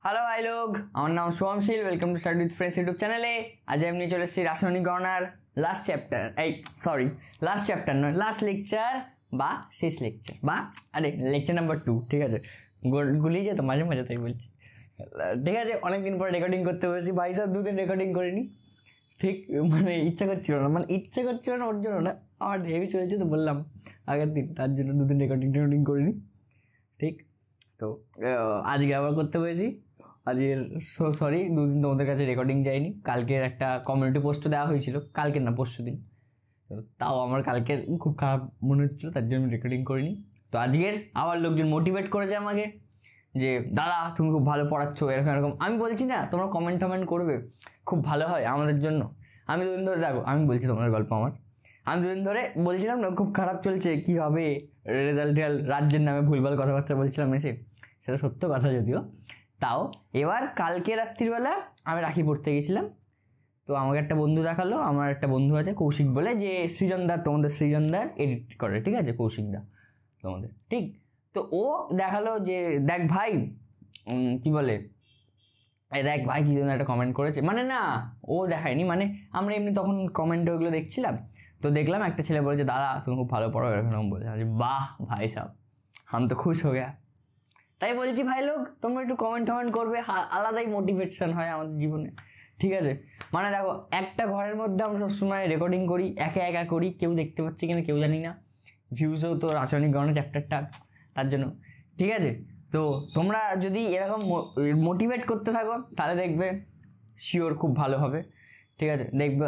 Hello ভাই লোক, আমার নাম Shubhamshil. Welcome to study with friends YouTube চ্যানেলে। আজ আমি নিয়ে চলে এসেছি রাসায়নিক গণনার লাস্ট চ্যাপ্টার। লাস্ট চ্যাপ্টার নয়, লাস্ট লেকচার বা শেষ লেকচার বা লেকচার নাম্বার 2। ঠিক আছে, গুলিয়ে যেত মাঝে মাঝে, তাই বলছি। ঠিক আছে, অনেকদিন পরে রেকর্ডিং করতে বসেছি ভাই সাহেব, 2 দিন রেকর্ডিং করিনি। ঠিক ইচ্ছা করছিল না, ওর জন্য না, আমার হেভি চলেছে তো বললাম আগের দিন, তার জন্য 2 দিন রেকর্ডিং করিনি। ঠিক, তো আজকে আবার করতে পেরেছি। আজকের সরি 2 দিন তোমাদের কাছে রেকর্ডিং যায়নি। কালকের একটা কমিউনিটি পোস্ট দেওয়া হয়েছিল, কালকের না পরশু দিন, তাও আমার কালকের খুব খারাপ মনে হচ্ছিলো, তার জন্য রেকর্ডিং করিনি। তো আজকের আবার লোকজন মোটিভেট করেছে আমাকে যে দাদা তুমি খুব ভালো পড়াচ্ছো, এরকম এরকম। আমি বলছি না তোমরা কমেন্ট করবে, খুব ভালো হয় আমাদের জন্য। আমি 2 দিন ধরে দেখো, আমি বলছি তোমাদের গল্প আমি 2 দিন ধরে বলছিলাম না খুব খারাপ চলছে, কি হবে রেজাল্ট, রাজ্যের নামে ভুলভাল কথাবার্তা বলছিলাম এসে, সেটা সত্য কথা যদিও। তাও এবার কালকে রাত্রিবেলা আমি রাখি পড়তে গেছিলাম, তো আমাকে একটা বন্ধু দেখালো। আমার একটা বন্ধু আছে কৌশিক বলে, যে সৃজনদার, তোমাদের সৃজনদার এডিট করে, ঠিক আছে, কৌশিকদা তোমাদের, ঠিক। তো ও দেখালো যে দেখ ভাই, কি বলে, দেখ ভাই কি জন্য একটা কমেন্ট করেছে, মানে না ও দেখায়নি, মানে আমরা এমনি তখন কমেন্টে ওগুলো দেখছিলাম। তো দেখলাম একটা ছেলে বলেছে দাদা তুমি খুব ভালো পড়ো, এরকম বলেছে। বাহ ভাই সাহেব, আমি তো খুশ হয়ে গেয়া। তাই বলছি ভাই লোক, তোমরা একটু কমেন্ট করবে, আলাদাই মোটিভেশন হয় আমাদের জীবনে। ঠিক আছে, মানে দেখো একটা ঘরের মধ্যে আমরা সবসময় রেকর্ডিং করি, একা একা করি, কেউ দেখতে পাচ্ছি কিনা কেউ জানি না, ভিউজও তো রাসায়নিক গণনা চ্যাপ্টারটা, তার জন্য। ঠিক আছে, তো তোমরা যদি এরকম মোটিভেট করতে থাকো তাহলে দেখবে শিওর খুব ভালো হবে। ঠিক আছে, দেখবে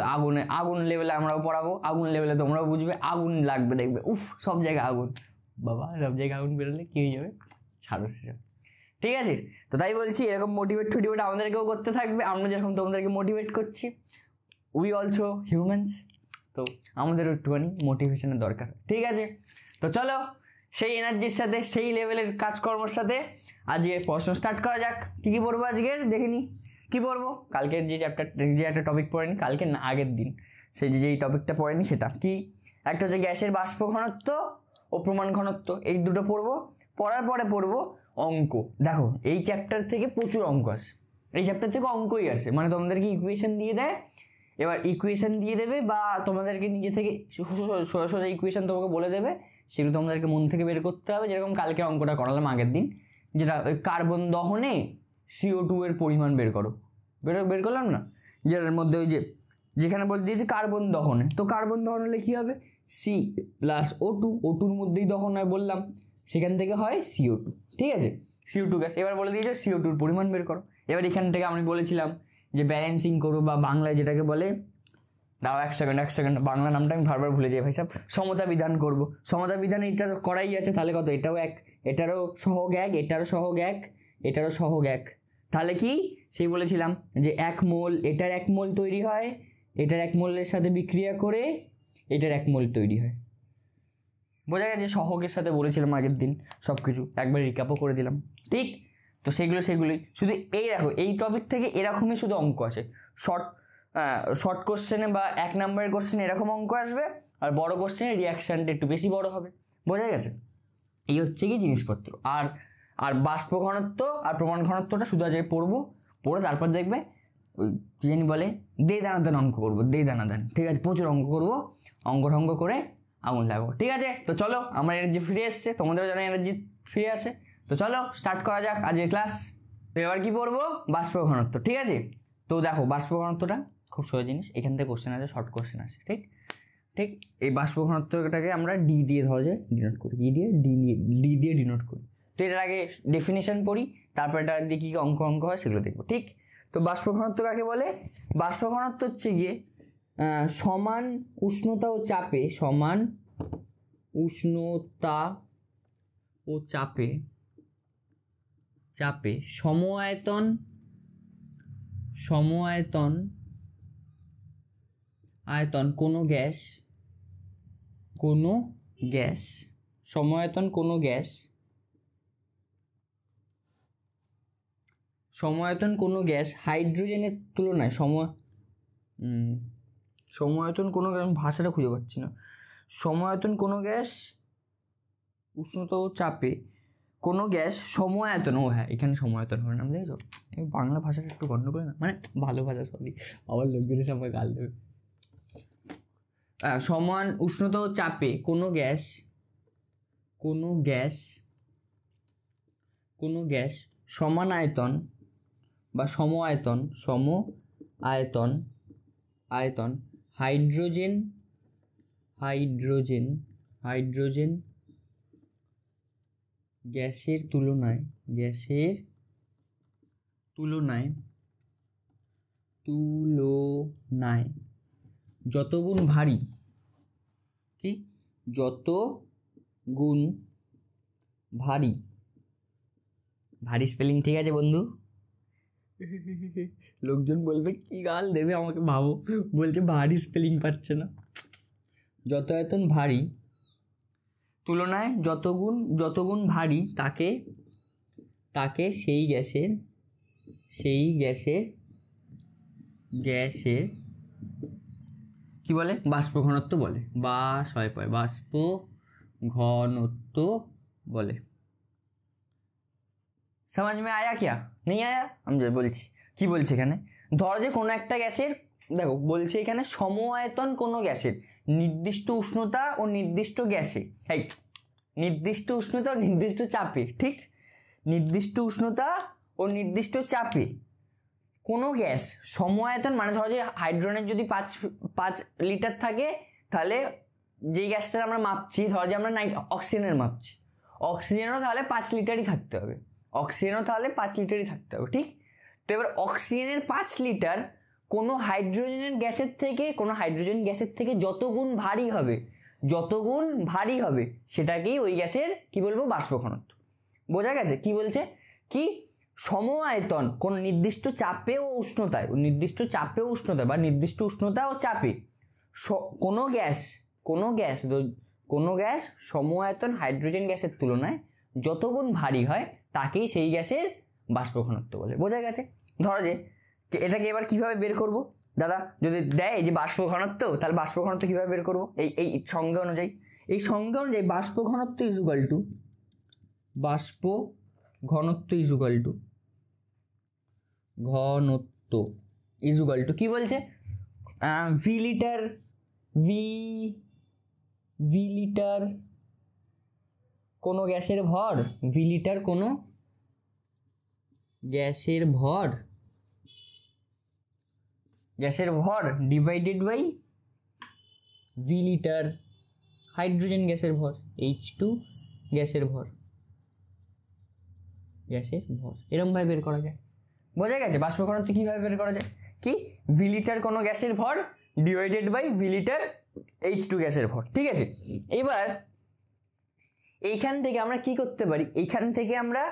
আগুন লেভেলে আমরাও পড়াবো, আগুন লেভেলে তোমরাও বুঝবে, আগুন লাগবে, দেখবে উফ সব জায়গায় আগুন, বাবা সব জায়গায় আগুন বেরোলে কী হয়ে যাবে, ছাড়ো সেসব। ঠিক আছে, তো তাই বলছি এরকম মোটিভেট আমাদেরকেও করতে থাকবে, আমরা যেরকম তোমাদেরকে মোটিভেট করছি। উই অলসো হিউম্যানস, তো আমাদেরও একটুখানি মোটিভেশনের দরকার। ঠিক আছে, তো চলো সেই এনার্জির সাথে, সেই লেভেলের কাজকর্মের সাথে আজকে পড়াশোনা স্টার্ট করা যাক। কী কী পড়বো আজকে দেখিনি, কী পড়বো কালকের যে একটা টপিক পড়েনি, কালকে না আগের দিন, সেই যেই টপিকটা পড়েনি সেটা কি, একটা হচ্ছে গ্যাসের বাষ্প ঘনত্ব ও প্রমাণ ঘনত্ব, এই দুটো পড়বো। পড়ার পরে পড়বো অঙ্ক। দেখো এই চ্যাপ্টার থেকে প্রচুর অঙ্ক আসে, এই চ্যাপ্টার থেকে অঙ্কই আসে, মানে তোমাদেরকে ইকুয়েশন দিয়ে দেয়। এবার ইকুয়েশন দিয়ে দেবে বা তোমাদেরকে নিজে থেকে সোজা ইকুয়েশন তোমাকে বলে দেবে, সেগুলো তোমাদেরকে মন থেকে বের করতে হবে। যেরকম কালকে অঙ্কটা করালাম আগের দিন, যেটা ওই কার্বন দহনে CO2 এর পরিমাণ বের করো, বের করলাম না, যেটার মধ্যে ওই যেখানে বলে দিয়েছে কার্বন দহনে, তো কার্বন দহন হলে কী হবে, C+O2, O2-র মধ্যেই দহন হয় বললাম, সেখান থেকে হয় CO2। ঠিক আছে, CO2 গ্যাস। এবার বলে দিয়েছে CO2-র পরিমাণ বের করো। এবার এখান থেকে আমি বলেছিলাম যে ব্যালেন্সিং করো, বা বাংলায় যেটাকে বলে, দাও এক সেকেন্ড, বাংলা নামটা আমি বারবার ভুলে যাই ভাই সাহেব, সমতা বিধান করবো। সমতা বিধান এটা করাই আছে, তাহলে কত, এটাও এক, এটারও সহগ এক, এটারও সহগ এক, এটারও সহগ এক, তাহলে কি সেই বলেছিলাম যে 1 মোল, এটার 1 মোল তৈরি হয়, এটার 1 মোলের সাথে বিক্রিয়া করে এটার 1 মোল তৈরি হয়। বোঝা গেছে, সহগের সাথে বলেছিলাম আগের দিন, সব কিছু একবার রিক্যাপও করে দিলাম। ঠিক, তো সেগুলোই শুধু এই দেখো, এই টপিক থেকে এরকমই শুধু অঙ্ক আছে। শর্ট কোশ্চেনে বা 1 নম্বরের কোশ্চেনে এরকম অঙ্ক আসবে, আর বড় কোশ্চেনে রিয়াকশানটা একটু বেশি বড় হবে। বোঝা গেছে, এই হচ্ছে কি জিনিসপত্র। আর বাষ্প ঘনত্ব আর প্রমাণ ঘনত্বটা শুধু আজকে পড়ে তারপর দেখবে ওই কী জানি বলে, দে দানাদান অঙ্ক করবো, দে দানাদান। ঠিক আছে, প্রচুর অঙ্ক করবো, অঙ্ক করে আগুন লাগবো। ঠিক আছে, তো চলো, আমার এনার্জি ফিরে এসছে, তোমাদেরও যেন এনার্জি ফিরে আসে। তো চলো স্টার্ট করা যাক আজকের ক্লাস। তো এবার কী পড়বো, বাষ্প ঘনত্ব। ঠিক আছে, তো দেখো বাষ্প ঘনত্বটা খুব সোজা জিনিস, এখান থেকে কোশ্চেন আছে, শর্ট কোশ্চেন আছে। ঠিক, এই বাষ্প ঘনত্বটাকে আমরা ডি দিয়ে সহজে ডিনোট করি, ডি দিয়ে ডিনোট করি। তো এটার আগে ডেফিনেশন পড়ি, তারপর এটা দিয়ে কী অঙ্ক হয় সেগুলো দেখবো। ঠিক, তো বাষ্প ঘনত্ব কাকে বলে, বাষ্প ঘনত্ব হচ্ছে গিয়ে সমান উষ্ণতা ও চাপে, সমান উষ্ণতা ও চাপে আয়তন কোনো গ্যাস সময়তন কোনো গ্যাস হাইড্রোজেনের তুলনায় সময়তন কোনো গ্যাস, ভাষাটা খুঁজে পাচ্ছি না, সময়তন কোনো গ্যাস উষ্ণতা ও চাপে কোনো গ্যাস সম-আয়তন, ও হ্যাঁ এখানে সম-আয়তন হবে না, দেখছো বাংলা ভাষাটা একটু গন্ডগোল না, মানে ভালো ভাষা, সরি আবার লোকজন এসে আমাকে গাল দেবে। সমান উষ্ণতা ও চাপে কোনো গ্যাস সমান আয়তন বা আয়তন হাইড্রোজেন গ্যাসের তুলনায় যত গুণ ভারী, কি যত গুণ ভারী স্পেলিং ঠিক আছে বন্ধু? লোকজন বলবে কি গাল দেবে আমাকে, ভাবো বলছে ভারী স্পেলিং পাচ্ছে না। যত আয়তন ভারী তুলনায় যত গুণ ভারী তাকে সেই গ্যাসের কি বলে? বাষ্প ঘনত্ব বলে। বাষ্প ঘনত্ব বলে। समझ में आया क्या? नहीं आया? আমি বলছি কি বলছে এখানে, ধরো যে কোনো একটা গ্যাসের, দেখো বলছে এখানে সম আয়তন কোনো গ্যাসের নির্দিষ্ট উষ্ণতা ও নির্দিষ্ট গ্যাসে, নির্দিষ্ট উষ্ণতা ও নির্দিষ্ট চাপে, ঠিক নির্দিষ্ট উষ্ণতা ও নির্দিষ্ট চাপে কোনো গ্যাস সম আয়তন, মানে ধরো যে হাইড্রোজেনের যদি 5 লিটার থাকে, তাহলে যেই গ্যাসটা আমরা মাপছি, ধরো যে আমরা অক্সিজেনের মাপছি, অক্সিজেনও তাহলে 5 লিটারই থাকতে হবে, ঠিক? তো এবার অক্সিজেনের 5 লিটার কোনো হাইড্রোজেন গ্যাসের থেকে যত গুণ ভারী হবে সেটাকেই ওই গ্যাসের কি বলবো? বাষ্প ঘনত্ব। বোঝা গেছে কি বলছে? কি সম আয়তন কোন নির্দিষ্ট চাপে ও উষ্ণতায় বা নির্দিষ্ট উষ্ণতা ও চাপে কোনো গ্যাস সম আয়তন হাইড্রোজেন গ্যাসের তুলনায় যত গুণ ভারী হয় তাকেই সেই গ্যাসের বাষ্প ঘনত্ব বলে। বোঝা গেছে? ধরো যে এটাকে এবার কিভাবে বের করব দাদা, যদি দেয় যে বাষ্প ঘনত্ব, তাহলে বাষ্প ঘনত্ব কিভাবে বের করব? এই সংজ্ঞা অনুযায়ী বাষ্প ঘনত্ব ইজুগাল টু কি বলছে? ভি লিটার কোনো গ্যাসের ভর divided by V litre hydrogen গ্যাসের ভর, H2 গ্যাসের ভর, এরকম ভাবে বের করা যায়। বোঝা গেছে বাষ্প ঘনত্ব কিভাবে বের করা যায়? কি ভি লিটার কোনো গ্যাসের ভর divided by V litre H2 গ্যাসের ভর, ঠিক আছে? এবার এইখান থেকে আমরা কি করতে পারি? এইখান থেকে আমরা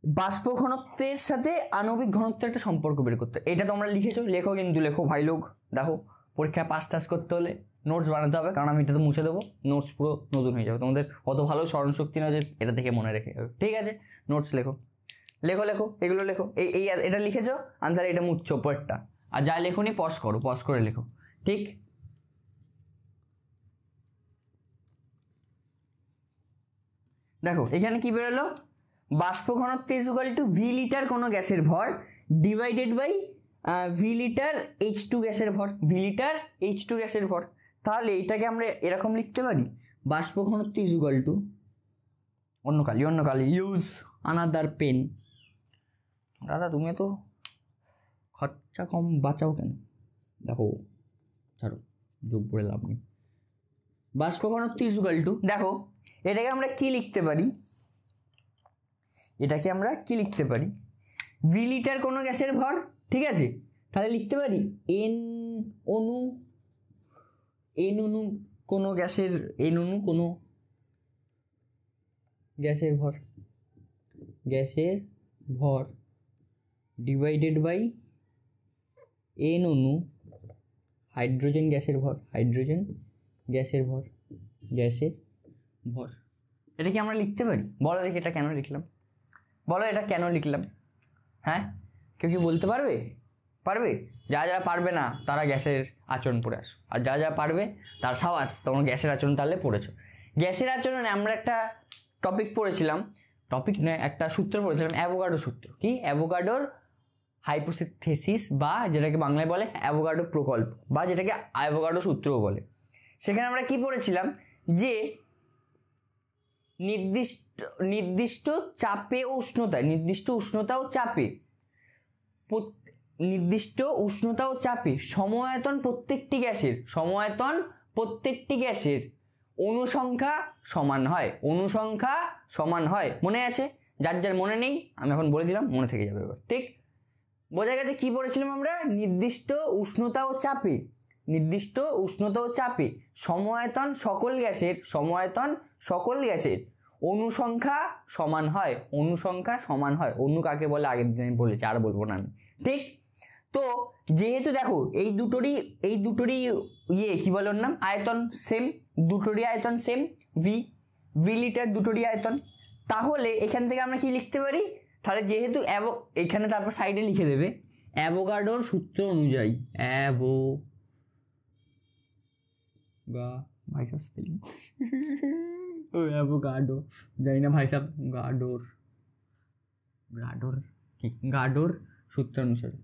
বাষ্প ঘনত্বের সাথে আণবিক ঘনত্বের একটা সম্পর্ক বের করতে। এটা তোমরা লিখেছো, লেখো কিন্তু লেখো ভাই লোক, দেখো পরীক্ষায় পাস করতে হলে নোটস বানাতে হবে, কারণ আমি এটা তো মুছে দেবো, নোটস পুরো নতুন হয়ে যাবে, তোমাদের অত ভালো স্মরণশক্তি না যে এটা থেকে মনে রেখে যাবে, ঠিক আছে? নোটস লেখো এগুলো লেখো, এই এটা লিখেছো, আনসার এটা মুছছো পরেরটা, আর যা লেখোনি পজ করে লেখো, ঠিক? দেখো এখানে কি বেরোলো? বাষ্প ঘনত্ব ইজুগাল টু ভি লিটার কোনো গ্যাসের ভর divided by V litre H2 গ্যাসের ভর। তাহলে এইটাকে আমরা এরকম লিখতে পারি, বাষ্প ঘনত্ব ইজুগাল টু, অন্য কালি ইউজ আনাদার পেন। দাদা তুমি তো খরচা কম বাঁচাও কেন? দেখো ছাড়ো, যোগ করে লাভ নেই। বাষ্প ঘনত্ব ইজুগাল টু, দেখো এটাকে আমরা কি লিখতে পারি? ভি লিটার কোনো গ্যাসের ভর, ঠিক আছে? তাহলে লিখতে পারি এন অণু কোনো গ্যাসের ভর ডিভাইডেড বাই এন অণু হাইড্রোজেন গ্যাসের ভর। এটা কি আমরা লিখতে পারি? বলো দেখি এটা কেন লিখলাম? হ্যাঁ, কেউ কি বলতে পারবে? যারা পারবে না তারা গ্যাসের আচরণ পড়ে আসো, আর যারা পারবে তার সাবাস, তোমরা গ্যাসের আচরণ তাহলে পড়েছো। গ্যাসের আচরণে আমরা একটা টপিক পড়েছিলাম, টপিক নয় একটা সূত্র পড়েছিলাম, অ্যাভোগাড্রো সূত্র। কি? অ্যাভোগাড্রোর হাইপোথিসিস বা যেটাকে বাংলায় বলে অ্যাভোগাড্রো প্রকল্প বা যেটাকে অ্যাভোগাড্রো সূত্রও বলে। সেখানে আমরা কি পড়েছিলাম যে নির্দিষ্ট চাপে ও উষ্ণতায়, নির্দিষ্ট উষ্ণতা ও চাপে সময়তন প্রত্যেকটি গ্যাসের অনুসংখ্যা সমান হয়। মনে আছে? যার যার মনে নেই আমি এখন বলে দিলাম, মনে থেকে যাবে এবার। ঠিক বোঝা গেছে? কি পড়েছিলাম আমরা? নির্দিষ্ট উষ্ণতা ও চাপে সময়তন সকল গ্যাসের অনুসংখ্যা সমান হয়। অনু কাকে বলে আগের দিন আমি বলেছি, আর বলবো না আমি। ঠিক? তো যেহেতু দেখো এই দুটোরই কি বলে ওর নাম, আয়তন সেম, দুটোরই আয়তন সেম, ভি লিটার দুটোরই আয়তন, তাহলে এখান থেকে আমরা কি লিখতে পারি? তাহলে যেহেতু এখানে তারপর সাইডে লিখে দেবে অ্যাভোগাড্রোর সূত্র অনুযায়ী, অ্যাভোগাড্রো জানি না ভাই সাহেব, গাডোর সূত্রানুসারে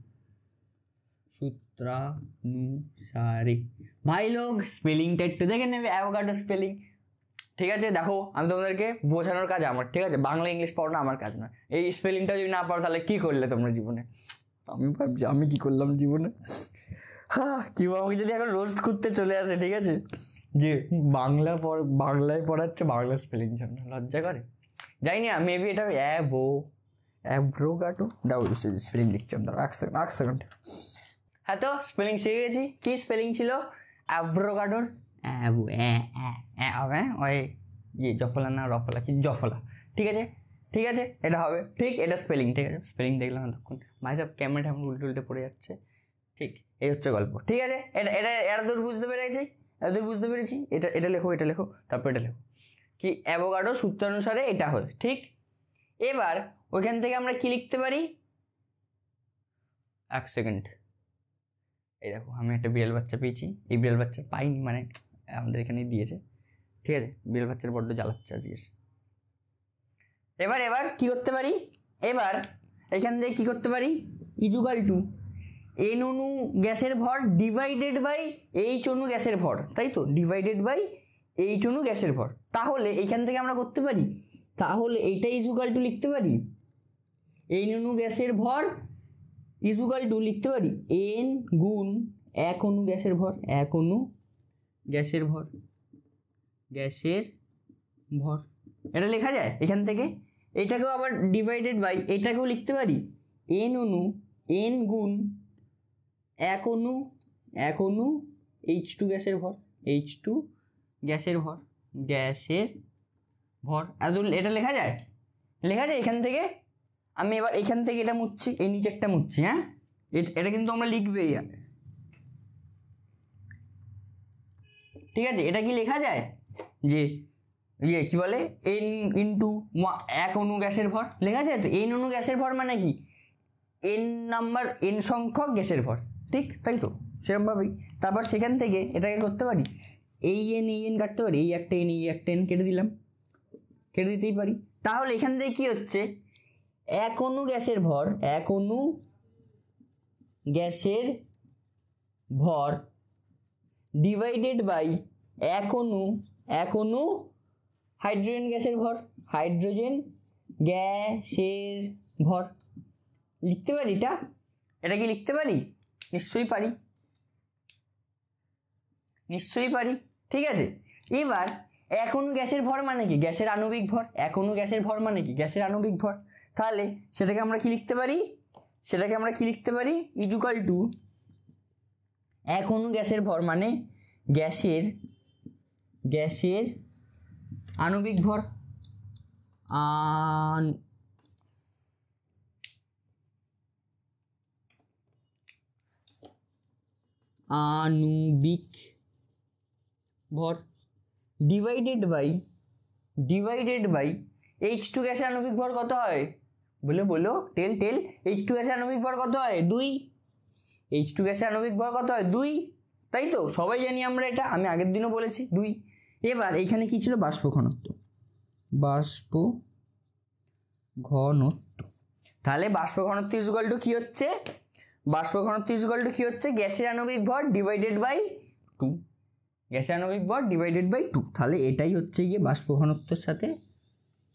ভাই লোক স্পেলিংটা একটু দেখে নেবে, অ্যাভোগাড্রো স্পেলিং। ঠিক আছে? দেখো আমি তোমাদেরকে বোঝানোর কাজ আমার, ঠিক আছে? বাংলা ইংলিশ পড়ানো আমার কাজ নয়। এই স্পেলিংটা যদি না পারো তাহলে কি করলে তোমরা জীবনে? আমি ভাবছি আমি কি করলাম জীবনে। কেউ আমাকে যদি এখন রোস্ট করতে চলে আসে, ঠিক আছে, যে বাংলায় পড়াচ্ছে বাংলা স্পেলিং জন্য, লজ্জা করে। যাই না, মেবি এটা অ্যাভোগাড্রো দাও স্পেলিং লিখছি আমি, দাঁড়াও এক সেকেন্ড। হ্যাঁ, তো স্পেলিং শিখে গেছি। কি স্পেলিং ছিল অ্যাভোগাড্রোর? ওই জফলা না রফলা, কি জফলা। ঠিক আছে এটা হবে। ঠিক, এটা স্পেলিং। ঠিক আছে, স্পেলিং দেখলাম এতক্ষণ ভাই সাহেব, ক্যামেরাটা এখন উল্টে পড়ে যাচ্ছে। ঠিক, এই হচ্ছে গল্প। ঠিক আছে, এটা দূর বুঝতে পেরেছি। এটা লেখো, তারপর এটা লেখো। কি? অ্যাভোগাড্রো সূত্রানুসারে এটা হয়। ঠিক, এবার ওইখান থেকে আমরা কি লিখতে পারি? এক সেকেন্ড, এই দেখো আমি একটা বিড়াল বাচ্চা পেয়েছি। এই বিড়াল বাচ্চা পাইনি, মানে আমাদের এখানে দিয়েছে। ঠিক আছে, বিড়াল বাচ্চার বড্ড জ্বালাচ্ছে আজকে। এবার কি করতে পারি? এবার এখান থেকে কি করতে পারি? ইজুগাল টু এন অনু গ্যাসের ভর ডিভাইডেড বাই এইচ অনু গ্যাসের ভর, তাই তো? ডিভাইডেড বাই এইচ অনু গ্যাসের ভর। তাহলে এইখান থেকে আমরা করতে পারি, তাহলে এইটা ইজুগাল টু লিখতে পারি এন অনু গ্যাসের ভর ইজুগাল টু লিখতে পারি এন গুণ এক অনু গ্যাসের ভর, গ্যাসের ভর। এটা লেখা যায় এখান থেকে। এটাকেও আবার ডিভাইডেড বাই এটাকেও লিখতে পারি এন গুণ এক অনু H2 গ্যাসের ভর। এটা লেখা যায় এখান থেকে। আমি এবার এখান থেকে এটা মুছছি, এই নিচেরটা মুছছি। হ্যাঁ, এটা কিন্তু আমরা লিখবেই। ঠিক আছে, এটা কি লেখা যায় যে কি বলে এন ইন্টু এক অনু গ্যাসের ভর লেখা যায় তো? এন অনু গ্যাসের ভর মানে কি? এন সংখ্যক গ্যাসের ভর। ঠিক, তাই তো? সেরকমভাবেই তারপর সেখান থেকে এটাকে করতে পারি এই এন কাটতে পারি, এই একটা এন কেটে দিলাম, কেটে দিতেই পারি। তাহলে এখান থেকে কি হচ্ছে? এক অনু গ্যাসের ভর ডিভাইডেড বাই এক অনু হাইড্রোজেন গ্যাসের ভর লিখতে পারি। এটা কি লিখতে পারি? নিশ্চয়ই পারি। ঠিক আছে, এবার এক অনু গ্যাসের ভর মানে কি? গ্যাসের আণবিক ভর। এক অনু গ্যাসের ভর মানে কি? গ্যাসের আণবিক ভর। তাহলে সেটাকে আমরা কি লিখতে পারি? ইজুকাল টু এক অনু গ্যাসের ভর মানে গ্যাসের আণবিক ভর, আণবিক ভর ডিভাইডেড বাই H2 গ্যাসের আণবিক ভর কত হয়? বলো টেল H2 গ্যাসের আণবিক ভর কত হয়? 2। H2 গ্যাসের আণবিক ভর কত হয়? 2, তাই তো? সবাই জানি আমরা এটা, আমি আগের দিনও বলেছি 2। এবার এইখানে কি ছিল? বাষ্প বাষ্প ঘনত্ব। তাহলে বাষ্প ঘনত্ব ইকুয়াল টু কি হচ্ছে, বাষ্প ঘনত্ব ইকুয়াল টু কি হচ্ছে, গ্যাসের আণবিক ভর ডিভাইডেড বাই 2, গ্যাসের আণবিক ভর ডিভাইডেড বাই 2। তাহলে এটাই হচ্ছে গিয়ে বাষ্প ঘনত্বের সাথে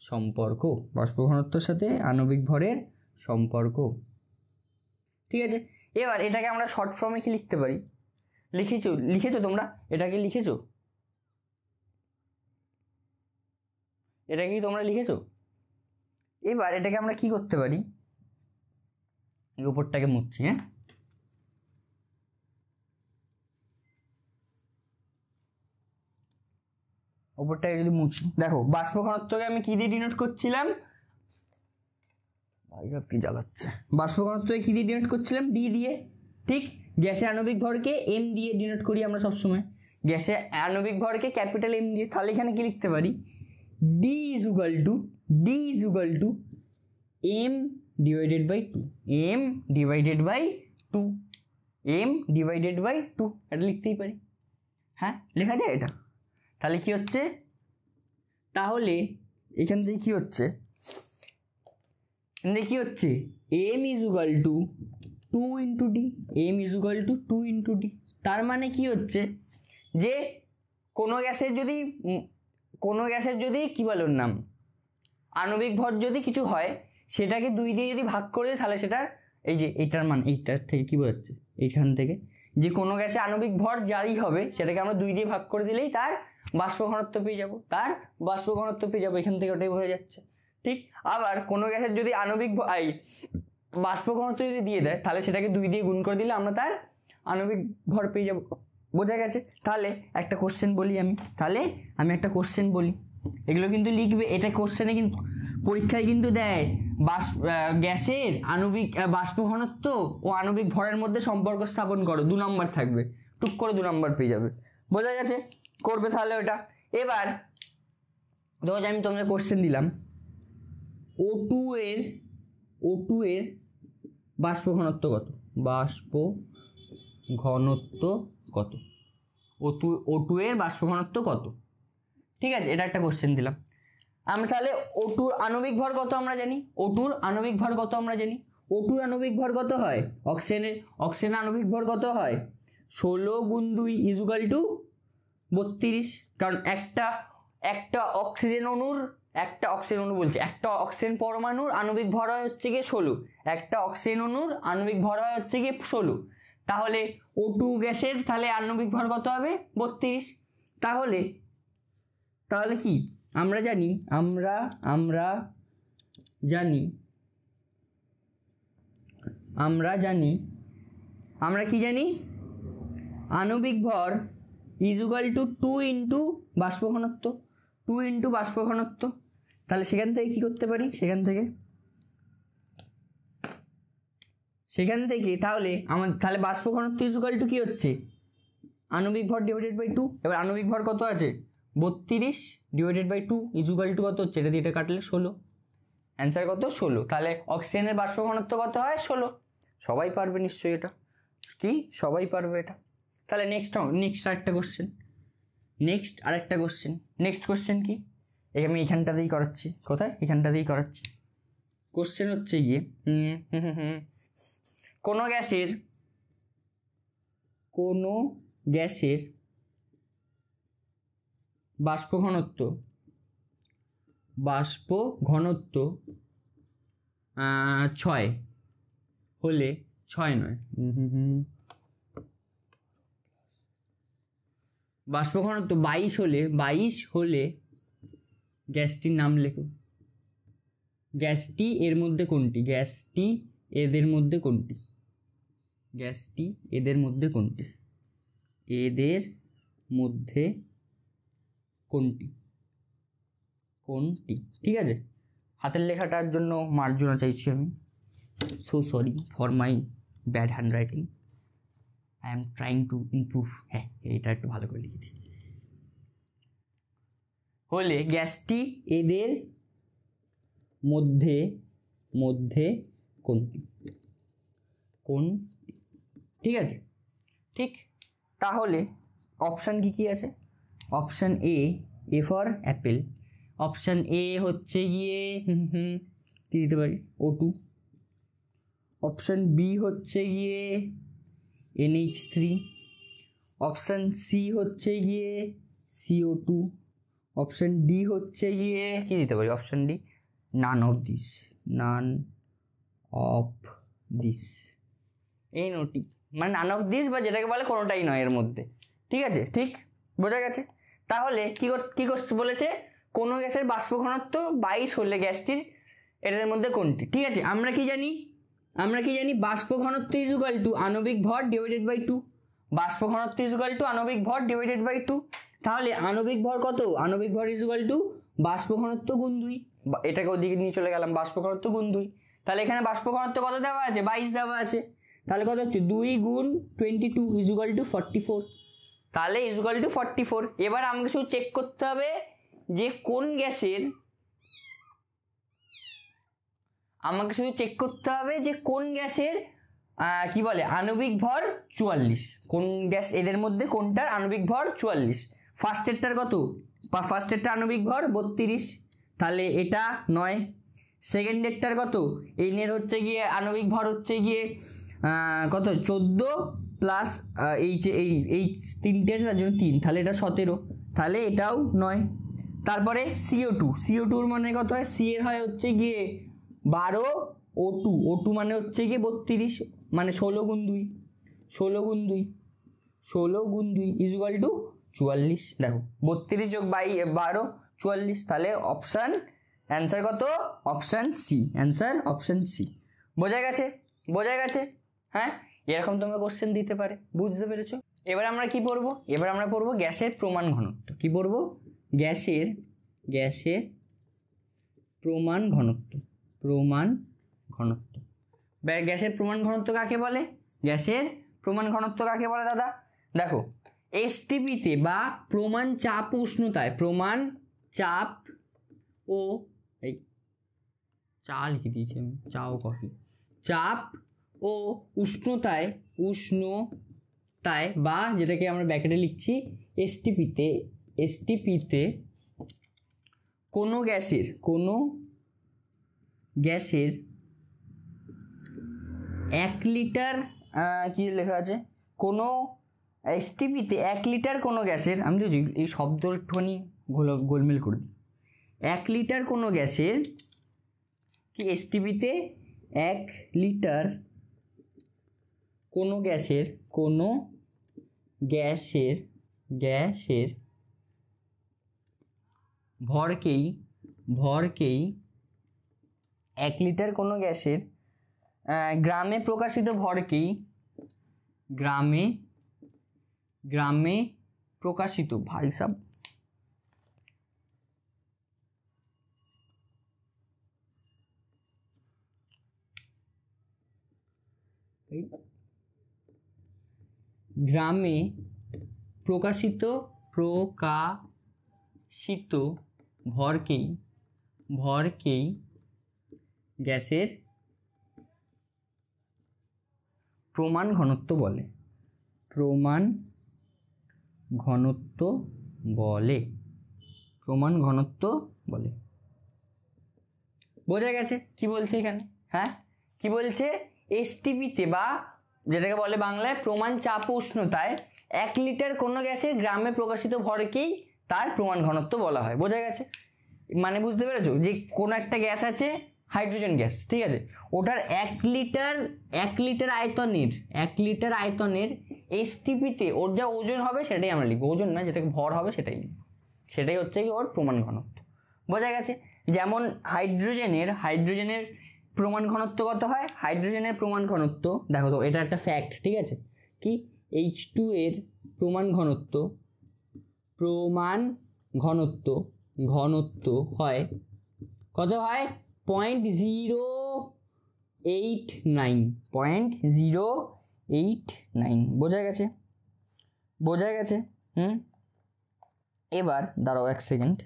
সম্পর্ক, বাষ্প ঘনত্বের সাথে আণবিক ভরের সম্পর্ক। ঠিক আছে, এবার এটাকে আমরা শর্ট ফর্মে কি লিখতে পারি, লিখেছো তোমরা, এটাকে লিখেছো, এটা কি তোমরা লিখেছো? এবার এটাকে আমরা কি করতে পারি, এই উপরটাকে মুছছি, হ্যাঁ, উপরটাকে যদি মুছি, দেখো বাষ্প ঘনত্বকে আমি কি দিয়ে ডিনোট করছিলাম, কি জ্বালাচ্ছে, বাষ্প ঘনত্বকে কি দিয়ে ডিনোট করছিলাম, ডি দিয়ে। ঠিক, গ্যাসের আণবিক ভরকে এম দিয়ে ডিনোট করি আমরা সবসময়, গ্যাসের আণবিক ভরকে ক্যাপিটাল এম দিয়ে। তাহলে এখানে কি লিখতে পারি, D is equal to M divided by 2, M divided by 2, M divided by 2, এটা লিখতেই পারি, হ্যাঁ লেখা যায় এটা। তাহলে কি হচ্ছে, তাহলে এখান থেকে কি হচ্ছে, কি হচ্ছে, M is equal to 2 into D, M is equal to 2 into D. তার মানে কি হচ্ছে যে কোনো গ্যাসের যদি কি বলে ওর নাম, আণবিক ভর যদি কিছু হয়, সেটাকে 2 দিয়ে যদি ভাগ করে দিই, তাহলে সেটার এই যে এইটার মান, এইটার থেকে কি বোঝাচ্ছে, এইখান থেকে যে কোনো গ্যাসে আণবিক ভর যাই হবে সেটাকে আমরা 2 দিয়ে ভাগ করে দিলেই তার বাষ্প ঘনত্ব পেয়ে যাবো, এখান থেকে ওটাই বোঝা যাচ্ছে। ঠিক, আবার কোনো গ্যাসের যদি আণবিক বাষ্প ঘনত্ব যদি দিয়ে দেয়, তাহলে সেটাকে 2 দিয়ে গুণ করে দিলে আমরা তার আণবিক ভর পেয়ে যাবো, বোঝা গেছে। তাহলে একটা কোশ্চেন বলি আমি, একটা কোশ্চেন বলি, এগুলো কিন্তু লিখবে, এটা কোশ্চেনে কিন্তু পরীক্ষায় কিন্তু দেয়, গ্যাসের আণবিক বাষ্প ঘনত্ব ও আণবিক ভরের মধ্যে সম্পর্ক স্থাপন করো, 2 নম্বর থাকবে, টুক করে 2 নম্বর পেয়ে যাবে, বোঝা গেছে, করবে তাহলে ওটা। এবার ধরো আমি তোমাদের কোশ্চেন দিলাম, O2 এর বাষ্প ঘনত্ব কত, O2 এর বাষ্প ঘনত্ব কত, ঠিক আছে, এটা একটা কোশ্চেন দিলাম। আমরা তাহলে O2 আণবিক ভর কত আমরা জানি, O2 আণবিক ভর কত হয়, অক্সিজেনের আণবিক ভর কত হয়, 16 গুণ 2 ইকুয়াল টু 32। কারণ একটা অক্সিজেন পরমাণুর আণবিক ভর হয় হচ্ছে গিয়ে 16, একটা অক্সিজেন অণুর আণবিক ভর হয় হচ্ছে গিয়ে 16। তাহলে O2 গ্যাসের তাহলে আণবিক ভর কত হবে, 32। তাহলে কি আমরা জানি, আমরা কি জানি, আণবিক ভর ইজ ইকুয়াল টু 2 ইন্টু বাষ্প ঘনত্ব, তাহলে সেখান থেকে কি করতে পারি, সেখান থেকে তাহলে বাষ্প ঘনত্ব ইজ ইকুয়াল টু কি হচ্ছে, আণবিক ভর ডিভাইডেড বাই 2। এবার আণবিক ভর কত আছে, 32 divided by 2 is equal to কত হচ্ছে, এটা দিয়ে এটা কাটলে 16, অ্যান্সার কত, 16। তাহলে অক্সিজেনের বাষ্প ঘনত্ব কত হয়, 16। সবাই পারবে নিশ্চয়ই এটা, কি সবাই পারবে এটা। তাহলে নেক্সট আরেকটা কোশ্চেন, নেক্সট কোশ্চেন কি, আমি এখানটাতেই করাচ্ছি, কোথায়, এখানটাতেই করাচ্ছি। কোশ্চেন হচ্ছে গিয়ে কোনো গ্যাসের বাষ্প ঘনত্ব 6 হলে, 6 নয়, বাষ্প ঘনত্ব 22 হলে গ্যাসটির নাম লেখো, গ্যাসটি এদের মধ্যে কোনটি, এদের মধ্যে কোনটি, ঠিক আছে। হাতের লেখাটার জন্য মার্জনা চাইছি আমি, so sorry for my bad hand writing, I am trying to improve. হ্যাঁ, এটা একটু ভালো করে লিখেছি। হলে গ্যাসটি এদের মধ্যে কোনটি, ঠিক আছে, ঠিক। তাহলে অপশান কি আছে, option A for Apple, option A হচ্ছে গিয়ে কী দিতে পারি O2, অপশান বি হচ্ছে গিয়ে NH3, অপশান সি হচ্ছে গিয়ে CO2, অপশান ডি হচ্ছে গিয়ে কী দিতে পারি option D none of this NO2, মানে নান অফ দিস বা যেটাকে বলে কোনোটাই নয় এর মধ্যে, ঠিক আছে? ঠিক বোঝা গেছে? তাহলে কী করতে বলেছে, কোনো গ্যাসের বাষ্প ঘনত্ব 22 হলে গ্যাসটির এটার মধ্যে কোনটি, ঠিক আছে? আমরা কি জানি বাষ্প ঘনত্ব ইজ ইকুয়াল টু আণবিক ভর ডিভাইডেড বাই 2, বাষ্প ঘনত্ব ইজ ইকুয়াল টু আণবিক ভর ডিভাইডেড বাই 2। তাহলে আণবিক ভর কত? আণবিক ভর ইজ ইকুয়াল টু বাষ্প ঘনত্ব গুণ 2, এটাকে ওদিকে নিয়ে চলে গেলাম, বাষ্প ঘনত্ব গুণ 2। তাহলে এখানে বাষ্প ঘনত্ব কত দেওয়া আছে? 22 দেওয়া আছে। তাহলে কত হচ্ছে? 2 গুণ 22 ইজ ইকুয়াল টু 44, তাহলে ইজ ইকুয়াল টু 44। এবার আমাকে শুধু চেক করতে হবে যে কোন গ্যাসের, কি বলে আণবিক ভর 44, কোন গ্যাস এদের মধ্যে কোনটার আণবিক ভর 44। ফার্স্টেরটার কত? ফার্স্টেরটা আণবিক ভর 32, তাহলে এটা 9। সেকেন্ডেরটার কত? এর হচ্ছে গিয়ে আণবিক ভর হচ্ছে গিয়ে কত 14 প্লাস এই তিনটে তার জন্য 3, তাহলে এটা 17, তাহলে এটাও 9। তারপরে CO2 মানে কত হয়? সি এর হয় হচ্ছে গিয়ে 12, O2 মানে হচ্ছে গিয়ে 32, মানে 16 গুণ 2 ইজ ইকুয়াল টু 44। দেখো 32 যোগ 12 44, তাহলে অ্যান্সার কত? Option C, answer option C. বোঝা গেছে? হ্যাঁ, এরকম তোমরা কোশ্চেন দিতে পারে, বুঝতে পেরেছো? এবার আমরা কি পড়বো? এবার আমরা পড়বো গ্যাসের প্রমাণ ঘনত্ব। কি পড়বো? গ্যাসের প্রমাণ ঘনত্ব। গ্যাসের প্রমাণ ঘনত্ব কাকে বলে? গ্যাসের প্রমাণ ঘনত্ব কাকে বলে দাদা? দেখো এসটিপিতে বা প্রমাণ চাপ ও উষ্ণতায়, প্রমাণ চাপ ও এই চা লিখে দিয়েছি আমি, চা ও কফি, চাপ ও উষ্ণতায় বা যেটাকে আমরা ব্র্যাকেটে লিখছি এসটিপিতে কোনো গ্যাসের 1 লিটার কি লেখা আছে? কোনো এসটিপিতে 1 লিটার কোনো গ্যাসের, আমি তো এই শব্দটুখানি গোলমেল করে দিই। 1 লিটার কোনো গ্যাসের কি এসটিপিতে 1 লিটার কোনো গ্যাসের ভরকেই 1 লিটার কোনো গ্যাসের গ্রামে প্রকাশিত ভরকেই গ্রামে প্রকাশিত, ভাই সাব গ্রামে প্রকাশিত ভরকেই গ্যাসের প্রমাণ ঘনত্ব বলে। বোঝা গেছে কি বলছে এখানে? হ্যাঁ, কি বলছে? এসটিপিতে বা যেটাকে বলে বাংলায় প্রমাণ চাপ ও উষ্ণতায় 1 লিটার কোনো গ্যাসের গ্রামে প্রকাশিত ভরকেই তার প্রমাণ ঘনত্ব বলা হয়। বোঝা গেছে? মানে বুঝতে পেরেছো যে কোনো একটা গ্যাস আছে, হাইড্রোজেন গ্যাস, ঠিক আছে, ওটার 1 লিটার আয়তনের এসটিপিতে ওর যা ওজন হবে সেটাই আমরা লিখবো, ওজন না, যেটাকে ভর হবে সেটাই লিখবো, সেটাই হচ্ছে কি ওর প্রমাণ ঘনত্ব। বোঝা গেছে? যেমন হাইড্রোজেনের প্রমাণ ঘনত্ব কত হয়? হাইড্রোজেনের প্রমাণ ঘনত্ব দেখো তো, এটা একটা ফ্যাক্ট, ঠিক আছে, কি H2 এর প্রমাণ ঘনত্ব হয় কত হয়? 0.89। বোঝা গেছে? এবার দাঁড়াও 1 সেকেন্ড।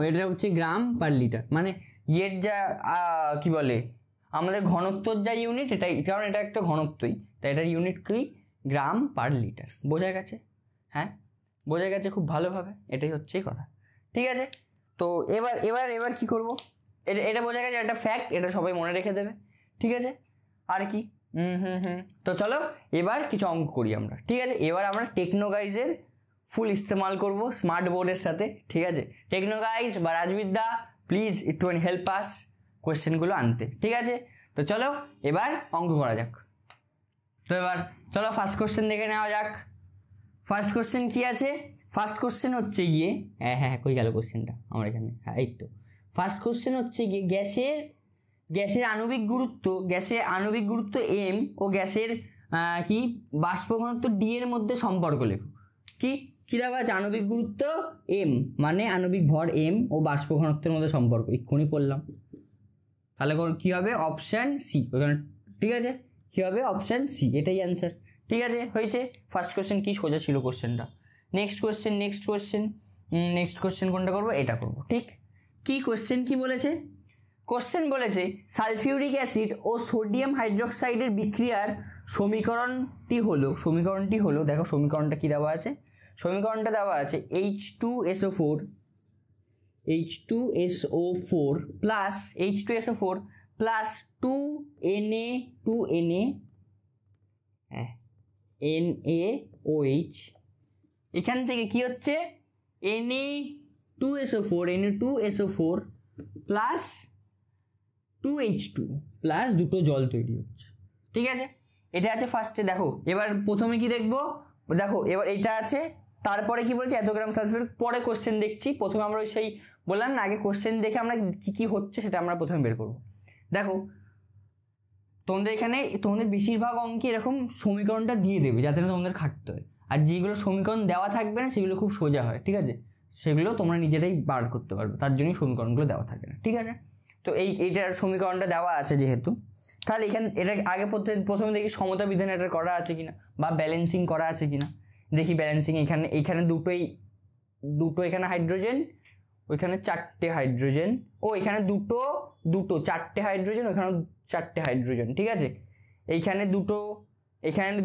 এটা হচ্ছে গ্রাম পার লিটার, মানে এর যা কি বলে আমাদের ঘনত্বর যা ইউনিট, এটাই, কারণ এটা একটা ঘনত্বই, তাই এটার ইউনিট কি? গ্রাম পার লিটার। বোঝা গেছে? হ্যাঁ, বোঝা গেছে খুব ভালোভাবে, এটাই হচ্ছে কথা। ঠিক আছে। তো এবার এবার এবার কী করবো, এটা বোঝা গেছে একটা ফ্যাক্ট, এটা সবাই মনে রেখে দেবে, ঠিক আছে। আর কি তো চলো এবার কিছু অঙ্ক করি আমরা, ঠিক আছে। এবার আমরা টেকনোগাইজের ফুল ইস্তেমাল করব স্মার্ট বোর্ডের সাথে, ঠিক আছে। টেকনোগাইজ বা রাজবিদ্যা প্লিজ একটুখানি হেল্প আস কোয়েশ্চেনগুলো আনতে, ঠিক আছে। তো চলো এবার অঙ্ক করা যাক। তো এবার চলো ফার্স্ট কোয়েশ্চেন দেখে নেওয়া যাক। ফার্স্ট কোয়েশ্চেন কী আছে? ফার্স্ট কোয়েশ্চেন হচ্ছে গিয়ে হ্যাঁ কই গেল কোয়েশ্চেনটা আমার এখানে, হ্যাঁ এই তো। ফার্স্ট কোয়েশ্চেন হচ্ছে গিয়ে গ্যাসের আণবিক গুরুত্ব এম ও গ্যাসের কি বাষ্প ঘনত্ব ডি এর মধ্যে সম্পর্ক লেখো। কি দেওয়া আছে? আণবিক গুরুত্ব এম মানে আণবিক ভর এম ও বাষ্প ঘনত্বের মধ্যে সম্পর্ক, এক্ষুনি পড়লাম। তাহলে কী হবে? অপশান সি ওখানে, ঠিক আছে। কী হবে? অপশান সি, এটাই অ্যান্সার, ঠিক আছে। হয়েছে ফার্স্ট কোয়েশ্চেন, কি সোজা ছিল কোয়েশ্চেনটা। নেক্সট কোয়েশ্চেন কোনটা করবো? এটা করবো, ঠিক। কি কোয়েশ্চেন কি বলেছে? কোশ্চেন বলেছে সালফিউরিক অ্যাসিড ও সোডিয়াম হাইড্রোক্সাইডের বিক্রিয়ার সমীকরণটি হলো দেখো সমীকরণটা কি দেওয়া আছে? সমীকরণটা দেওয়া আছে H2SO4 plus H2SO4 plus 2Na NaOH। এখান থেকে কি হচ্ছে? Na2SO4 প্লাস 2H2 প্লাস দুটো জল তৈরি হচ্ছে, ঠিক আছে। এটা আছে ফার্স্টে। দেখো এবার প্রথমে কি দেখবো? দেখো এবার এটা আছে, তারপরে কি বলছে? এত গ্রাম সালফার। পরে কোশ্চেন দেখছি, প্রথমে আমরা সেই বললাম না, আগে কোশ্চেন দেখে আমরা কি হচ্ছে সেটা আমরা প্রথমে বের করবো। দেখো তোমাদের বেশিরভাগ অঙ্কে এরকম সমীকরণটা দিয়ে দেবে যাতে না তোমাদের খাটতে হয়, আর যেগুলো সমীকরণ দেওয়া থাকবে না সেগুলো খুব সোজা হয়, ঠিক আছে। সেগুলো তোমরা নিজেরাই বার করতে পারবে, তার জন্যই সমীকরণগুলো দেওয়া থাকে না, ঠিক আছে। তো এইটার সমীকরণটা দেওয়া আছে যেহেতু, তাহলে এটা আগে প্রথমে দেখি সমতা বিধান এটা করা আছে কিনা বা ব্যালেন্সিং করা আছে কিনা। দেখি ব্যালেন্সিং, এখানে দুটো এখানে হাইড্রোজেন, ওইখানে 4টে হাইড্রোজেন, ও এখানে দুটো 4টে হাইড্রোজেন, ওইখানেও 4টে হাইড্রোজেন, ঠিক আছে। এখানে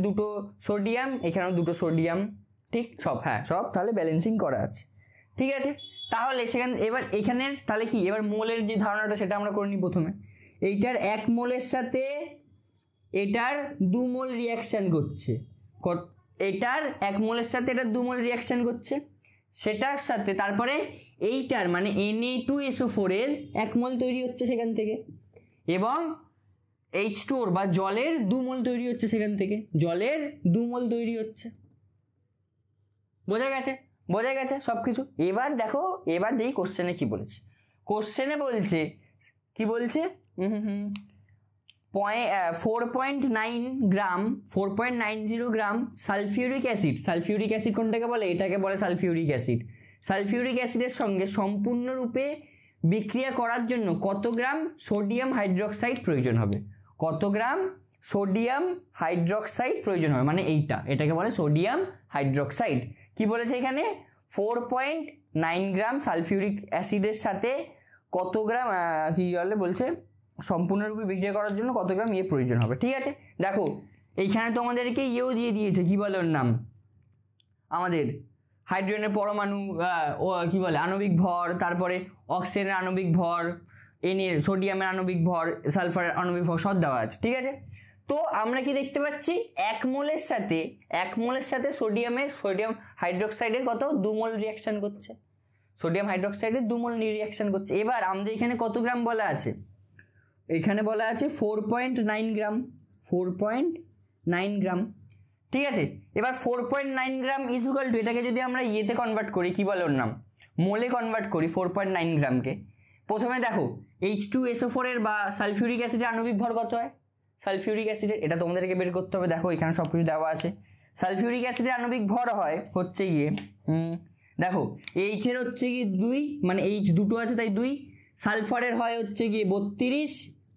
দুটো সোডিয়াম, এখানেও দুটো সোডিয়াম, ঠিক। সব তাহলে ব্যালেন্সিং করা আছে, ঠিক আছে। তাহলে এবার এখানের তাহলে কি, এবার মোলের যে ধারণাটা সেটা আমরা করে নিই প্রথমে। এইটার 1 মোলের সাথে এটার 2 মোল রিয়াকশান করছে, এটার 1 মোলের সাথে এটা 2 মোল রিয়াকশান করছে, সেটার সাথে তারপরে এইটার মানে Na2SO4 এর 1 মোল তৈরি হচ্ছে সেখান থেকে, এবং H2O বা জলের 2 মোল তৈরি হচ্ছে সেখান থেকে, জলের 2 মোল তৈরি হচ্ছে। বোঝা গেছে সব কিছু। এবার দেখো, এবার দেখি কোশ্চেনে কি বলেছে। কোশ্চেনে বলছে কি বলছে? 4.90 গ্রাম সালফিউরিক অ্যাসিড কোনটাকে বলে? এটাকে বলে সালফিউরিক অ্যাসিডের সঙ্গে সম্পূর্ণরূপে বিক্রিয়া করার জন্য কত গ্রাম সোডিয়াম হাইড্রোক্সাইড প্রয়োজন হবে? কত গ্রাম সোডিয়াম হাইড্রোক্সাইড প্রয়োজন হবে, মানে এটাকে বলে সোডিয়াম হাইড্রোক্সাইড। কি বলেছে এখানে? 4.9 গ্রাম সালফিউরিক অ্যাসিডের সাথে কত গ্রাম কি বলছে সম্পূর্ণরূপে বিক্রিয়া করার জন্য কত গ্রাম প্রয়োজন হবে, ঠিক আছে। দেখো এইখানে তো আমাদেরকে দিয়ে দিয়েছে, কি বলে ওর নাম, আমাদের হাইড্রোজেনের পরমাণু, কি বলে আণবিক ভর, তারপরে অক্সিজেনের আণবিক ভর, সোডিয়ামের আণবিক ভর, সালফারের আণবিক ভর সব দেওয়া আছে, ঠিক আছে। তো আমরা কি দেখতে পাচ্ছি? 1 মোলের সাথে সোডিয়াম হাইড্রোক্সাইডের কত 2 মোল রিয়াকশান করছে, সোডিয়াম হাইড্রোক্সাইডের 2 মোল রিয়াকশান করছে। এবার আমাদের এখানে কত গ্রাম বলা আছে? এখানে বলা আছে 4.9 গ্রাম, ঠিক আছে। এবার 4.9 গ্রাম ইকুয়াল টু, এটাকে যদি আমরা কনভার্ট করি, কি বলে ওর নাম, মোলে কনভার্ট করি 4.9 গ্রামকে। প্রথমে দেখো H2SO4 এর বা সালফিউরিক অ্যাসিডের আণবিক ভর কত হয়? সালফিউরিক অ্যাসিডের এটা তোমাদেরকে বের করতে হবে। দেখো এখানে সব কিছু দেওয়া আছে। সালফিউরিক অ্যাসিডের আণবিক ভর হয় হচ্ছে গিয়ে দেখো H এর হচ্ছে গিয়ে 2, মানে H দুটো আছে তাই 2, সালফারের হয় হচ্ছে গিয়ে 32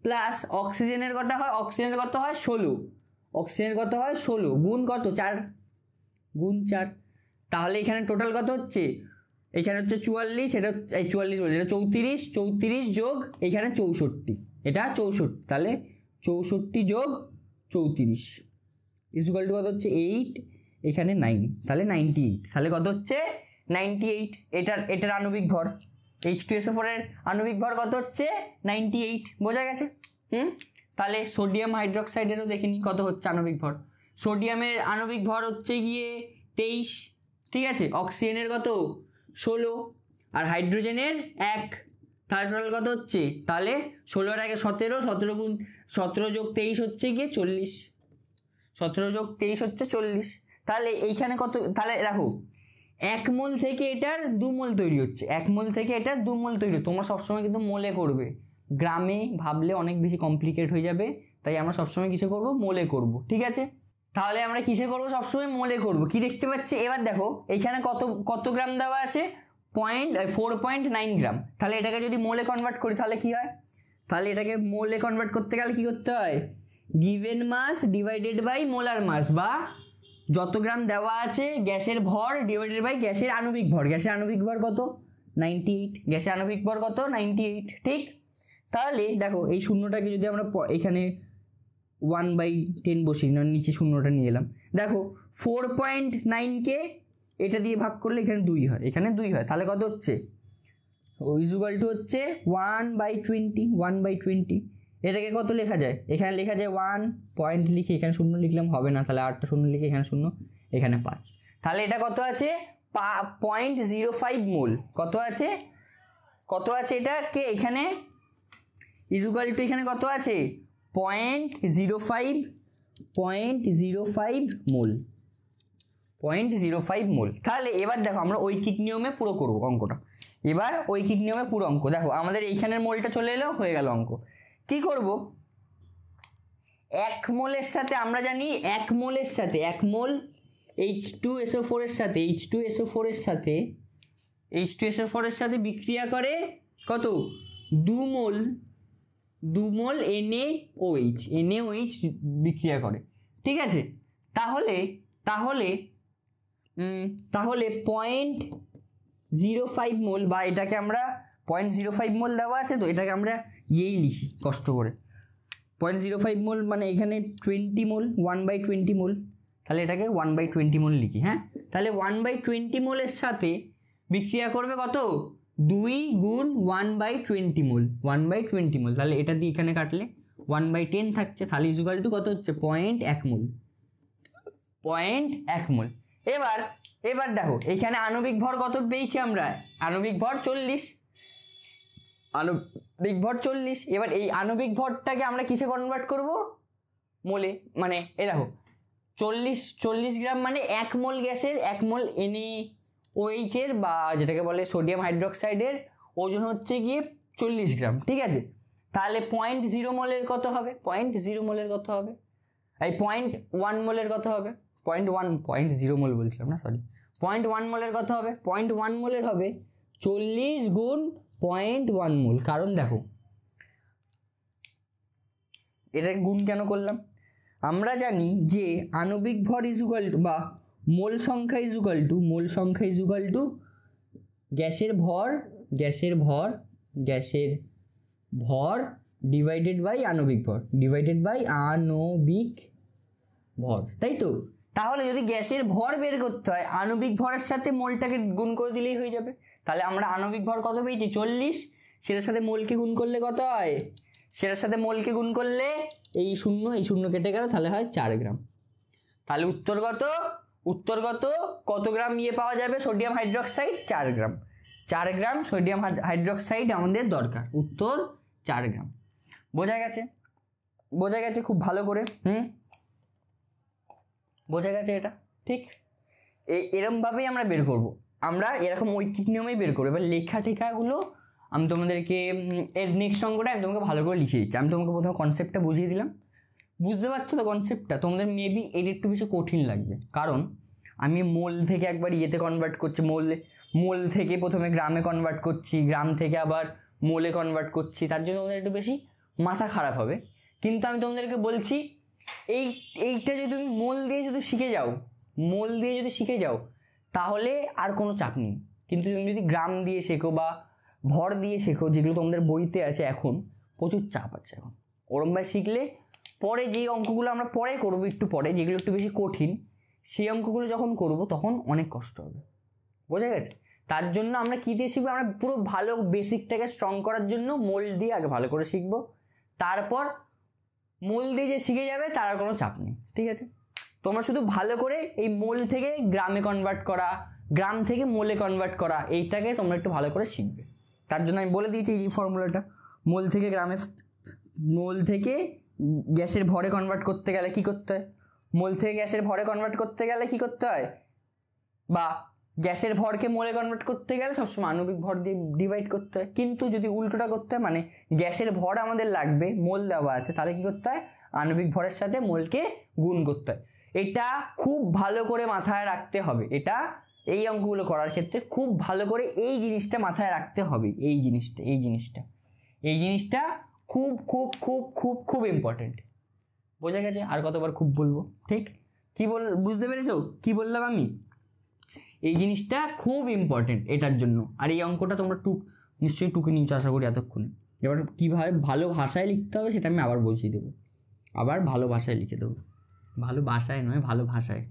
প্লাস অক্সিজেনের কত হয়? অক্সিজেনের কত হয় 16 গুণ কত 4 গুণ 4, তাহলে এখানে টোটাল কত হচ্ছে? এখানে হচ্ছে 44, এটা 44 বলছে, এটা 34 যোগ এখানে 64, এটা 64, তাহলে 64 যোগ 34 ইকুয়াল টু কত হচ্ছে 8, এখানে 9, তাহলে 98, তাহলে কত হচ্ছে 98, এটার আণবিক ভর H2SO4 এর আণবিক ভর কত হচ্ছে 98, বোঝা গেছে? তাহলে সোডিয়াম হাইড্রোক্সাইডেরও দেখিনি কত হচ্ছে আণবিক ভর। সোডিয়ামের আণবিক ভর হচ্ছে গিয়ে 23, ঠিক আছে। অক্সিজেনের কত 16 আর হাইড্রোজেনের 1, তাহলে টোটাল কত হচ্ছে? তাহলে 16 এর আগে 17, 17 যোগ 23 হচ্ছে গিয়ে 40, 17 যোগ 23 হচ্ছে 40। তাহলে এইখানে কত? তাহলে দেখো 1 মোল থেকে এটার 2 মোল তৈরি হচ্ছে, 1 মোল থেকে এটার 2 মোল তৈরি। তোমরা সবসময় কিন্তু মোলে করবে, গ্রামে ভাবলে অনেক বেশি কমপ্লিকেট হয়ে যাবে, তাই আমরা সবসময় কিসে করব? মোলে করব, ঠিক আছে। তাহলে আমরা কিসে করব? সবসময় মোলে করব। কি দেখতে পাচ্ছি এবার দেখো এইখানে কত গ্রাম দেওয়া আছে? 4.9 গ্রাম। তাহলে এটাকে যদি মোলে কনভার্ট করি তাহলে কি হয়? তাহলে এটাকে মোলে কনভার্ট করতে গেলে কি করতে হয়? Given mass divided by molar mass, বা যত গ্রাম দেওয়া আছে গ্যাসের ভর ডিভাইডেড বাই গ্যাসের আণবিক ভর। গ্যাসের আণবিক ভর কত? 98। গ্যাসের আণবিক ভর কত? 98, ঠিক। তাহলে দেখো এই শূন্যটাকে যদি আমরা এখানে 1/10 বসিয়ে না, নিচে শূন্যটা নিয়ে এলাম। দেখো 4.9কে এটা দিয়ে ভাগ করলে এখানে 2 হয়, এখানে 2 হয়। তাহলে কত হচ্ছে? ইকুয়াল টু হচ্ছে 1/20, 1/20। এটাকে কত লেখা যায়? এখানে লেখা যায় 1 পয়েন্ট লিখে এখানে শূন্য লিখলাম হবে না, তাহলে 8টা শূন্য লিখে এখানে শূন্য, এখানে 5। তাহলে এটা কত আছে? 0.05 মোল। কত আছে? কত আছে এটাকে এখানে ইকুয়াল টু এখানে কত আছে? 0.05 মোল, 0.05 মোল। তাহলে এবার দেখো আমরা ঐকিক নিয়মে পুরো করব অঙ্কটা। এবার ঐকিক নিয়মে পুরো অঙ্ক দেখো, আমাদের এইখানের মোলটা চলে এলো, হয়ে গেল অঙ্ক। কি করব? 1 মোলের সাথে আমরা জানি 1 মোলের সাথে 1 মোল H2SO4 এর সাথে H2SO4 এর সাথে বিক্রিয়া করে কত? 2 মোল NaOH বিক্রিয়া করে, ঠিক আছে। তাহলে 0.05 মোল, বা এটাকে আমরা 0.05 মোল দেওয়া আছে, তো এটাকে আমরা লিখি কষ্ট করে। 0.05 মোল মানে এখানে 20 মোল, 1/20 মোল। তাহলে এটাকে 1/20 মোল লিখি, হ্যাঁ। তাহলে 1/20 মোলের সাথে বিক্রিয়া করবে কত? 2 গুণ 1/20 মোল, 1/20 মোল। তাহলে এটা দিয়ে এখানে কাটলে 1/10 থাকছে। তাহলে ইকুয়াল টু কত হচ্ছে? 0.1 মোল, 0.1 মোল। এবার দেখো এখানে আণবিক ভর কত পেয়েছি আমরা? আণবিক ভর 40, আণবিক ভর 40। এবার এই আণবিক ভরটাকে আমরা কিসে কনভার্ট করব? মোলে। মানে এই দেখো 40 গ্রাম মানে 1 মোল গ্যাসের 1 মোল NaOH এর, বা যেটাকে বলে সোডিয়াম হাইড্রোক্সাইডের ওজন হচ্ছে গিয়ে 40 গ্রাম, ঠিক আছে। তাহলে 0.0 মোলের কত হবে? 0.0 মোলের কত হবে? এই 0.1 মোলের কত হবে? 0.0 মোল বলছিলাম না, সরি। 0.1 মোলের কত হবে? 0.1 মোলের হবে 40 গুণ 0.1 মোল। কারণ দেখো এটাকে গুণ কেন করলাম? আমরা জানি যে আণবিক ভর ইকুয়াল টু, বা মোল সংখ্যা ইকুয়াল টু গ্যাসের ভর ডিভাইডেড বাই আণবিক ভর, তাই তো। তাহলে যদি গ্যাসের ভর বের করতে হয় আণবিক ভরের সাথে মোলটাকে গুণ করে দিলেই হয়ে যাবে। তাহলে আমরা আণবিক ভর কত পেয়েছি? 40, সেটার সাথে মোলকে গুণ করলে কত হয়? সেটার সাথে মোলকে গুণ করলে এই শূন্য কেটে গেল, তাহলে হয় 4 গ্রাম। তাহলে উত্তরগত কত গ্রাম পাওয়া যাবে? সোডিয়াম হাইড্রোক্সাইড 4 গ্রাম। 4 গ্রাম সোডিয়াম হাইড্রোক্সাইড আমাদের দরকার, উত্তর 4 গ্রাম। বোঝা গেছে খুব ভালো করে? বোঝা গেছে এটা, ঠিক। এরমভাবেই আমরা বের করব, আমরা এরকম ঐকিক নিয়মেই বের করবো। এবার লেখাগুলো আমি তোমাদেরকে এর নেক্সট অঙ্কটা আমি তোমাকে ভালো করে লিখে দিচ্ছি। আমি তোমাকে প্রথমে কনসেপ্টটা বুঝিয়ে দিলাম, বুঝতে পারছো তো কনসেপ্টটা? তোমাদের মেবি এর একটু বেশি কঠিন লাগবে, কারণ আমি মোল থেকে একবার ইয়েতে কনভার্ট করছি, মোল থেকে প্রথমে গ্রামে কনভার্ট করছি, গ্রাম থেকে আবার মোলে কনভার্ট করছি, তার জন্য তোমাদের একটু বেশি মাথা খারাপ হবে। কিন্তু আমি তোমাদেরকে বলছি এইটা যদি তুমি মোল দিয়ে যদি শিখে যাও তাহলে আর কোনো চাপ নেই। কিন্তু তুমি যদি গ্রাম দিয়ে শেখো বা ভর দিয়ে শেখো, যেগুলো তোমাদের বইতে আছে, এখন প্রচুর চাপ আছে। এখন ওরমভাবে শিখলে পরে যে অঙ্কগুলো আমরা পরে করবো, একটু পরে, যেগুলো একটু বেশি কঠিন, সেই অঙ্কগুলো যখন করব তখন অনেক কষ্ট হবে, বোঝা গেছে? তার জন্য আমরা কী দিয়ে শিখবো, আমরা পুরো ভালো বেসিকটাকে স্ট্রং করার জন্য মোল দিয়ে আগে ভালো করে শিখবো, তারপর মোল দিয়ে যে শিখে যাবে তার আর কোনো চাপ নেই। ঠিক আছে, তোমরা শুধু ভালো করে এই মোল থেকে গ্রামে কনভার্ট করা, গ্রাম থেকে মোলে কনভার্ট করা, এইটাকে তোমরা একটু ভালো করে শিখবে। তার জন্য আমি বলে দিয়েছি এই ফর্মুলাটা, মোল থেকে গ্রামে, মোল থেকে গ্যাসের ভরে কনভার্ট করতে গেলে কী করতে হয়, মোল থেকে গ্যাসের ভরে কনভার্ট করতে গেলে কী করতে হয়, বা গ্যাসের ভরকে মোলে কনভার্ট করতে গেলে সবসময় আণবিক ভর দিয়ে ডিভাইড করতে হয়। কিন্তু যদি উল্টোটা করতে হয়, মানে গ্যাসের ভর আমাদের লাগবে, মোল দেওয়া আছে, তাহলে কী করতে হয়, আণবিক ভরের সাথে মোলকে গুণ করতে হয়। এটা খুব ভালো করে মাথায় রাখতে হবে, এটা এই অঙ্কগুলো করার ক্ষেত্রে খুব ভালো করে এই জিনিসটা মাথায় রাখতে হবে, এই জিনিসটা খুব খুব খুব খুব খুব ইম্পর্টেন্ট। বোঝা গেছে? আর কতবার খুব বলবো? ঠিক কি বুঝতে পেরেছো কি বললাম আমি? এই জিনিসটা খুব ইম্পর্টেন্ট এটার জন্য। আর এই অঙ্কটা তোমরা নিশ্চয়ই টুকে নিয়েছো আশা করি এতক্ষণে। এবার কীভাবে ভালো ভাষায় লিখতে হবে সেটা আমি আবার বলছিয়ে দেবো, আবার ভালো ভাষায় লিখে দেবো, ভালো ভাষায় নয়, ভালো ভাষায়।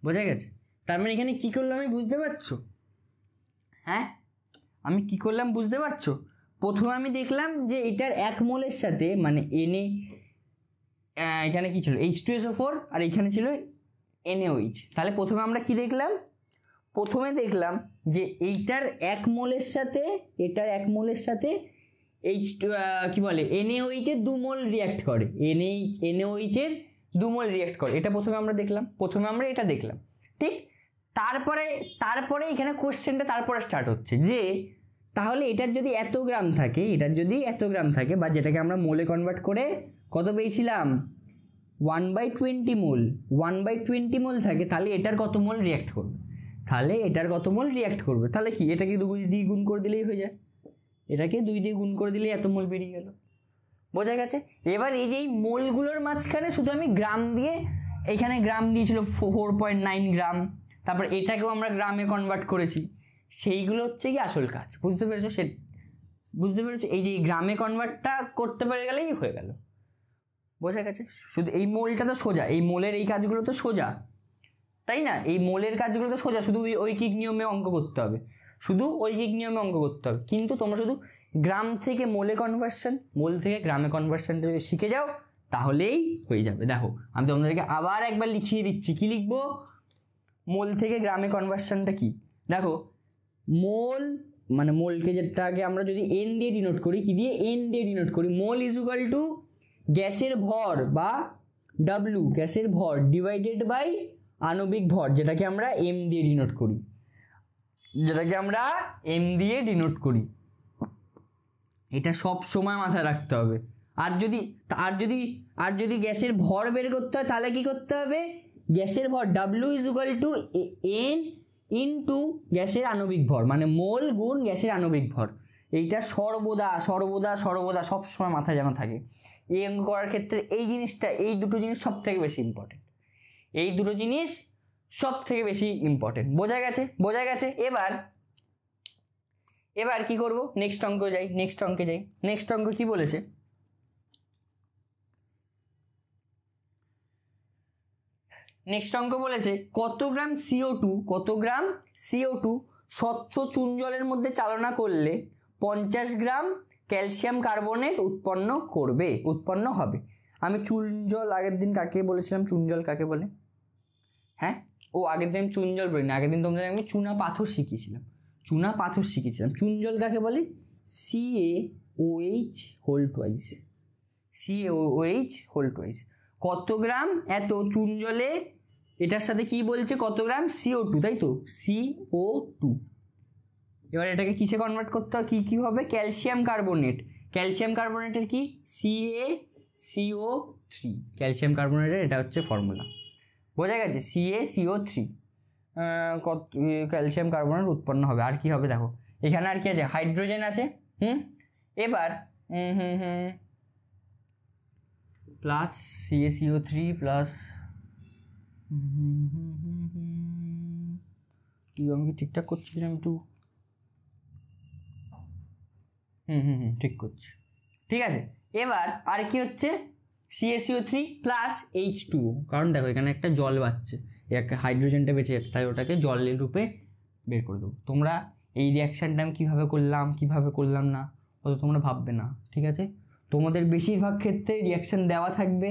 বোঝা গেছে? তার মানে এখানে কী করলাম আমি বুঝতে পারছো? হ্যাঁ, আমি কি করলাম বুঝতে পারছো? প্রথমে আমি দেখলাম যে এটার 1 মোলের সাথে, মানে এখানে কি ছিল, H2SO4 আর এখানে ছিল NaOH। তাহলে প্রথমে আমরা কি দেখলাম, প্রথমে দেখলাম যে এইটার 1 মোলের সাথে, এটার 1 মোলের সাথে কি বলে NaOH এর 2 মোল রিয়াক্ট করে, NaOH এর 2 মোল রিয়াক্ট করে, এটা প্রথমে আমরা দেখলাম, প্রথমে আমরা এটা দেখলাম। ঠিক, তারপরে এখানে কোশ্চেনটা তারপরে স্টার্ট হচ্ছে যে তাহলে এটার যদি এত গ্রাম থাকে, বা যেটাকে আমরা মোলে কনভার্ট করে কত পেয়েছিলাম, 1/20 মোল, 1/20 মোল থাকে, তাহলে এটার কত মোল রিয়াক্ট করবে, তাহলে কি এটাকে 2 দিয়ে গুণ করে দিলেই হয়ে যায়, এটাকে 2 দিয়ে গুণ করে দিলেই এত মোল বেরিয়ে গেল। বোঝা গেছে? এবার এই যে এই মোলগুলোর মাঝখানে শুধু আমি গ্রাম দিয়ে, এখানে গ্রাম দিয়েছিল 4.9 গ্রাম, তারপর এটাকেও আমরা গ্রামে কনভার্ট করেছি, সেইগুলো হচ্ছে কি আসল কাজ। বুঝতে পেরেছো? এই যে গ্রামে কনভার্টটা করতে পেরে গেলেই হয়ে গেল। বোঝা গেছে? শুধু এই মোলটা তো সোজা, এই মোলের এই কাজগুলো তো সোজা, তাই না? এই মোলের কাজগুলো তো সোজা, শুধু ঐকিক নিয়মে অঙ্ক করতে হবে, কিন্তু তোমরা শুধু গ্রাম থেকে মোলে কনভার্সন, মোল থেকে গ্রামে কনভার্সনটা যদি শিখে যাও তাহলেই হয়ে যাবে। দেখো আমি তোমাদেরকে আবার একবার লিখিয়ে দিচ্ছি, কি লিখবো, মোল থেকে গ্রামে কনভার্সনটা কি। দেখো মোল, মানে মোলকে যেটাকে আমরা যদি এন দিয়ে ডিনোট করি, কি দিয়ে, এন দিয়ে ডিনোট করি, মোল ইজ ইকুয়াল টু গ্যাসের ভর বা ডাব্লু, গ্যাসের ভর ডিভাইডেড বাই আণবিক ভর, যেটাকে আমরা এম দিয়ে ডিনোট করি, এটা সব সময় মাথায় রাখতে হবে। আর যদি গ্যাসের ভর বের করতে হয় তাহলে কি করতে হবে, গ্যাসের ভর W is equal two N into গ্যাসের আণবিক ভর, মানে মোল গুণ গ্যাসের আণবিক ভর। এইটা সর্বদা সব সময় মাথায় যেন থাকে। এই অঙ্ক করার ক্ষেত্রে এই জিনিসটা, এই দুটো জিনিস সব থেকে বেশি ইম্পর্টেন্ট। বোঝা গেছে? এবার কি করব, নেক্সট অঙ্কে যাই। নেক্সট অঙ্ক কি বলেছে, কত গ্রাম CO2 স্বচ্ছ চুন জলের মধ্যে চালনা করলে 50 গ্রাম ক্যালসিয়াম কার্বনেট উৎপন্ন হবে। আমি চুন জল আগের দিন কাকে বলেছিলাম, চুন জল কাকে বলে? হ্যাঁ, আগের দিন আমি চুন জল বলিনি, আগের দিন তোমাদের আমি চুনা পাথর শিখিয়েছিলাম। চুন জল কাকে বলে? CaOH whole twice. কত গ্রাম এত চুন জলে, এটার সাথে কি বলছে, কত গ্রাম CO2, তাই তো, CO2। এবার এটাকে কিসে কনভার্ট করতে হবে, কি হবে, ক্যালসিয়াম কার্বনেটের কি, CaCO3, ক্যালসিয়াম কার্বনেটের এটা হচ্ছে ফর্মুলা। বোঝা গেছে? CaCO3 ক্যালসিয়াম কার্বনেট উৎপন্ন হবে। আর কি হবে দেখো, এখানে আর কি আছে, হাইড্রোজেন আছে, এবার প্লাস CaCO3 প্লাস কি আমি ঠিকঠাক করছি কিনা, আমি একটু ঠিক করছি, ঠিক আছে। এবার আর কি হচ্ছে, CaCO3 প্লাস H2O, কারণ দেখো এখানে একটা জল বাড়ছে, একটা হাইড্রোজেনটা বেঁচে যাচ্ছে, তাই ওটাকে জলের রূপে বের করে দেবো। তোমরা এই রিয়াকশানটা আমি কীভাবে করলাম না অত তোমরা ভাববে না, ঠিক আছে? তোমাদের বেশিরভাগ ক্ষেত্রে রিয়াকশান দেওয়া থাকবে।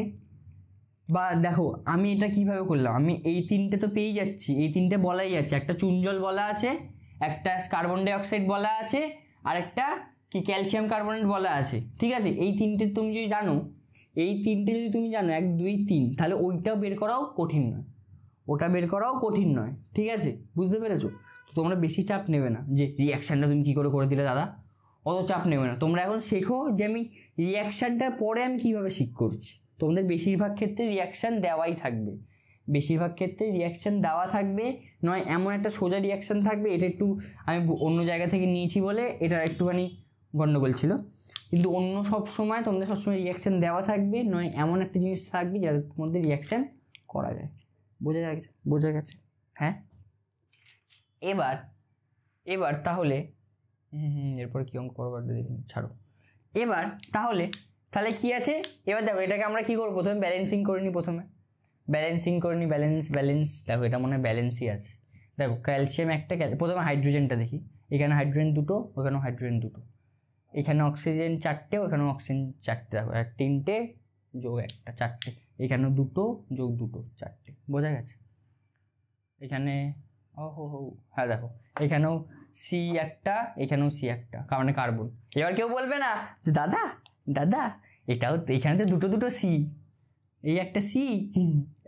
বা দেখো আমি এটা কিভাবে করলাম, আমি এই তিনটে তো পেয়ে যাচ্ছি, এই তিনটে বলাই যাচ্ছে, একটা চুন জল বলা আছে, একটা কার্বন ডাইঅক্সাইড বলা আছে, আর একটা কি ক্যালসিয়াম কার্বনেট বলা আছে, ঠিক আছে? এই তিনটে তুমি যদি জানো, 1 2 3, তাহলে ওইটাও বের করাও কঠিন নয়, ওটা বের করাও কঠিন নয়, ঠিক আছে? বুঝতে পেরেছো? তো তোমরা বেশি চাপ নেবে না যে রিয়াকশানটা তুমি কী করে দিলে দাদা, অত চাপ নেবে না। তোমরা এখন শেখো যে আমি রিয়াকশানটার পরে আমি কীভাবে শিখ করছি। তোমাদের বেশিরভাগ ক্ষেত্রে রিয়াকশান দেওয়াই থাকবে, নয় এমন একটা সোজা রিয়াকশান থাকবে। এটা একটু আমি অন্য জায়গা থেকে নিয়েছি বলে এটা একটুখানি গণ্ডগোল ছিল, কিন্তু অন্য সব সময় তোমাদের সবসময় রিয়াকশান দেওয়া থাকবে, নয় এমন একটা জিনিস থাকবে যার মধ্যে রিয়াকশান করা যায়। বোঝা গেছে? হ্যাঁ। এবার তাহলে এরপর কি অঙ্ক করবার দেখিনি, ছাড়ো। তাহলে কি আছে, এবার দেখো এটাকে আমরা কি করবো, প্রথমে ব্যালেন্সিং করে নিই, ব্যালেন্স। দেখো এটা মনে হয় ব্যালেন্সই আছে। দেখো ক্যালসিয়াম একটা, প্রথমে হাইড্রোজেনটা দেখি, এখানে হাইড্রোজেন 2, ওখানেও হাইড্রোজেন 2, এখানে অক্সিজেন 4টে, ওখানেও অক্সিজেন 4টে। দেখো 3টে যোগ 1 4টে, এখানেও 2 যোগ 2 4টে। বোঝা গেছে? এখানে হ্যাঁ দেখো এখানেও সি একটা, এখানেও সি একটা, মানে কার্বন। এবার কেউ বলবে না যে দাদা এটাও এখানে তো দুটো সি, এই একটা সি,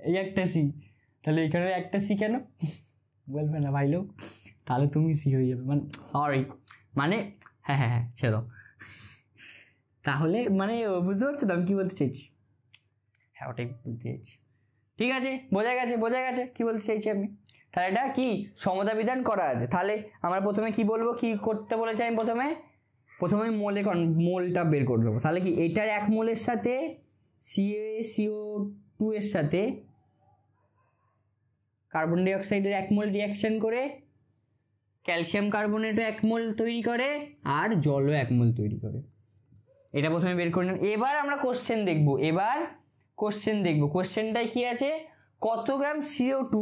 এই একটা সি, তাহলে এখানে একটা সি কেন বলবে না ভাই লোক, তাহলে তুমি সি হয়ে যাবে, মানে সরি, মানে হ্যাঁ ছেড়ে দাও। তাহলে মানে বুঝতে পারছো তো আমি কী বলতে চাইছি? হ্যাঁ ওটাই বলতে চাইছি, ঠিক আছে? বোঝা গেছে কী বলতে চাইছি আমি। তাহলে এটা কি সমতা বিধান করা আছে। তাহলে আমরা প্রথমে কি বলবো, কি করতে বলেছি আমি প্রথমে মোলটা বের করে দেবো। তাহলে কি এটার 1 মোলের সাথে CaCO2 এর সাথে কার্বন ডাইঅক্সাইডের 1 মোল রিয়াকশান করে ক্যালসিয়াম কার্বনেটও 1 মোল তৈরি করে, আর জলও 1 মোল তৈরি করে। এটা প্রথমে বের করে নেব। এবার আমরা কোশ্চেন দেখবো, কোশ্চেনটায় কি আছে, কত গ্রাম CO2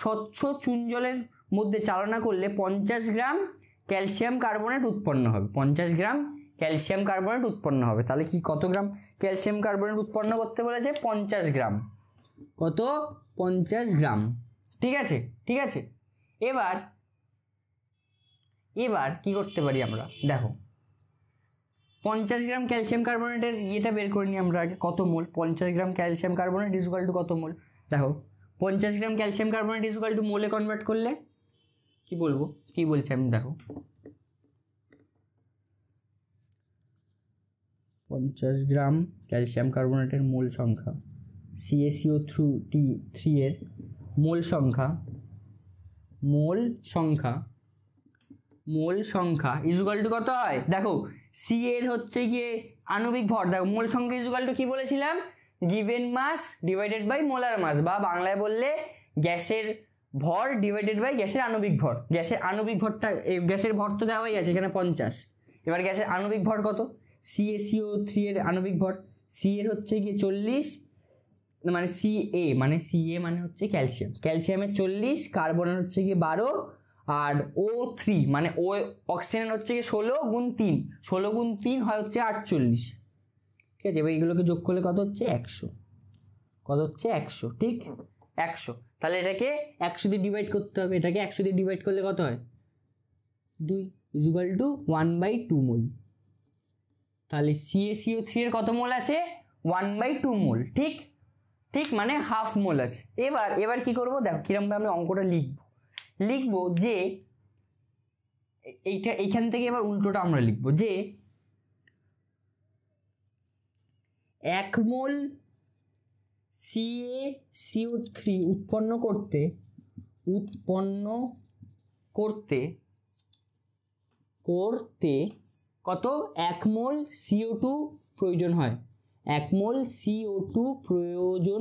স্বচ্ছ চুন জলের মধ্যে চালনা করলে 50 গ্রাম ক্যালসিয়াম কার্বনেট উৎপন্ন হবে। 50 গ্রাম ক্যালসিয়াম কার্বনেট উৎপন্ন হবে। তাহলে কি কত গ্রাম ক্যালসিয়াম কার্বনেট উৎপন্ন করতে বলেছে? 50 গ্রাম। কত? 50 গ্রাম। ঠিক আছে। এবার কি করতে পারি আমরা, দেখো 50 গ্রাম ক্যালসিয়াম কার্বনেটের ইয়েটা বের করে নিই আমরা আগে, কত মোল। 50 গ্রাম calcium carbonate is equal to কত মোল। দেখো 50 গ্রাম calcium carbonate is equal two মোলে কনভার্ট করলে কি বলছে আমি দেখো, 50 গ্রাম ক্যালসিয়াম কার্বনেটের মোল সংখ্যা, CaCO3 এর মোল সংখ্যা ইজ ইকুয়াল টু কত হয়, দেখো সি এর হচ্ছে গিয়ে আণবিক ভর, দেখো মোল সংখ্যা ইজ ইকুয়াল টু কি বলেছিলাম, given mass divided by molar mass, বা বাংলায় বললে গ্যাসের ভর ডিভাইডেড বাই গ্যাসের আণবিক ভর। গ্যাসের ভর তো দেওয়াই আছে এখানে 50। এবার গ্যাসের আণবিক ভর কত, CaCO3 এর আণবিক ভর, সি এর হচ্ছে গিয়ে 40, মানে CA মানে হচ্ছে ক্যালসিয়ামের 40, কার্বনের হচ্ছে গিয়ে 12, আর O3 মানে ও অক্সিজেন হচ্ছে গিয়ে 16 গুণ 3 হয় হচ্ছে 48। ঠিক আছে, এবার এগুলোকে যোগ করলে কত হচ্ছে 100, ঠিক 100। তাহলে এটাকে 100 দিয়ে ডিভাইড করতে হবে, এটাকে 100 দিয়ে ডিভাইড করলে কত হয় 2 ইজ ইকুয়াল টু 1/2 মোল। তাহলে CaCO3 এর কত মোল আছে, 1/2 মোল, ঠিক মানে হাফ মোল আছে। এবার কি করবো, দেখো কিরকম আমরা অঙ্কটা লিখবো যে এইখান থেকে এবার উল্টোটা আমরা লিখবো যে 1 মোল CaCO3 উৎপন্ন করতে কত 1 মোল CO2 প্রয়োজন হয়, 1 মোল CO2 প্রয়োজন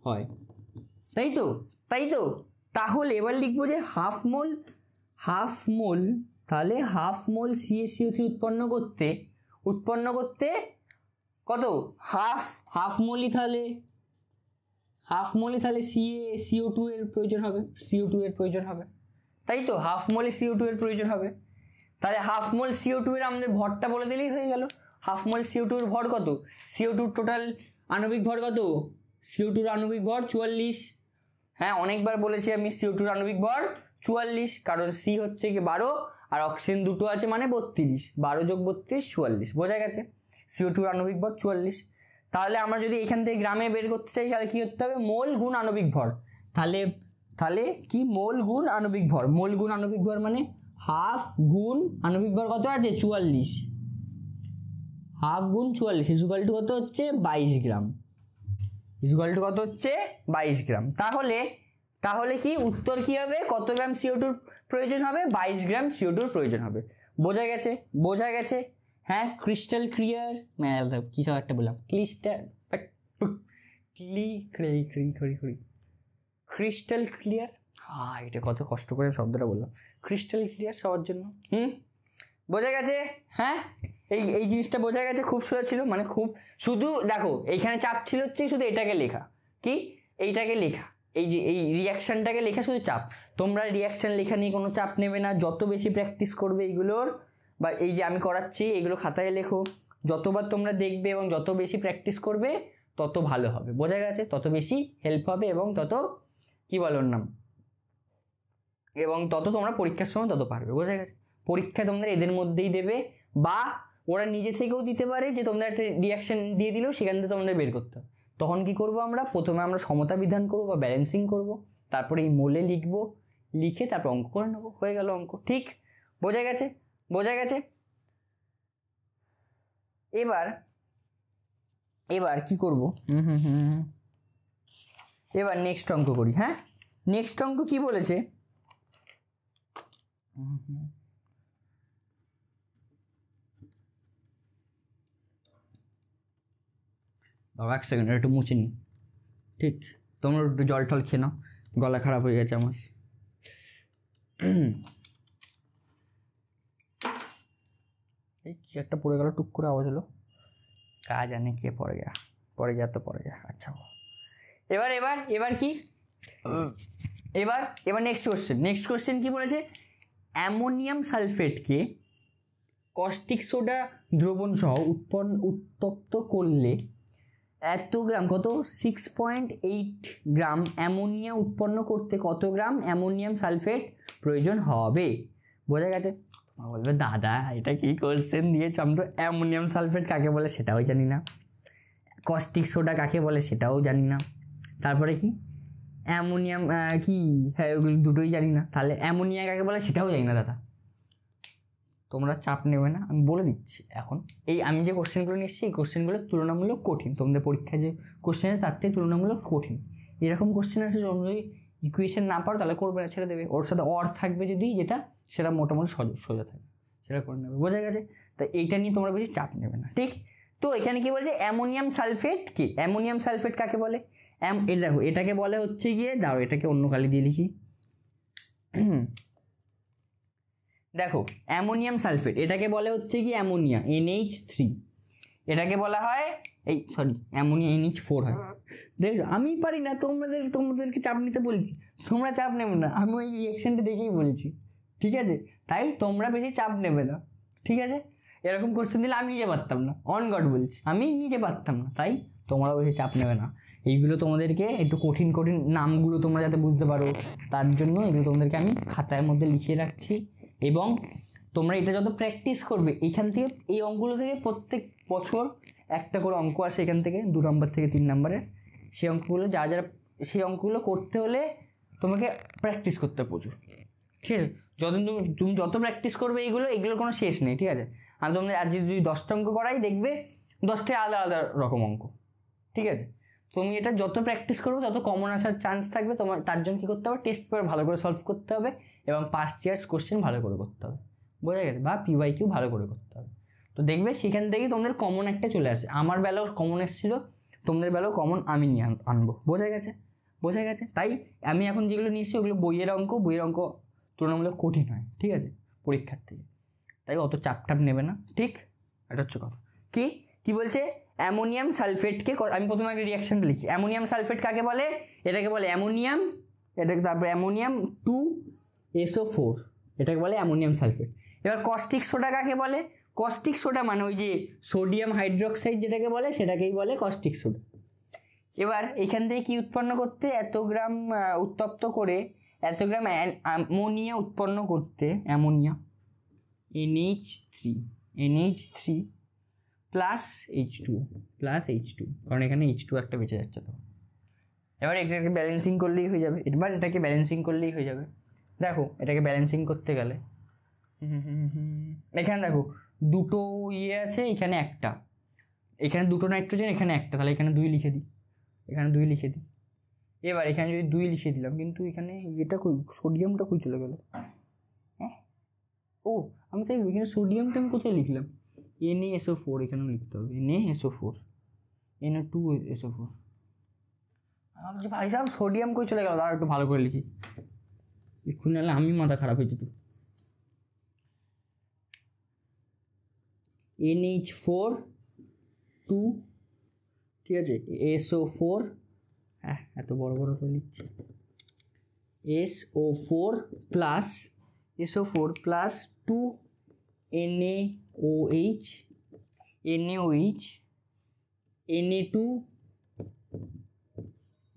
হয়, তাই তো। তাহলে এবার লিখবো যে হাফ মোল, তাহলে হাফ মোল CaCO3 উৎপন্ন করতে কত হাফ মোলই, তাহলে হাফ মোলে তাহলে CO2 এর প্রয়োজন হবে, CO2 এর প্রয়োজন হবে, তাই তো হাফ মোলে CO2 এর প্রয়োজন হবে। তাহলে হাফ মোল CO2 এর আমাদের ভরটা বলে দিলেই হয়ে গেল। হাফ মোল CO2 এর ভর কত, CO2 টোটাল আণবিক ভর কত, CO2 এর আণবিক ভর 44। হ্যাঁ অনেকবার বলেছি আমি CO2 এর আণবিক ভর 44, কারণ C হচ্ছে কি 12 আর অক্সিজেন দুটো আছে মানে 32, 12 যোগ 32 44, বোঝা গেছে। CO2 এর আণবিক ভর 44। তাহলে আমরা যদি এখান থেকে গ্রামে বের করতে চাই তাহলে কি করতে হবে, মোল গুণ আণবিক ভর। তাহলে তাহলে কি মোল গুণ আণবিক ভর, মোল গুণ আণবিক ভর মানে হাফ গুণ আণবিক ভর কত আছে 44, হাফ গুণ 44 ইকুয়াল টু কত হচ্ছে 22 গ্রাম, ইকুয়াল টু কত হচ্ছে 22 গ্রাম। তাহলে তাহলে কি উত্তর কি হবে, কত গ্রাম CO2 প্রয়োজন হবে, 22 গ্রাম CO2 প্রয়োজন হবে। বোঝা গেছে, বোঝা গেছে। হ্যাঁ ক্রিস্টাল ক্লিয়ার, কি সব একটা বললাম, ক্রিস্টাল ক্লিয়ার। হ্যাঁ এটা কত কষ্ট করে শব্দটা বললাম, ক্রিস্টাল ক্লিয়ার সবার জন্য। বোঝা গেছে। হ্যাঁ এই এই জিনিসটা বোঝা গেছে, খুব সোজা ছিল, মানে খুব, শুধু দেখো এইখানে চাপ ছিল হচ্ছে শুধু এটাকে লেখা, কি এইটাকে লেখা, এই যে এই রিয়াকশানটাকে লেখা শুধু চাপ। তোমরা রিয়াকশান লেখা নিয়ে কোনো চাপ নেবে না, যত বেশি প্র্যাকটিস করবে এইগুলোর, বা এই যে আমি করাচ্ছি এগুলো খাতায় লেখো, যতবার তোমরা দেখবে এবং যত বেশি প্র্যাকটিস করবে তত ভালো হবে। বোঝা গেছে, তত বেশি হেল্প হবে এবং তত কি বলার নাম, এবং তত তোমরা পরীক্ষার সময় তত পারবে। বোঝা গেছে। পরীক্ষা তোমরা এদের মধ্যেই দেবে, বা ওরা নিজে থেকেও দিতে পারে, যে তোমরা একটা রিয়াকশন দিয়ে দিলেও সেখান থেকে তোমাদের বের করতে হবে। তখন কি করব আমরা, প্রথমে আমরা সমতা বিধান করবো বা ব্যালেন্সিং করব, তারপরে এই মোলে লিখবো, লিখে তারপর অঙ্ক করে নেবো, হয়ে গেল অঙ্ক। ঠিক, বোঝা গেছে, বোঝা গেছে। এবার এবার কি করব, এবার নেক্সট অঙ্ক করি। হ্যাঁ নেক্সট অঙ্ক কি বলেছে, এক সেকেন্ড একটু মুছে নি। ঠিক, তোমরা একটু জল টল খেয়ে নাও, গলা খারাপ হয়ে গেছে আমার। এই কি একটা পড়ে গেল, টুক করে আওয়াজ হলো, কাজ জানে কে পড়ে গেয়া, পড়ে যা তো পড়ে যা। আচ্ছা এবার এবার এবার কি, এবার এবার নেক্সট কোশ্চেন। নেক্সট কোশ্চেন কি বলেছে, অ্যামোনিয়াম সালফেটকে কস্টিক সোডা দ্রবণ সহ উত্তপ্ত করলে এত গ্রাম, কত 6.8 গ্রাম অ্যামোনিয়া উৎপন্ন করতে কত গ্রাম অ্যামোনিয়াম সালফেট প্রয়োজন হবে। বোঝা গেছে। তোমরা বলবে দাদা এটা কি কোশ্চেন দিয়েছ, আমি তো অ্যামোনিয়াম সালফেট কাকে বলে সেটাও জানি না, কস্টিক সোডা কাকে বলে সেটাও জানি না, তারপরে কি অ্যামোনিয়াম কি, হ্যাঁ ওগুলো দুটোই জানি না, তাহলে অ্যামোনিয়া কাকে বলে সেটাও জানি না। দাদা তোমরা চাপ নেবে না, আমি বলে দিচ্ছি এখন। এই আমি যে কোশ্চেনগুলো নিচ্ছি এই কোশ্চেনগুলো তুলনামূলক কঠিন, তোমাদের পরীক্ষায় যে কোশ্চেন আছে তার থেকে তুলনামূলক কঠিন। এরকম কোশ্চেন আছে তোমরা যদি ইকুয়েশন না পারো তাহলে করবে না, ছেড়ে দেবে। ওর সাথে অর থাকবে যদি, যেটা সেটা মোটামুটি সোজা থাকবে, সেটা করে নেবে। বোঝা গেছে। তাই এইটা নিয়ে তোমরা বেশি চাপ নেবে না। ঠিক, তো এখানে কি বলছে, অ্যামোনিয়াম সালফেট কি, অ্যামোনিয়াম সালফেট কাকে বলে, দেখো এটাকে বলে হচ্ছে গিয়ে, দাঁড়ো এটাকে অন্য কালি দিয়ে লিখি। দেখো অ্যামোনিয়াম সালফেট এটাকে বলে হচ্ছে কি অ্যামোনিয়া NH3, এটাকে বলা হয় এই সরি অ্যামোনিয়া NH4 হয়। দেখছো আমি পারি না, তোমাদেরকে চাপ নিতে বলছি, তোমরা চাপ নেবে না, আমি ওই রিয়াকশনটা দেখেই বলছি। ঠিক আছে, তাই তোমরা বেশি চাপ নেবে না। ঠিক আছে, এরকম কোশ্চেন দিলে আমি নিজে পারতাম না, অন গড বলছি, আমি নিজে পারতাম না, তাই তোমরা বেশি চাপ নেবে না। এইগুলো তোমাদেরকে একটু কঠিন কঠিন নামগুলো তোমরা যাতে বুঝতে পারো তার জন্য এগুলো তোমাদেরকে আমি খাতার মধ্যে লিখিয়ে রাখছি। এবং তোমরা এটা যত প্র্যাকটিস করবে, এখান থেকে এই অঙ্কগুলো থেকে প্রত্যেক বছর একটা করে অঙ্ক আসে এখান থেকে 2 নম্বর থেকে 3 নম্বরের। সেই অঙ্কগুলো যারা সেই অঙ্কগুলো করতে হলে তোমাকে প্র্যাকটিস করতে হবে প্রচুর। ঠিক আছে, তুমি যত প্র্যাকটিস করবে এইগুলোর কোনো শেষ নেই। ঠিক আছে, আমি তোমাদের আজ যদি 10টা অঙ্ক করাই দেখবে 10টায় আলাদা আলাদা রকম অঙ্ক। ঠিক আছে, তুমি এটা যত প্র্যাকটিস করবে তত কমন আসার চান্স থাকবে তোমার। তার জন্য কী করতে হবে, টেস্ট পেপার ভালো করে সলভ করতে হবে এবং পাস্ট ইয়ার্স কোশ্চেন ভালো করে করতে হবে। বোঝা গেছে, বা PYQ ভালো করে করতে হবে। তো দেখবে সেখান থেকেই তোমাদের কমন একটা চলে আসে। আমার বেলাও কমন এসেছিলো, তোমাদের বেলাও কমন আমি নিয়ে আনবো। বোঝা গেছে, বোঝা গেছে। তাই আমি এখন যেগুলো নিয়েছি ওগুলো বইয়ের অঙ্ক তুলনামূলক কঠিন হয়। ঠিক আছে, পরীক্ষার থেকে, তাই অত চাপ নেবে না। ঠিক, এটা হচ্ছে কথা। কি বলছে, অ্যামোনিয়াম সালফেটকে, আমি প্রথমে আগে রিয়াকশনটা লিখি। অ্যামোনিয়াম সালফেট কাকে বলে? এটাকে বলে অ্যামোনিয়াম, এটাকে তারপরে অ্যামোনিয়াম 2SO4, এটাকে বলে অ্যামোনিয়াম সালফেট। এবার কস্টিক সোডা কাকে বলে? কস্টিক সোডা মানে ওই যে সোডিয়াম হাইড্রোক্সাইড যেটাকে বলে সেটাকেই বলে কস্টিক সোডা। এবার এখান থেকে কি উৎপন্ন করতে, এত গ্রাম উত্তপ্ত করে এত গ্রাম অ্যামোনিয়া উৎপন্ন করতে, অ্যামোনিয়া NH3 প্লাস H2, কারণ এখানে H2 একটা বেঁচে যাচ্ছে। তো এবার এটাকে ব্যালেন্সিং করলেই হয়ে যাবে। এবার এটাকে ব্যালেন্সিং করলেই হয়ে যাবে। দেখো এটাকে ব্যালেন্সিং করতে গেলে এখানে দেখো দুটো ইয়ে আছে, এখানে একটা, এখানে দুটো নাইট্রোজেন, এখানে একটা, তাহলে এখানে 2 লিখে দিই, এখানে 2 লিখে দিই। এবার এখানে যদি 2 লিখে দিলাম, কিন্তু এখানে এটা কই, সোডিয়ামটা কই চলে গেল? হ্যাঁ, ও আমি তাই এখানে সোডিয়ামটা আমি কোথায় লিখলাম? NaSO4 এখানেও লিখতে হবে, NaSO4, Na2SO4। ভাবছি ভাই সাহেব সোডিয়াম কই চলে গেল, তার একটু ভালো করে লিখি, এক্ষুনি নাহলে আমি মাথা খারাপ হয়ে যেত। NH4 2, ঠিক আছে, SO4, হ্যাঁ এত বড় বড় করে লিখছি, SO4 প্লাস 2 NaOH, Na2,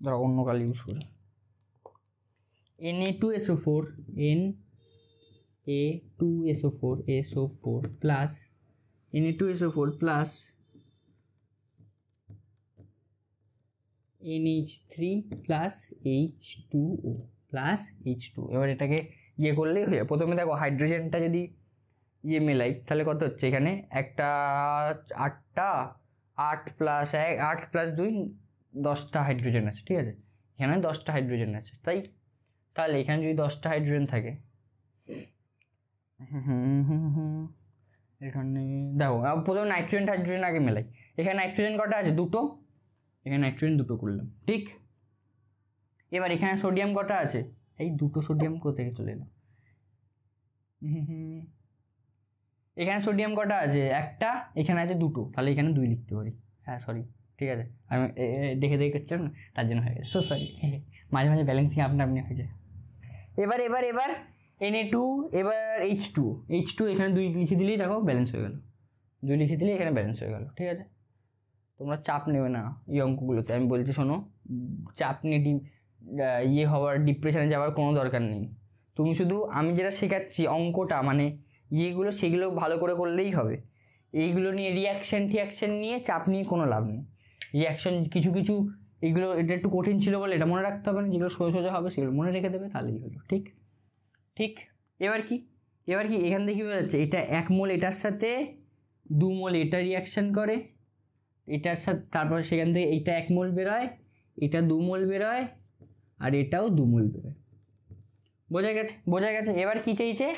ধরো অন্য কাল ইউজ করি, Na2SO4, Na2SO4 plus Na2SO4 plus NH3 plus H2O plus H2। এবার এটাকে ইয়ে করলেই হয়ে যাবে। প্রথমে দেখো হাইড্রোজেনটা যদি ইয়ে মেলাই তাহলে কত হচ্ছে, এখানে একটা 8 প্লাস 2 10টা হাইড্রোজেন আছে, ঠিক আছে, এখানে 10টা হাইড্রোজেন আছে, তাহলে এখানে যদি 10টা হাইড্রোজেন থাকে, এখানে দেখো প্রথমে নাইট্রোজেন হাইড্রোজেন আগে মেলাই। এখানে নাইট্রোজেন কটা আছে? 2টো, এখানে নাইট্রোজেন 2টো করলাম, ঠিক। এবার এখানে সোডিয়াম কটা আছে? এই 2টো সোডিয়াম কোথেকে চলে এলো? এখানে সোডিয়াম কটা আছে? একটা, এখানে আছে 2টো, তাহলে এখানে 2 লিখতে পারি। হ্যাঁ সরি, ঠিক আছে, আমি দেখে করছিলাম না, তার জন্য হয়ে গেছে, সো সরি। মাঝে মাঝে ব্যালেন্সিং আপনি হয়ে যায়। এবার Na2, এবার H2 এখানে 2 লিখে দিলেই দেখো ব্যালেন্স হয়ে গেল, 2 লিখে দিলেই এখানে ব্যালেন্স হয়ে গেল, ঠিক আছে। তোমরা চাপ নেবে না এই অঙ্কগুলোতে, আমি বলছি শোনো, চাপ নিয়ে ইয়ে হওয়ার, ডিপ্রেশনে যাওয়ার কোনো দরকার নেই। তুমি শুধু আমি যেটা শেখাচ্ছি অঙ্কটা মানে ইয়েগুলো, সেগুলো ভালো করে করলেই হবে। এইগুলো নিয়ে রিয়াকশন নিয়ে চাপ নিয়ে কোনো লাভ নেই। রিয়াকশন কিছু এইগুলো, এটা একটু কঠিন ছিল বলে এটা মনে রাখতে হবে না, যেগুলো সোজা হবে সেগুলো মনে রেখে দেবে, তাহলেই হলো, ঠিক। এবার কি এখান থেকে কী বোঝা যাচ্ছে, এটা 1 মোল এটার সাথে 2 মোল এটা রিয়াকশান করে, এটার সাথে, তারপর সেখান থেকে এইটা 1 মোল বেরোয়, এটা 2 মোল বেরোয়, আর এটাও 2 মোল বেরোয়। বোঝা গেছে। এবার কি চাইছে?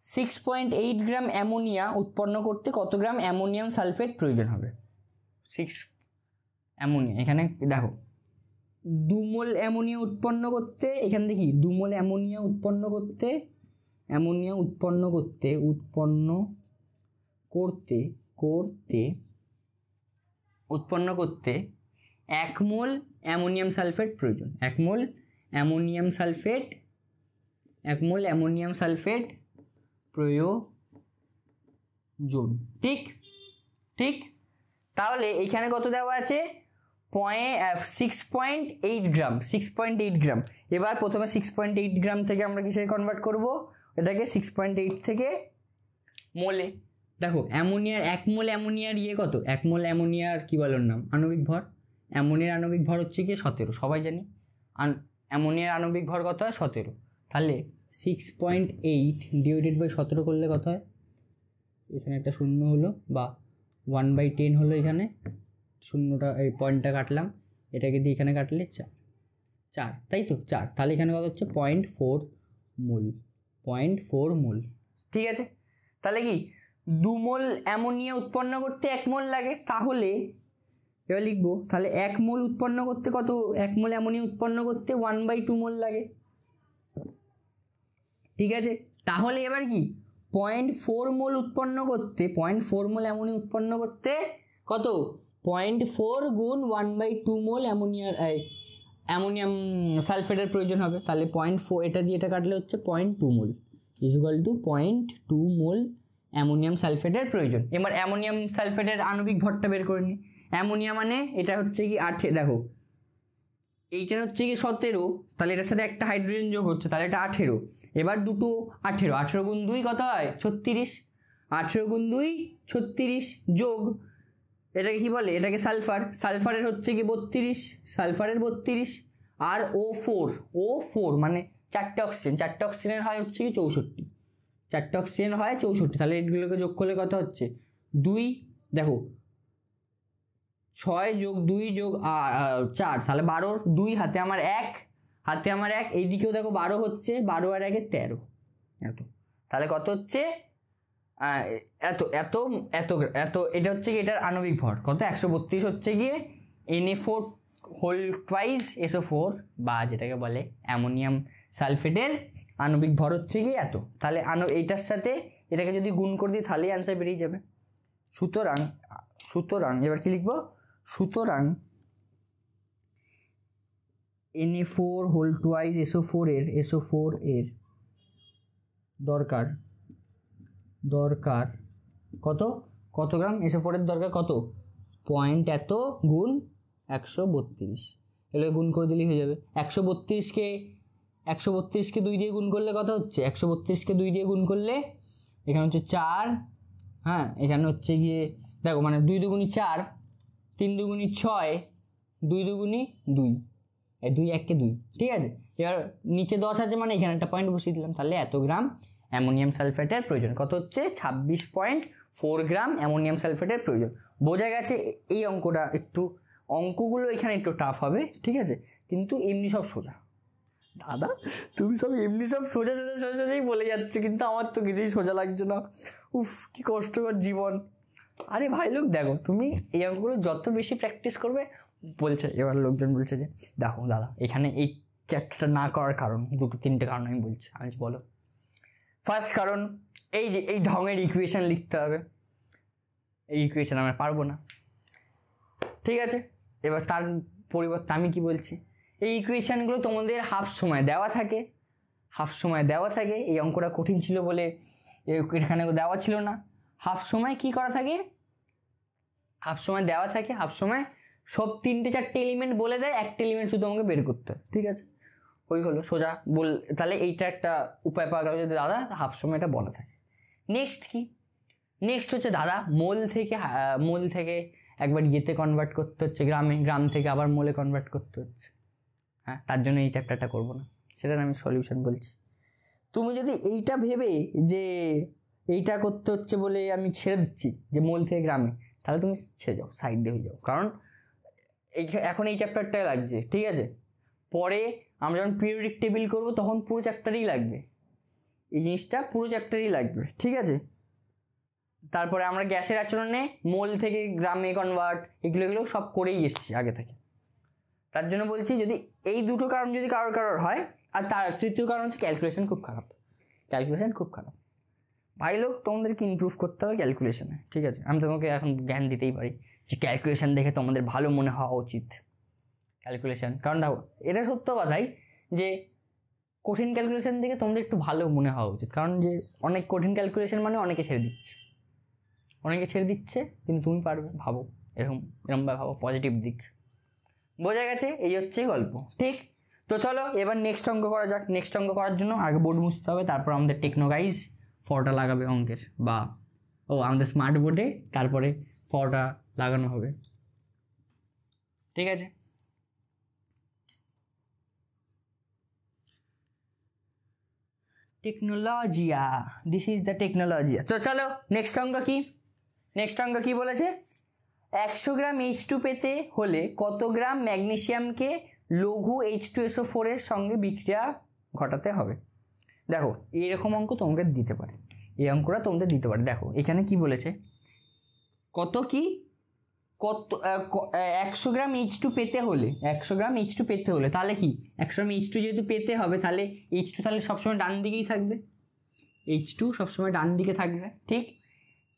6.8 গ্রাম অ্যামোনিয়া উৎপন্ন করতে কত গ্রাম অ্যামোনিয়াম সালফেট প্রয়োজন হবে? 6 অ্যামোনিয়া, এখানে দেখো 2 মোল অ্যামোনিয়া উৎপন্ন করতে, এখান থেকে 2 মোল অ্যামোনিয়া উৎপন্ন করতে 1 মোল অ্যামোনিয়াম সালফেট প্রয়োজন। 1 মোল অ্যামোনিয়াম সালফেট প্রয়োজন, ঠিক। তাহলে এইখানে কত দেওয়া আছে? 6.8 গ্রাম। এবার প্রথমে 6.8 গ্রাম থেকে আমরা কিসে কনভার্ট করব? এটাকে 6.8 থেকে মোলে। দেখো অ্যামোনিয়ার 1 মোল অ্যামোনিয়ার ইয়ে কত? 1 মোল অ্যামোনিয়ার কী বলার নাম? আণবিক ভর। অ্যামোনিয়ার আণবিক ভর হচ্ছে কি 17, সবাই জানি। অ্যামোনিয়ার আণবিক ভর কত হয়? 17। তাহলে 6.8 ডিভাইডেড বাই 17 করলে কত হয়? এখানে একটা শূন্য হলো, বা 1/10 হলো, এখানে শূন্যটা, এই পয়েন্টটা কাটলাম, এটাকে দিয়ে এখানে কাটলে 4, তাই তো 4। তাহলে এখানে কত হচ্ছে? 0.4 মোল, ঠিক আছে। তাহলে কি 2 মোল অ্যামোনিয়া উৎপন্ন করতে 1 মোল লাগে, তাহলে এবার লিখবো, তাহলে 1 মোল উৎপন্ন করতে কত? 1 মোল অ্যামোনিয়া উৎপন্ন করতে 1/2 মোল লাগে, ঠিক আছে। তাহলে এবার কি 0.4 মোল উৎপন্ন করতে, 0.4 মোল অ্যামোনিয়া উৎপন্ন করতে কত 0.4 গুণ 1/2 মোল অ্যামোনিয়াম সালফেটের প্রয়োজন হবে। তাহলে 0.4 এটা দিয়ে এটা কাটলে হচ্ছে 0.2 মোল ইকুয়াল টু 0.2 মোল অ্যামোনিয়াম সালফেটের প্রয়োজন। এবার অ্যামোনিয়াম সালফেটের আণবিক ভরটা বের করে নিই। অ্যামোনিয়া মানে এটা হচ্ছে কি 8, দেখো এইটার হচ্ছে কি 17, তাহলে এটার সাথে একটা হাইড্রোজেন যোগ হচ্ছে, তাহলে এটা 18। এবার দুটো 18, 18 গুণ 2 কত হয় 36, 18 গুণ 2 36 যোগ এটাকে কি বলে, এটাকে সালফার, সালফারের হচ্ছে কি 32, সালফারের 32 আর O4 মানে 4টে অক্সিজেন, 4টে অক্সিজেনের হয় হচ্ছে কি 64, 4টে অক্সিজেন হয় 64, তাহলে এগুলোকে যোগ করলে কত হচ্ছে 2, দেখো 6 যোগ 2 যোগ 4, তাহলে 12, 2 হাতে আমার 1, এইদিকেও দেখো 12 হচ্ছে, 12 আর 1 13, এত, তাহলে কত হচ্ছে এত এত এত এত, এটা হচ্ছে কি এটার আণবিক ভর কত 132 হচ্ছে গিয়ে Na4 হোল টুয়াইস SO4 বা যেটাকে বলে অ্যামোনিয়াম সালফেটের আণবিক ভর হচ্ছে কি এত। তাহলে এইটার সাথে এটাকে যদি গুণ করে দিই তাহলেই অ্যান্সার বেরিয়ে যাবে। সুতরাং এবার কি লিখবো, সুতরাং Na4 হোল টুয়াইস SO4 এর দরকার কত গ্রাম, SO4 এর দরকার কত পয়েন্ট এত গুণ 132, এগুলো গুণ করে দিলেই হয়ে যাবে। 132কে 2 দিয়ে গুণ করলে কত হচ্ছে, 132কে 2 দিয়ে গুণ করলে এখানে হচ্ছে 4, হ্যাঁ এখানে হচ্ছে গিয়ে দেখো মানে 2 দুগুণি 4, 3 দুগুণি 6, 2 দুগুণি 2, এই 2 1 কে 2, ঠিক আছে। এবার নিচে 10 আছে মানে এখানে একটা পয়েন্ট বসিয়ে দিলাম, তাহলে এত গ্রাম অ্যামোনিয়াম সালফেটের প্রয়োজন, কত হচ্ছে 26.4 গ্রাম অ্যামোনিয়াম সালফেটের প্রয়োজন। বোঝা গেছে এই অঙ্কটা, একটু অঙ্কগুলো এখানে একটু টাফ হবে, ঠিক আছে, কিন্তু এমনি সব সোজা। দাদা তুমি সব এমনি সব সোজাই বলে যাচ্ছে, কিন্তু আমার তো কিছুই সোজা লাগছে না, উফ কি কষ্টকর জীবন। আরে ভাই লোক দেখো, তুমি এই অঙ্কগুলো যত বেশি প্র্যাকটিস করবে, বলছে এবার লোকজন বলছে যে দেখো দাদা এখানে এই চ্যাপ্টারটা না করার কারণ 2-3টে কারণ আমি বলছি, আমি বলো। ফার্স্ট কারণ এই যে এই ঢঙের ইকুয়েশন লিখতে হবে, এই ইকুয়েশন আমরা পারবো না, ঠিক আছে। এবার তার পরিবর্তে আমি কি বলছি, এই ইকুয়েশানগুলো তোমাদের হাফ সময় দেওয়া থাকে, এই অঙ্কটা কঠিন ছিল বলে এখানে দেওয়া ছিল না। হাফ সময় কি করা থাকে, হাফ সময় দেওয়া থাকে, হাফ সময় সব 3-4টে এলিমেন্ট বলে দেয়, একটা এলিমেন্ট শুধু আমাকে বের করতে হয়, ঠিক আছে, ওই হলো সোজা তাহলে এইটা একটা উপায় পাওয়া গেল যদি দাদা হাফ সময়টা বলা থাকে। নেক্সট হচ্ছে দাদা মোল থেকে একবার ইয়েতে কনভার্ট করতে হচ্ছে, গ্রাম থেকে আবার মোলে কনভার্ট করতে হচ্ছে, হ্যাঁ তার জন্য এই চ্যাপ্টারটা করবো না, সেটার আমি সলিউশন বলছি। তুমি যদি এইটা ভেবে যে এইটা করতে হচ্ছে বলে আমি ছেড়ে দিচ্ছি যে মোল থেকে গ্রামে, তাহলে তুমি ছেড়ে যাও, সাইড দিয়ে হয়ে যাও, কারণ এখন এই চ্যাপ্টারটাই লাগছে, ঠিক আছে। পরে আমরা যখন পিরিয়ডিক টেবিল করবো তখন পুরো চ্যাপ্টারই লাগবে, এই জিনিসটা পুরো চ্যাপ্টারই লাগবে, ঠিক আছে। তারপরে আমরা গ্যাসের আচরণে মোল থেকে গ্রামে কনভার্ট এগুলো সব করেই এসেছি আগে থেকে, তার জন্য বলছি যদি এই দুটো কারণ যদি কারোর হয়, আর তার তৃতীয় কারণ হচ্ছে ক্যালকুলেশন খুব খারাপ ভাই লোক, তোমাদেরকে ইমপ্রুভ করতে হবে ক্যালকুলেশনে, ঠিক আছে। আমি তোমাকে এখন জ্ঞান দিতেই পারি যে ক্যালকুলেশন দেখে তোমাদের ভালো মনে হওয়া উচিত ক্যালকুলেশন, কারণ দেখো এটা সত্য কথাই যে কঠিন ক্যালকুলেশন দেখে তোমাদের একটু ভালো মনে হওয়া উচিত, কারণ যে অনেক কঠিন ক্যালকুলেশন মানে অনেকে ছেড়ে দিচ্ছে, কিন্তু তুমি পারবে, ভাবো এরকমভাবে ভাবো, পজিটিভ দিক। বোঝা গেছে, এই হচ্ছে গল্প, ঠিক। তো চলো এবার নেক্সট অঙ্ক করা যাক। নেক্সট অঙ্ক করার জন্য আগে বোর্ড মুছতে হবে, তারপর আমাদের টেকনো গাইজ ফটা লাগাবে অঙ্কের, বা আমাদের স্মার্ট বোর্ডে তারপরে ফটা লাগানো হবে, ঠিক আছে। টেকনোলজিয়া, দিস ইজ দ্য টেকনোলজিয়া। তো চলো নেক্সট অঙ্ক কি বলেছে, 100 গ্রাম H2 পেতে হলে কত গ্রাম ম্যাগনেসিয়ামকে লঘু H2SO4 এর সঙ্গে বিক্রিয়া ঘটাতে হবে। দেখো এইরকম অঙ্ক তোমাকে দিতে পারে, এই অঙ্কটা তোমাদের দিতে পারে। দেখো এখানে কি বলেছে, কত 100 গ্রাম H2 পেতে হলে তাহলে কি 100 গ্রাম H2 যেহেতু পেতে হবে, তাহলে H2 তাহলে সবসময় ডান দিকেই থাকবে, H2 সবসময় ডান দিকে থাকবে, ঠিক।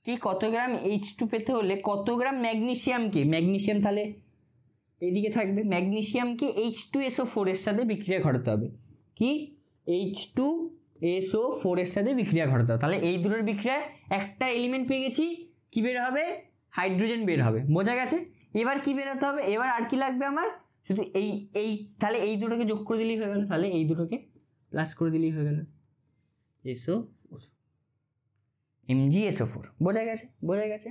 কি কত গ্রাম H2 পেতে হলে কত গ্রাম ম্যাগনেসিয়ামকে, ম্যাগনেসিয়াম তাহলে এইদিকে থাকবে, ম্যাগনেসিয়ামকে H2SO4 এর সাথে বিক্রিয়া ঘটাতে হবে। কি H2SO4 এর সাথে বিক্রিয়া ঘটাতে হবে। তাহলে এই দুটোর বিক্রিয়ায় একটা এলিমেন্ট পেয়ে গেছি, কি বের হবে, হাইড্রোজেন বের হবে। বোঝা গেছে? এবার কি বেরোতে হবে, এবার আর কি লাগবে আমার, শুধু এই তাহলে এই দুটোকে যোগ করে দিলেই হয়ে গেল, তাহলে এই দুটোকে প্লাস করে দিলেই হয়ে গেল SO4, MgSO4। বোঝা গেছে? বোঝা গেছে?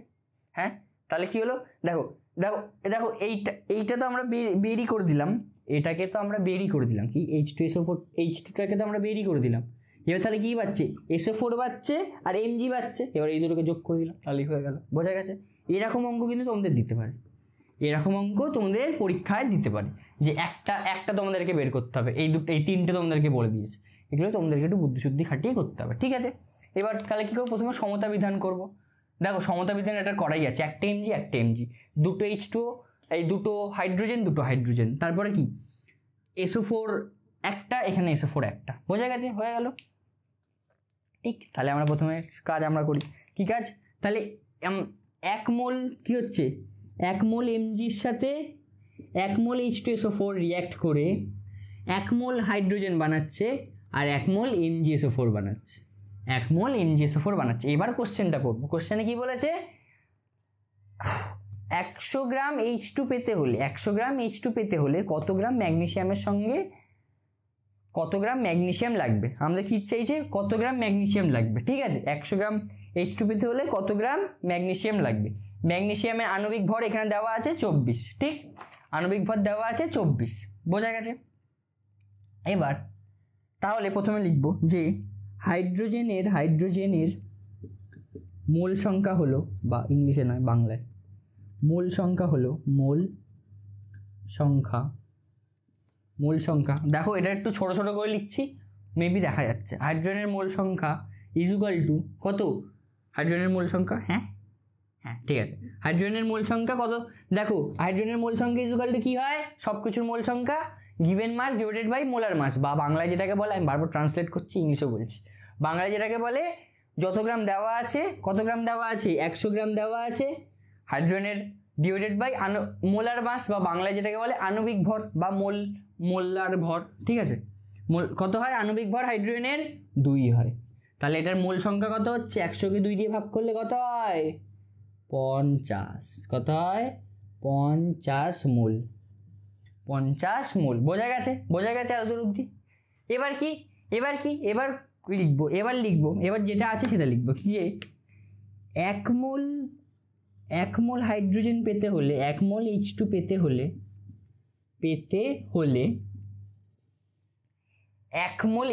হ্যাঁ, তাহলে কি হলো, দেখো দেখো দেখো এইটা তো আমরা বেরই করে দিলাম, এটাকে তো আমরা বেরই করে দিলাম, কি H2SO4, H2টাকে তো আমরা বেরই করে দিলাম। এবার তাহলে কী পাচ্ছে, SO4 পাচ্ছে আর Mg পাচ্ছে, এবার এই দুটোকে যোগ করে দিলাম, তাহলেই হয়ে গেল। বোঝা গেছে? এরকম অঙ্ক কিন্তু তোমাদের দিতে পারে, এরকম অঙ্ক তোমাদের পরীক্ষায় দিতে পারে, যে একটা তোমাদেরকে বের করতে হবে, এই তিনটে তোমাদেরকে বলে দিয়েছে, এগুলো তোমাদেরকে একটু বুদ্ধিশুদ্ধি খাটিয়ে করতে হবে। ঠিক আছে, এবার তাহলে কী করবো, প্রথমে সমতা বিধান করবো। দেখো সমতা বিধান এটা করাই আছে, একটা Mg একটা Mg, দুটো H2O, এই দুটো হাইড্রোজেন, তারপরে কি SO4 একটা, এখানে SO4 একটা। বোঝা গেছে? হয়ে গেল। ঠিক, তাহলে আমরা প্রথমে কাজ আমরা করি, কি কাজ, তাহলে 1 মোল কি হচ্ছে, 1 মোল Mgর সাথে 1 মোল H2SO4 রিঅ্যাক্ট করে 1 মোল হাইড্রোজেন বানাচ্ছে আর 1 মোল MgSO4 বানাচ্ছে, 1 মোল MgSO4 বানাচ্ছে। এবার কোশ্চেনটা পড়বো, কোশ্চেনে কি বলেছে, 100 গ্রাম H2 পেতে হলে, 100 গ্রাম H2 পেতে হলে কত গ্রাম ম্যাগনেসিয়ামের সঙ্গে কত গ্রাম ম্যাগনেসিয়াম লাগবে, আমাদের কি চাইছে, কত গ্রাম ম্যাগনেসিয়াম লাগবে। ঠিক আছে, 100 গ্রাম H2 পেতে হলে কত গ্রাম ম্যাগনেসিয়াম লাগবে। ম্যাগনেসিয়ামের আণবিক ভর এখানে দেওয়া আছে 24, ঠিক, আণবিক ভর দেওয়া আছে 24। বোঝা গেছে? এবার তাহলে প্রথমে লিখব যে হাইড্রোজেনের মোল সংখ্যা হলো, বা ইংলিশে নয় বাংলায়, মোল সংখ্যা হলো, মোল সংখ্যা দেখো এটা একটু ছোট ছোট করে লিখছি, মেবি দেখা যাচ্ছে। হাইড্রোজেনের মোল সংখ্যা ইজ ইকুয়াল টু কত, হাইড্রোজেনের মোল সংখ্যা, হ্যাঁ ঠিক আছে, হাইড্রোজেনের মোল সংখ্যা কত, দেখো হাইড্রোজেনের মোল সংখ্যা ইজ ইকুয়াল টু কী হয়, সব কিছুর মোল সংখ্যা given mass divided by molar mass, বা বাংলায় যেটাকে বলে, আমি বারবার ট্রান্সলেট করছি, ইংলিশও বলছি, বাংলায় যেটাকে বলে যত গ্রাম দেওয়া আছে, কত গ্রাম দেওয়া আছে, 100 গ্রাম দেওয়া আছে হাইড্রোজেনের, ডিভাইডেড বাই মোলার মাস, বা বাংলায় যেটাকে বলে আণবিক ভর বা মোলার ভর। ঠিক আছে, কত হয়, আণবিক ভর হাইড্রোজেনের 2 হয়। তাহলে এটার মোল সংখ্যা কত হচ্ছে, 100কে 2 দিয়ে ভাগ করলে কত হয়, 50। কত হয়, 50 মোল, 50 মোল। বোঝা গেছে? বোঝা গেছে এতদূর অবধি? এবার লিখবো, এবার যেটা আছে সেটা লিখবো, কি যে 1 মোল হাইড্রোজেন পেতে হলে, 1 মোল H2 পেতে হলে 1 মোল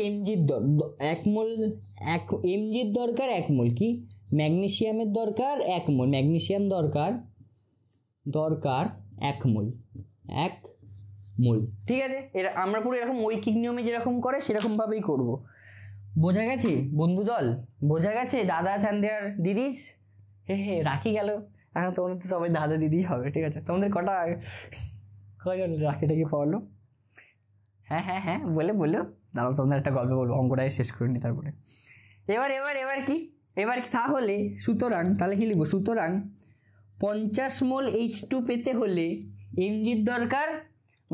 Mgর দরকার, 1 মোল কি ম্যাগনেসিয়ামের দরকার, 1 মোল ম্যাগনেসিয়াম দরকার 1 মোল। ঠিক আছে, এটা আমরা পুরো এরকম ঐকিক নিয়মে যেরকম করে সেরকমভাবেই করব। বোঝা গেছে বন্ধুদল? বোঝা গেছে দাদা চান্দিয়ার দিদিস? রাখি গেল, এখন তোমাদের তো সবাই দাদা দিদি হবে। ঠিক আছে, তোমাদের কয়জন রাখিটাকে পড়লো? হ্যাঁ বলো, দাঁড়াও তোমাদের একটা গল্প বলবো, অঙ্কটাই শেষ করে নি তারপরে। এবার কি তাহলে, সুতরাং তাহলে কি লিখবো, সুতরাং 50 মোল H2 পেতে হলে Mgর দরকার,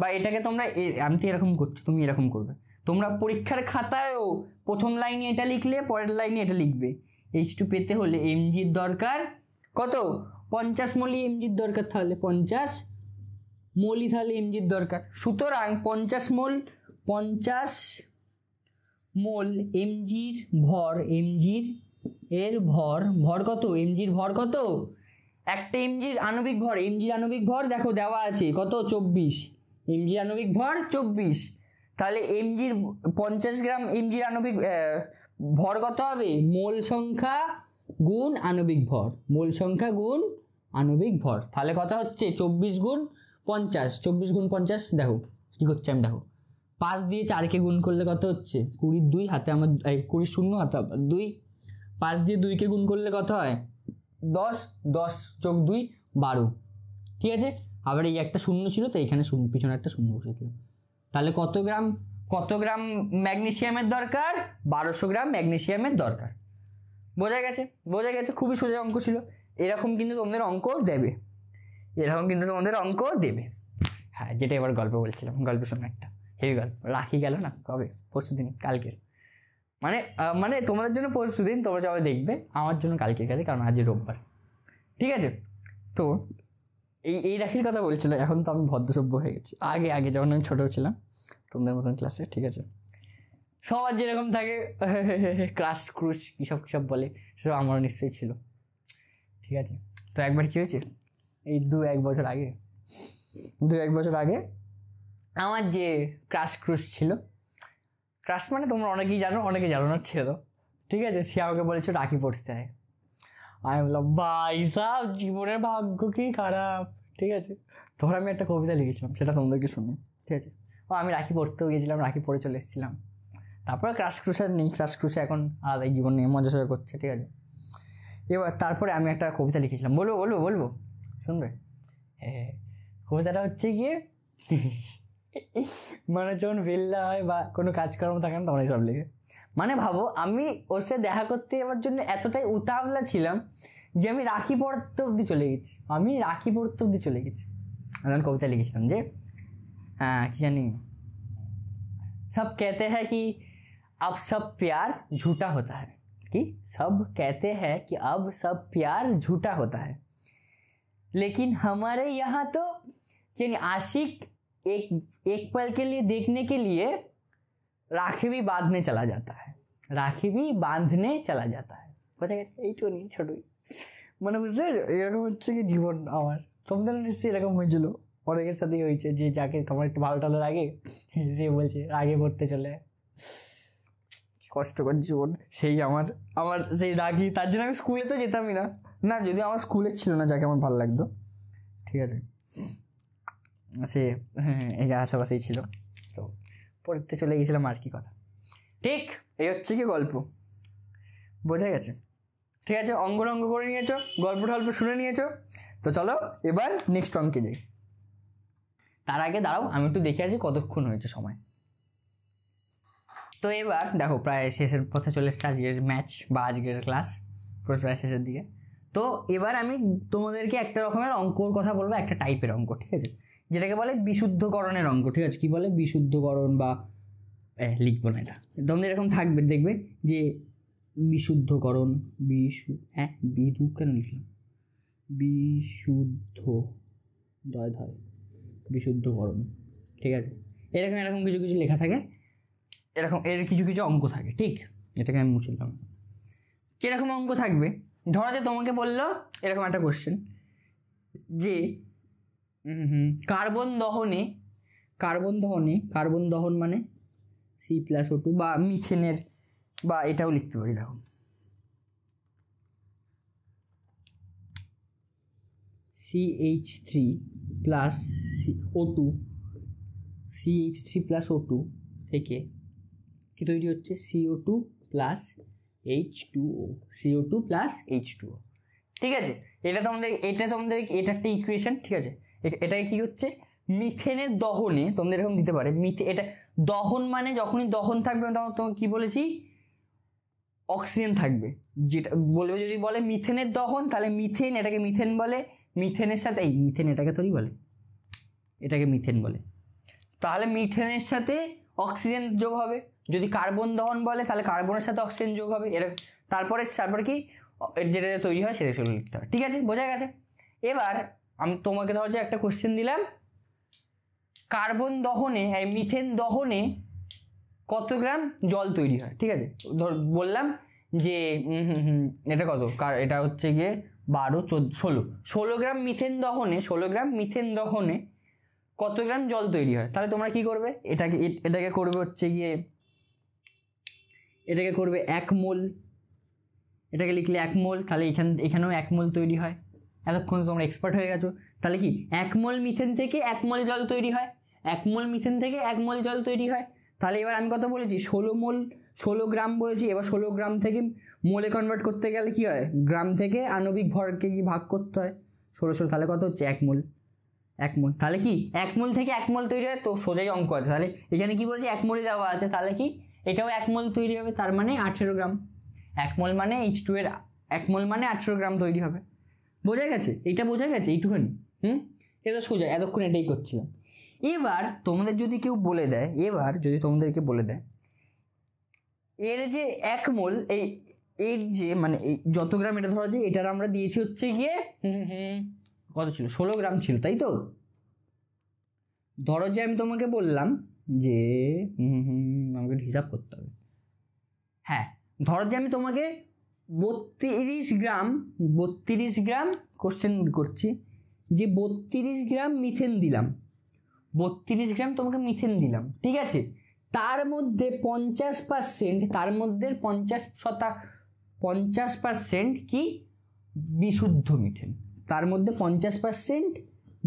বা এটাকে তোমরা, আমি তো এরকম করছি, তুমি এরকম করবে, তোমরা পরীক্ষার খাতায়ও প্রথম লাইনে এটা লিখলে পরের লাইনে এটা লিখবে, H2 পেতে হলে Mgর দরকার কত, 50 মোলই Mgর দরকার, তাহলে 50 মোলই তাহলে Mgর দরকার। সুতরাং 50 মোল Mgর ভর, এর ভর কত, Mgর ভর কত, একটা Mgর আণবিক ভর দেখো দেওয়া আছে কত, 24, Mgর আণবিক ভর 24। তাহলে Mgর 50 গ্রাম Mgর আণবিক ভর কত হবে, মোল সংখ্যা গুণ আণবিক ভর, মোল সংখ্যা গুণ আণবিক ভর। তাহলে কত হচ্ছে, 24 গুণ 50, 24 গুণ 50, দেখো কী করছে আমি, দেখো 5 দিয়ে 4কে গুণ করলে কত হচ্ছে, 20, হাতে আমার 20 শূন্য, হাতে 2, 5 দিয়ে 2কে গুণ করলে কত হয়, 10 যোগ 2 12। ঠিক আছে, আবার এই একটা শূন্য ছিল তো এখানে পিছনে একটা শূন্য বসিয়ে দিলাম। তাহলে কত গ্রাম ম্যাগনেসিয়ামের দরকার, 1200 গ্রাম ম্যাগনেসিয়ামের দরকার। বোঝা গেছে? বোঝা গেছে, খুবই সোজা অঙ্ক ছিল। এরকম কিন্তু তোমাদের অঙ্ক দেবে, এরকম কিন্তু তোমাদের অঙ্ক দেবে। হ্যাঁ, যেটা এবার গল্প বলছিলাম, গল্প শোনো একটা, হেভি গল্প। রাখি গেল না কবে? পরশুদিন, কালকের, মানে মানে তোমাদের জন্য পরশুদিন, তোমরা সবাই দেখবে, আমার জন্য কালকের কাছে, কারণ আজ রোববার, ঠিক আছে? তো এই রাখির কথা বলছিল। এখন তো আমি ভদ্রসভ্য হয়ে গেছি। আগে আগে যখন আমি ছোটো ছিলাম তোমাদের মতন ক্লাসে, ঠিক আছে, সবার যেরকম থাকে ক্রাশ ক্রুশ কীসব কীসব বলে, সেসব আমারও নিশ্চয়ই ছিল, ঠিক আছে? তো একবার কী হয়েছে, এই 2-1 বছর আগে, 2-1 বছর আগে আমার যে ক্রাশ ক্রুশ ছিল, ক্রাশ মানে তোমরা অনেকেই জানো, অনেকে জানো না, ছিল, ঠিক আছে? সে আমাকে বলেছে রাখি পড়তে হয়। আমি বললাম ভাই সাহ, জীবনের ভাগ্য কি খারাপ, ঠিক আছে? তখন আমি একটা কবিতা লিখেছিলাম, সেটা তোমাদেরকে শুনি, ঠিক আছে? আমি রাখি পড়তেও গেছিলাম, রাখি পড়ে চলে এসেছিলাম। তারপরে ক্রাশ ক্রুশার নেই, ক্রাশ ক্রুশে এখন আলাদাই জীবন নিয়ে মজা সজা করছে, ঠিক আছে? এবার তারপরে আমি একটা কবিতা লিখেছিলাম, বলবো শুনবে? হ্যাঁ, কবিতাটা হচ্ছে গিয়ে মানে যখন বেল্লা হয় বা কোনো কাজকর্ম থাকে না, তখন সব লিখে। মানে ভাবো, আমি ওর সাথে দেখা করতে যাওয়ার জন্য এতটাই উতাবলা ছিলাম যে আমি রাখি পড়তে অব্দি চলে গেছি। আমি কবিতা লিখেছিলাম যে কি জানি, সব कहते हैं कि अब सब प्यार झूठा होता है, कि सब कहते हैं कि अब सब प्यार झूठा होता है, लेकिन हमारे यहाँ तो यानी आशिक एक पल के लिए देखने के लिए राखी भी बांधने चला जाता है। বোঝা গেছে? এইটুকুনি ছোটই, মানে বুঝতে পারছো? এরকম হচ্ছে কি জীবন আমার। তোমাদের নিশ্চয়ই এরকম হয়েছিল, অনেকের সাথেই হয়েছে, যে যাকে তোমার একটু ভালো টালো লাগে সে বলছে আগে পড়তে চলে। কষ্টকর জীবন সেই আমার সেই রাগি। তার জন্য আমি স্কুলে তো যেতামই না, যদি আমার স্কুলে ছিল না যাকে আমার ভালো লাগতো, ঠিক আছে, সে এই আশেপাশেই ছিল, তো পড়তে চলে গেছিলাম, আর কি কথা। ঠিক এই হচ্ছে কি গল্প, বোঝা গেছে? ঠিক আছে, অঙ্ক করে নিয়েছো, গল্প শুনে নিয়েছো, তো চলো এবার নেক্সট অঙ্কে যাই। তার আগে দাঁড়াও, আমি একটু দেখে আসি কতক্ষণ হয়েছে সময়। তো এবার দেখো প্রায় শেষের পথে চলে এসছে আজকের ম্যাচ বা আজকের ক্লাস, প্রায় শেষের দিকে। তো এবার আমি তোমাদেরকে একটা রকমের অঙ্কর কথা বলবো, একটা টাইপের অঙ্ক, ঠিক আছে, যেটাকে বলে বিশুদ্ধকরণের অঙ্ক, ঠিক আছে? কি বলে? বিশুদ্ধকরণ, বা লিখবো না এটা, তোমাদের এরকম থাকবে, দেখবে যে বিশুদ্ধকরণ, বিদু কেন লিখলাম, বিশুদ্ধকরণ, ঠিক আছে? এরকম কিছু লেখা থাকে, এরকম এর কিছু অঙ্ক থাকে, ঠিক? এটাকে আমি মুছলাম। কিরকম অঙ্ক থাকবে? ধরো যে তোমাকে বললো এরকম একটা কোশ্চেন যে কার্বন দহন মানে C+O2, বা মিথেনের, বা এটাও লিখতে পারি, দেখো CH3+O2 থেকে কি তৈরি হচ্ছে? CO2+H2O, ঠিক আছে? এটা তোমাদের এটা একটা ইকুয়েশন, ঠিক আছে? এটাকে কি হচ্ছে, মিথেনের দহনে তোমাদের এরকম দিতে পারে। এটা দহন মানে যখনই দহন থাকবে, তখন তোমাকে কি বলেছি, অক্সিজেন থাকবে। যেটা বলবে, যদি বলে মিথেনের দহন, তাহলে মিথেন, এটাকে মিথেন বলে। মিথেনের সাথে মিথেন, এটাকে তোরই বলে, এটাকে মিথেন বলে। তাহলে মিথেনের সাথে অক্সিজেন যোগ হবে। যদি কার্বন দহন বলে, তাহলে কার্বনের সাথে অক্সিজেন যোগ হবে। তারপরে কি যেটা তৈরি হয় সেটা চলে লিখতে হবে, ঠিক আছে? বোঝা গেছে? এবার আমি তোমাকে ধরো যে একটা কোশ্চেন দিলাম, কার্বন দহনে, মিথেন দহনে কত গ্রাম জল তৈরি হয়, ঠিক আছে? বললাম যে এটা কত, এটা হচ্ছে গিয়ে 12, 14, 16 গ্রাম মিথেন দহনে কত গ্রাম জল তৈরি হয়। তাহলে তোমরা কি করবে, এটাকে করবে হচ্ছে গিয়ে, এটাকে করবে 1 মোল, এটাকে লিখলে 1 মোল, তাহলে এখানেও 1 মোল তৈরি হয়। এতক্ষণ তোমরা এক্সপার্ট হয়ে গেছো। তাহলে কি 1 মোল মিথেন থেকে 1 মোল জল তৈরি হয়, 1 মোল মিথেন থেকে 1 মোল জল তৈরি হয়। তাহলে এবার আমি কত বলেছি, 16 গ্রাম বলেছি। এবার 16 গ্রাম থেকে মোলে কনভার্ট করতে গেলে কি হয়, গ্রাম থেকে আণবিক ভরকে কি ভাগ করতে হয়, 16, তাহলে কত হচ্ছে 1 মোল। তাহলে কি 1 মোল থেকে 1 মোল তৈরি হয়, তো সোজাই অঙ্ক আছে। তাহলে এখানে কি বলেছি, 1 মোলই দেওয়া আছে, তাহলে কি এটাও 1 মোল তৈরি হবে, তার মানে 18 গ্রাম। 1 মোল মানে H2 এর 1 মোল মানে 18 গ্রাম তৈরি হবে। বোঝা গেছে? এইটা বোঝা গেছে এইটুখানি? এটা সোজা, এতক্ষণ এটাই করছিলাম। এবার তোমাদের যদি কেউ বলে দেয়, তোমাদেরকে বলে দেয় এর যে 1 মোল এর যে মানে এই যত গ্রাম, এটা ধরো যে এটার আমরা দিয়েছি হচ্ছে গিয়ে কত ছিল, 16 গ্রাম ছিল, তাই তো? ধরো যে আমি তোমাকে বললাম যে আমাকে হিসাব করতে হবে, হ্যাঁ, ধরো যে আমি তোমাকে 32 গ্রাম কোশ্চেন করছি, যে 32 গ্রাম মিথেন দিলাম, 32 গ্রাম তোমাকে মিথেন দিলাম, ঠিক আছে? তার মধ্যে 50%, তার মধ্যে 50% কি বিশুদ্ধ মিথেন, তার মধ্যে 50%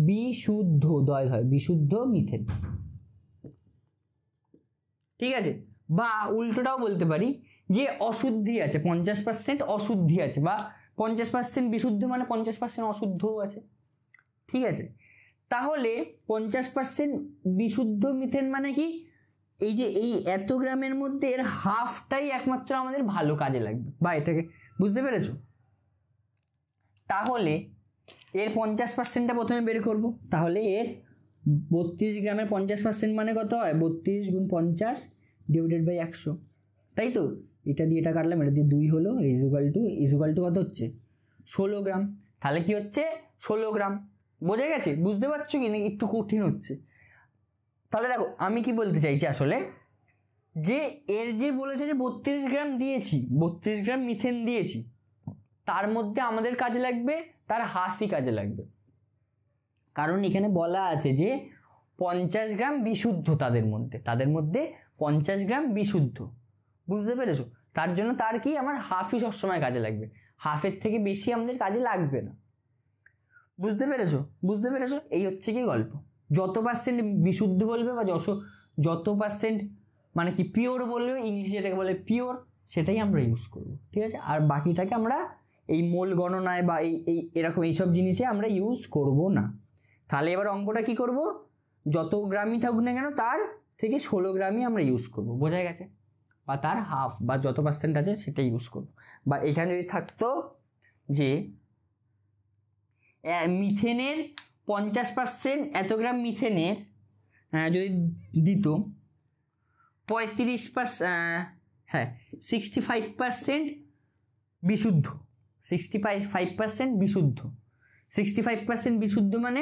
বিশুদ্ধ বিশুদ্ধ মিথেন, ঠিক আছে? বা উল্টোটাও বলতে পারি যে অশুদ্ধি আছে, 50% অশুদ্ধি আছে, বা 50% বিশুদ্ধ মানে 50% অশুদ্ধও আছে, ঠিক আছে? তাহলে 50% বিশুদ্ধ মিথেন মানে কি, এই যে এই এত গ্রামের মধ্যে এর হাফটাই একমাত্র আমাদের ভালো কাজে লাগবে, বা এটাকে বুঝতে পেরেছো? তাহলে এর 50%টা প্রথমে বের করব। তাহলে এর 32 গ্রামের 50% মানে কত হয়, 32 গুণ 50 ডিভাইডেড বাই 100, তাই তো? এটা দিয়ে এটা কাটলাম, এটা দিয়ে 2 হলো, ইজুকাল টু কত হচ্ছে, 16 গ্রাম। তাহলে কি হচ্ছে, 16 গ্রাম। বোঝা গেছে? বুঝতে পারছো কি না একটু কঠিন হচ্ছে? তাহলে দেখো আমি কি বলতে চাইছি আসলে, যে এর যে বলেছে যে 32 গ্রাম দিয়েছি, 32 গ্রাম মিথেন দিয়েছি, তার মধ্যে আমাদের কাজে লাগবে তার হাফই কাজে লাগবে, কারণ এখানে বলা আছে যে 50 গ্রাম বিশুদ্ধ, তাদের মধ্যে 50 গ্রাম বিশুদ্ধ, বুঝতে পেরেছো? তার জন্য তার কি আমার হাফই সবসময় কাজে লাগবে, হাফের থেকে বেশি আমাদের কাজে লাগবে না। বুঝতে পেরেছো? এই হচ্ছে কি গল্প। যত পার্সেন্ট বিশুদ্ধ বলবে বা যত পার্সেন্ট মানে কি পিওর বলবে, ইংলিশে যেটাকে বলে পিওর, সেটাই আমরা ইউজ করব, ঠিক আছে? আর বাকিটাকে আমরা এই মোল গণনায় বা এই এরকম এইসব জিনিসে আমরা ইউজ করব না। তাহলে এবার অঙ্কটা কি করব, যত গ্রামই থাকুক না কেন তার থেকে 16 গ্রামই আমরা ইউজ করব, বোঝা গেছে? বা তার হাফ বা যত পার্সেন্ট আছে সেটা ইউজ করব। বা এখানে যদি থাকতো যে মিথেনের 50%, এত গ্রাম মিথেনের যদি দিত 65% বিশুদ্ধ, 65% বিশুদ্ধ, 65% বিশুদ্ধ মানে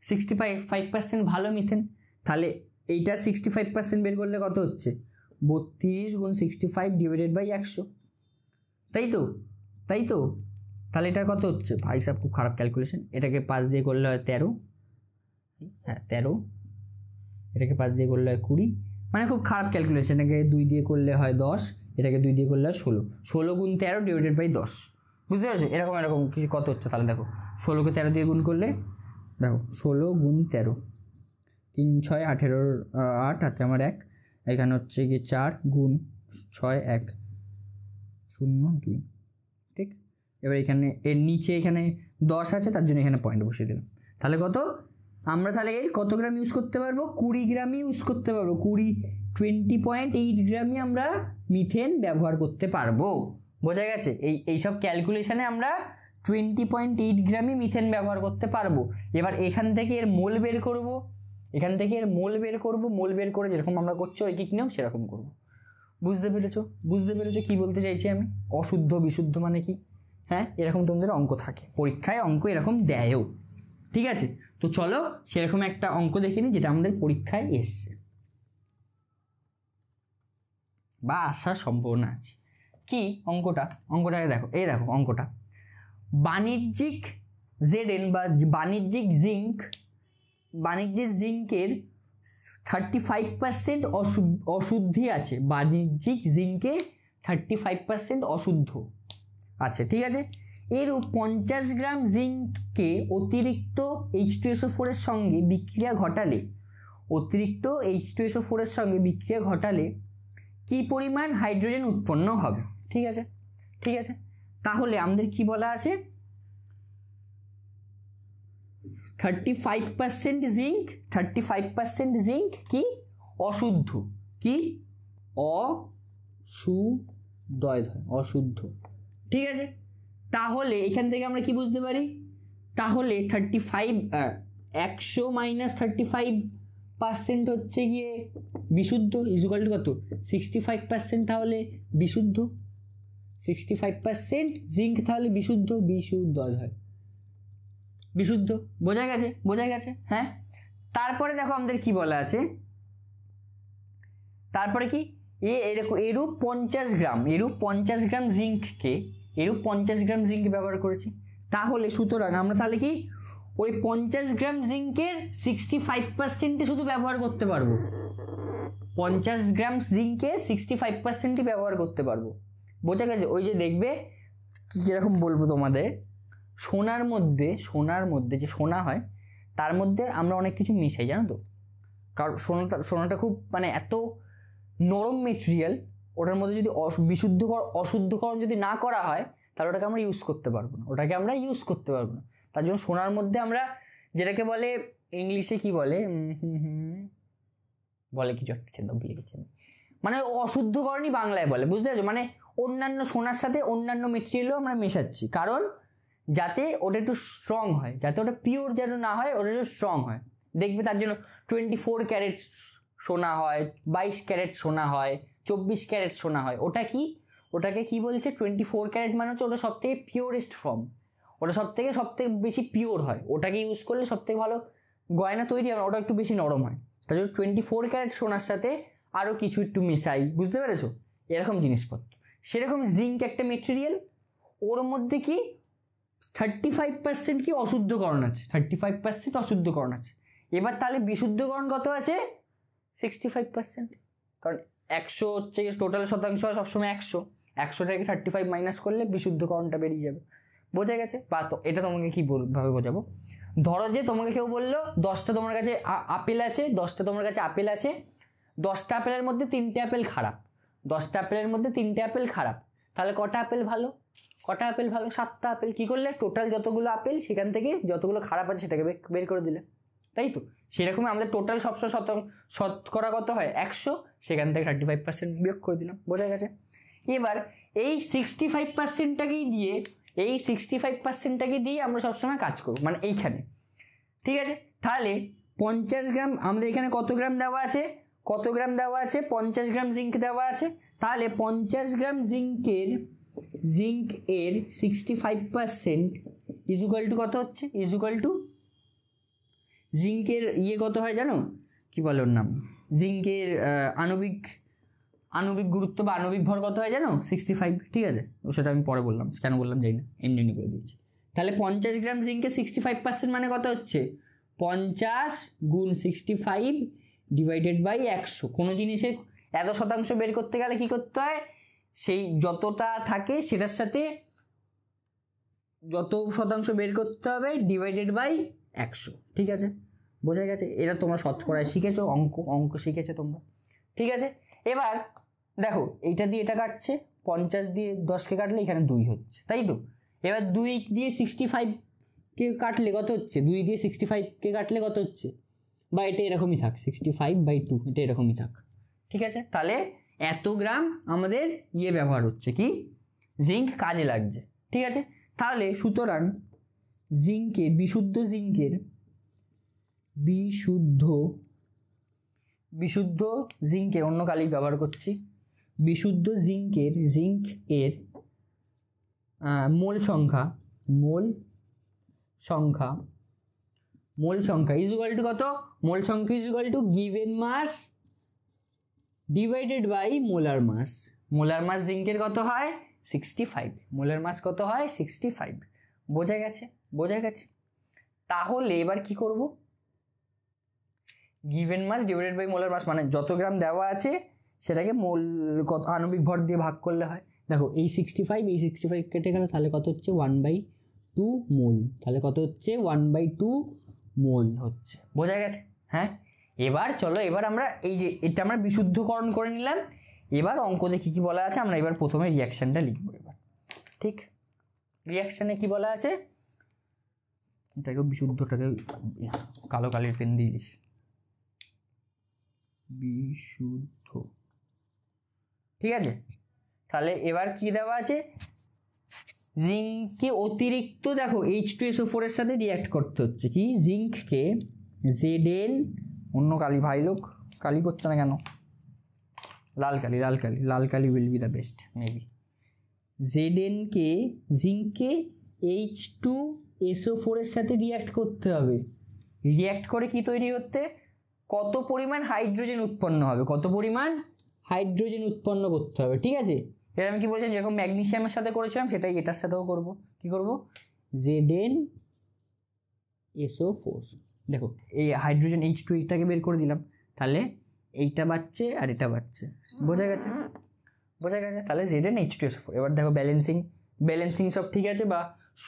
65% ভালো মিথেন। তাহলে এইটা 65% বের করলে কত হচ্ছে, 32 গুণ 65 ডিভাইডেড বাই 100, তাই তো? তাহলে এটা কত হচ্ছে, ভাই সাহেব খুব খারাপ ক্যালকুলেশন, এটাকে 5 দিয়ে করলে হয় 13, হ্যাঁ 13, এটাকে 5 দিয়ে করলে হয় 20, মানে খুব খারাপ ক্যালকুলেশন। এটাকে 2 দিয়ে করলে হয় 10, এটাকে 2 দিয়ে করলে হয় 16 গুণ 13 ডিভাইডেড বাই 10, বুঝতে পারছো? এরকম কিছু কত হচ্ছে, তাহলে দেখো 16কে 13 দিয়ে গুণ করলে, দেখো 16 গুণ 13, 3 6 18, 8 হাতে আমার 1, এখানে হচ্ছে কি 4 গুণ 6 1 0 2, ঠিক? এবার এখানে এর নিচে এখানে 10 আছে, তার জন্য এখানে পয়েন্ট বসিয়ে দিলাম। তাহলে কত, আমরা তাহলে এর কত গ্রাম ইউজ করতে পারবো, 20 গ্রামই ইউজ করতে পারবো, 20.8 গ্রামই আমরা মিথেন ব্যবহার করতে পারবো, বোঝা গেছে? এইসব ক্যালকুলেশনে আমরা 20.8 গ্রামই মিথেন ব্যবহার করতে পারবো। এবার এখান থেকে এর মোল বের করব, মোল বের করে যেরকম আমরা করছি ঐকিক নিয়ম সেরকম করব। বুঝতে পেরেছো কি বলতে চাইছি আমি? অশুদ্ধ বিশুদ্ধ মানে কি, হ্যাঁ, এরকম তোমাদের অঙ্ক থাকে পরীক্ষায়, অঙ্ক এরকম দেয়ও, ঠিক আছে? তো চলো সেরকম একটা অঙ্ক দেখে নিই যেটা আমাদের পরীক্ষায় এসছে বা আসার সম্ভাবনা আছে। কি অঙ্কটাকে দেখো, এই দেখো অঙ্কটা, বাণিজ্যিক জেডেন বা বাণিজ্যিক জিঙ্কের 35% অশুদ্ধি আছে, বাণিজ্যিক জিঙ্কে 35% অশুদ্ধ আছে, ঠিক আছে? এর 50 গ্রাম জিঙ্ককে অতিরিক্ত H2SO4 এর সঙ্গে বিক্রিয়া ঘটালে কি পরিমাণ হাইড্রোজেন উৎপন্ন হবে, ঠিক আছে? তাহলে আমাদের কি বলা আছে, 35% জিঙ্ক কি অশুদ্ধ, দয় ধয় অশুদ্ধ। ঠিক আছে, তাহলে এখান থেকে আমরা কি বুঝতে পারি, তাহলে 35 100 মাইনাস 35% হচ্ছে গিয়ে বিশুদ্ধ ইজুকাল টু কত 65%, তাহলে বিশুদ্ধ 65% জিঙ্ক, তাহলে বিশুদ্ধ বিশুদ্ধ হয় বিশুদ্ধ। বোঝা গেছে, বোঝা গেছে। হ্যাঁ, তারপরে দেখো আমাদের কি বলা আছে, তারপরে কি এরূপ 50 গ্রাম, এরূপ 50 গ্রাম জিঙ্ককে, এরূপ 50 গ্রাম জিঙ্ক ব্যবহার করেছি। তাহলে সুতরাং আমরা তাহলে কি ওই 50 গ্রাম জিঙ্কের 65% শুধু ব্যবহার করতে পারবো, 50 গ্রাম জিঙ্কে 65%ই ব্যবহার করতে পারবো। বোঝা গেছে? ওই যে দেখবে কিরকম বলবো তোমাদের, সোনার মধ্যে যে সোনা হয় তার মধ্যে আমরা অনেক কিছু মিশাই, জানো তো। কারণ সোনাটা খুব মানে এত নরম মেটেরিয়াল, ওটার মধ্যে যদি অশুদ্ধকরণ যদি না করা হয় তাহলে ওটাকে আমরা ইউজ করতে পারবো না, তার জন্য সোনার মধ্যে আমরা যেটাকে বলে ইংলিশে কি বলে কিছু একটা ছিল ভুলে গেছি, মানে অশুদ্ধকরণই বাংলায় বলে, বুঝতে পারছো? মানে অন্যান্য সোনার সাথে অন্যান্য মেটেরিয়ালও আমরা মেশাচ্ছি, কারণ যাতে ওটা একটু স্ট্রং হয়, যাতে ওটা পিওর যেন না হয়, ওটা একটু স্ট্রং হয়। দেখবে তার জন্য 24 ক্যারেট সোনা হয়, 22 ক্যারেট সোনা হয়, 24 ক্যারেট সোনা হয়। ওটাকে কি বলছে, 24 ক্যারেট মানে হচ্ছে ওটা সব থেকে পিওরেস্ট ফর্ম, ওটা সব থেকে বেশি পিওর হয়, ওটাকে ইউজ করলে সব থেকে ভালো গয়না তৈরি হয়, ওটা একটু বেশি নরম হয়। তার জন্য 24 ক্যারেট সোনার সাথে আরও কিছু একটু মেশাই, বুঝতে পেরেছো? এরকম জিনিসপত্র। সেরকম জিঙ্ক একটা মেটেরিয়াল, ওর মধ্যে কি 35% কি অশুদ্ধকরণ আছে, 35% অশুদ্ধকরণ আছে। এবার তাহলে বিশুদ্ধকরণ কত আছে, 65%। কারণ 100 হচ্ছে টোটাল শতাংশ সবসময় 100 থেকে 35 মাইনাস করলে বিশুদ্ধকরণটা বেরিয়ে যাবে। বোঝা গেছে? বা তো এটা তোমাকে কি ভাবে বোঝাবো, ধরো যে তোমাকে কেউ বললো 10টা তোমার কাছে আপেল আছে, 10টা তোমার কাছে আপেল আছে, 10টা আপেলের মধ্যে 3টে আপেল খারাপ, 10টা আপেলের মধ্যে 3টে আপেল খারাপ, তাহলে কটা আপেল ভালো, 7টা আপেল। কি করলে, টোটাল যতগুলো আপেল সেখান থেকে যতগুলো খারাপ আছে সেটাকে বের করে দিলে, তাই তো? সেরকমই আমাদের টোটাল শতকরা কত হয় 100, সেখান থেকে 35% বিয়োগ করে দিলাম। বোঝা গেছে? এবার এই 65%টাকে দিয়ে আমরা সবসময় কাজ করবো, মানে এইখানে। ঠিক আছে, তাহলে 50 গ্রাম আমাদের এখানে কত গ্রাম দেওয়া আছে, 50 গ্রাম জিঙ্ক দেওয়া আছে। তাহলে 50 গ্রাম জিঙ্কের 65% ইজুকাল টু কত হচ্ছে, ইজুকাল টু জিঙ্কের কত হয় জানো, কি বলে ওর নাম, জিঙ্কের আণবিক গুরুত্ব বা আণবিক ভর কত হয় জানো, 65। ঠিক আছে, সেটা আমি পরে বললাম, কেন বললাম জানি না, এমনি করে দিয়েছি। তাহলে 50 গ্রাম জিঙ্কের 65% মানে কত হচ্ছে, 50 গুণ 65 ডিভাইডেড বাই 100। কোনো জিনিসের এত শতাংশ বের করতে গেলে কি করতে হয়, সেই যতটা থাকে সেটার সাথে যত শতাংশ বের করতে হবে ডিভাইডেড বাই 100। ঠিক আছে, বোঝা গেছে? এটা তোমরা শতকরায় শিখেছো, অঙ্ক শিখেছো তোমরা। ঠিক আছে, এবার দেখো এইটা দিয়ে এটা কাটছে, 50 দিয়ে 10কে কাটলে এখানে 2 হচ্ছে, তাই তো? এবার 2 দিয়ে 65কে কাটলে কত হচ্ছে, 2 দিয়ে 65কে কাটলে কত হচ্ছে, বা এটা এরকমই থাক 65/2, এটা এরকমই থাক। ঠিক আছে, তাহলে এত গ্রাম আমাদের ব্যবহার হচ্ছে, কি জিঙ্ক কাজে লাগছে। ঠিক আছে, তাহলে সুতরাং বিশুদ্ধ জিঙ্কের অন্য কালি ব্যবহার করছি, বিশুদ্ধ জিঙ্কের মোল সংখ্যা ইজুকাল টু কত, মোল সংখ্যা equal to given mass divided by molar mass. Molar mass জিঙ্কের কত হয় 65, মোলার মাস কত হয় 65। বোঝা গেছে? তাহলে এবার কি করব, given mass divided by molar mass মানে যত গ্রাম দেওয়া আছে সেটাকে মোল কত আণবিক ভর দিয়ে ভাগ করলে হয়। দেখো এই 65 কেটে গেল, তাহলে কত হচ্ছে 1/2 মোল, তাহলে কত হচ্ছে 1/2 মোল হচ্ছে। বোঝা গেছে? হ্যাঁ, এবার চলো, এবার আমরা এই যে এটা আমরা বিশুদ্ধকরণ করে নিলাম, এবার অঙ্কতে কি কি বলা আছে আমরা এবার প্রথমে রিয়াকশনটা লিখবো। এবার ঠিক রিয়াকশনে কি বলা আছে, এটাকে বিশুদ্ধটাকে কালো কালির পেন দিয়ে দিস, বিশুদ্ধ। ঠিক আছে, তাহলে এবার কি দেওয়া আছে, জিঙ্ককে অতিরিক্ত দেখো H2SO4 এর সাথে রিয়াক্ট করতে হচ্ছে, কি জিঙ্ককে Zn, অন্য কালি ভাই লোক, কালি করছে না কেন, লাল কালি will be the best maybe. Zn কে জিঙ্ককে H2SO4 এর সাথে রিয়াক্ট করতে হবে, রিয়াক্ট করে কি তৈরি করতে, কত পরিমাণ হাইড্রোজেন উৎপন্ন হবে, কত পরিমাণ হাইড্রোজেন উৎপন্ন করতে হবে, ঠিক আছে। এটা আমি কি বলছিলাম, যেরকম ম্যাগনেসিয়ামের সাথে করেছিলাম সেটাই এটার সাথেও করব, কি করব, ZnSO4, দেখো এই হাইড্রোজেন H2 এইটাকে বের করে দিলাম, তাহলে এইটা বাচ্চে আর এটা বাচ্চে, বোঝা গেছে, তাহলে ZnH2SO4। এবার দেখো ব্যালেন্সিং সব ঠিক আছে, বা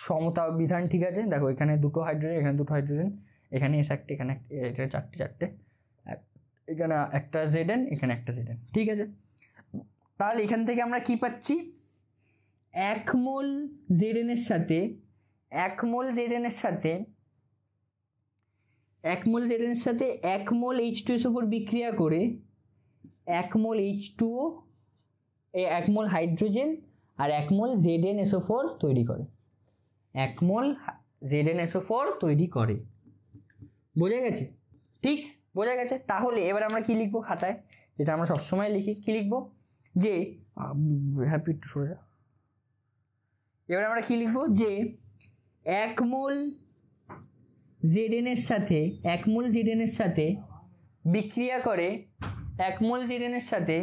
সমতা বিধান ঠিক আছে, দেখো এখানে দুটো হাইড্রোজেন, এখানে দুটো হাইড্রোজেন, এখানে একটা, এখানে এটা চারটে, এখানে একটা Zn, এখানে একটা Zn, ঠিক আছে। তাহলে এখান থেকে আমরা কি পাচ্ছি, 1 মোল Zn এর সাথে 1 মোল H2SO4 বিক্রিয়া করে 1 মোল H2O, এই 1 মোল হাইড্রোজেন আর 1 মোল ZnSO4 তৈরি করে, 1 মোল ZnSO4 তৈরি করে, বোঝা গেছে, ঠিক বোঝা গেছে। তাহলে এবার আমরা কি লিখবো খাতায়, যেটা আমরা সবসময় লিখি, কি লিখবো, যে হ্যাপি টু সরে, এবার আমরা কি লিখবো, যে 1 মোল Zn এর সাথে বিক্রিয়া করে, 1 মোল Zn এর সাথে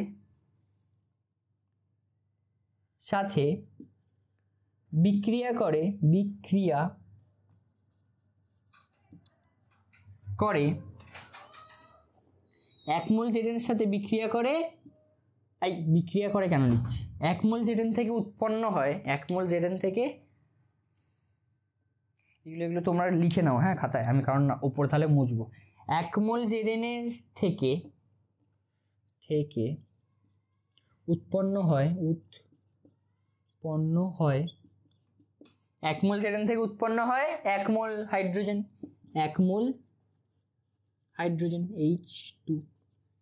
বিক্রিয়া করে 1 মোল Zn এর সাথে বিক্রিয়া করে কেন লিখছি, 1 মোল Zn থেকে উৎপন্ন হয়, 1 মোল Zn থেকে, এগুলো তোমরা লিখে নাও হ্যাঁ খাতায়, আমি কারণ ওপর তাহলে মুছবো। 1 মোল Zn এর থেকে উৎপন্ন হয় 1 মোল Zn থেকে উৎপন্ন হয় 1 মোল হাইড্রোজেন, H2,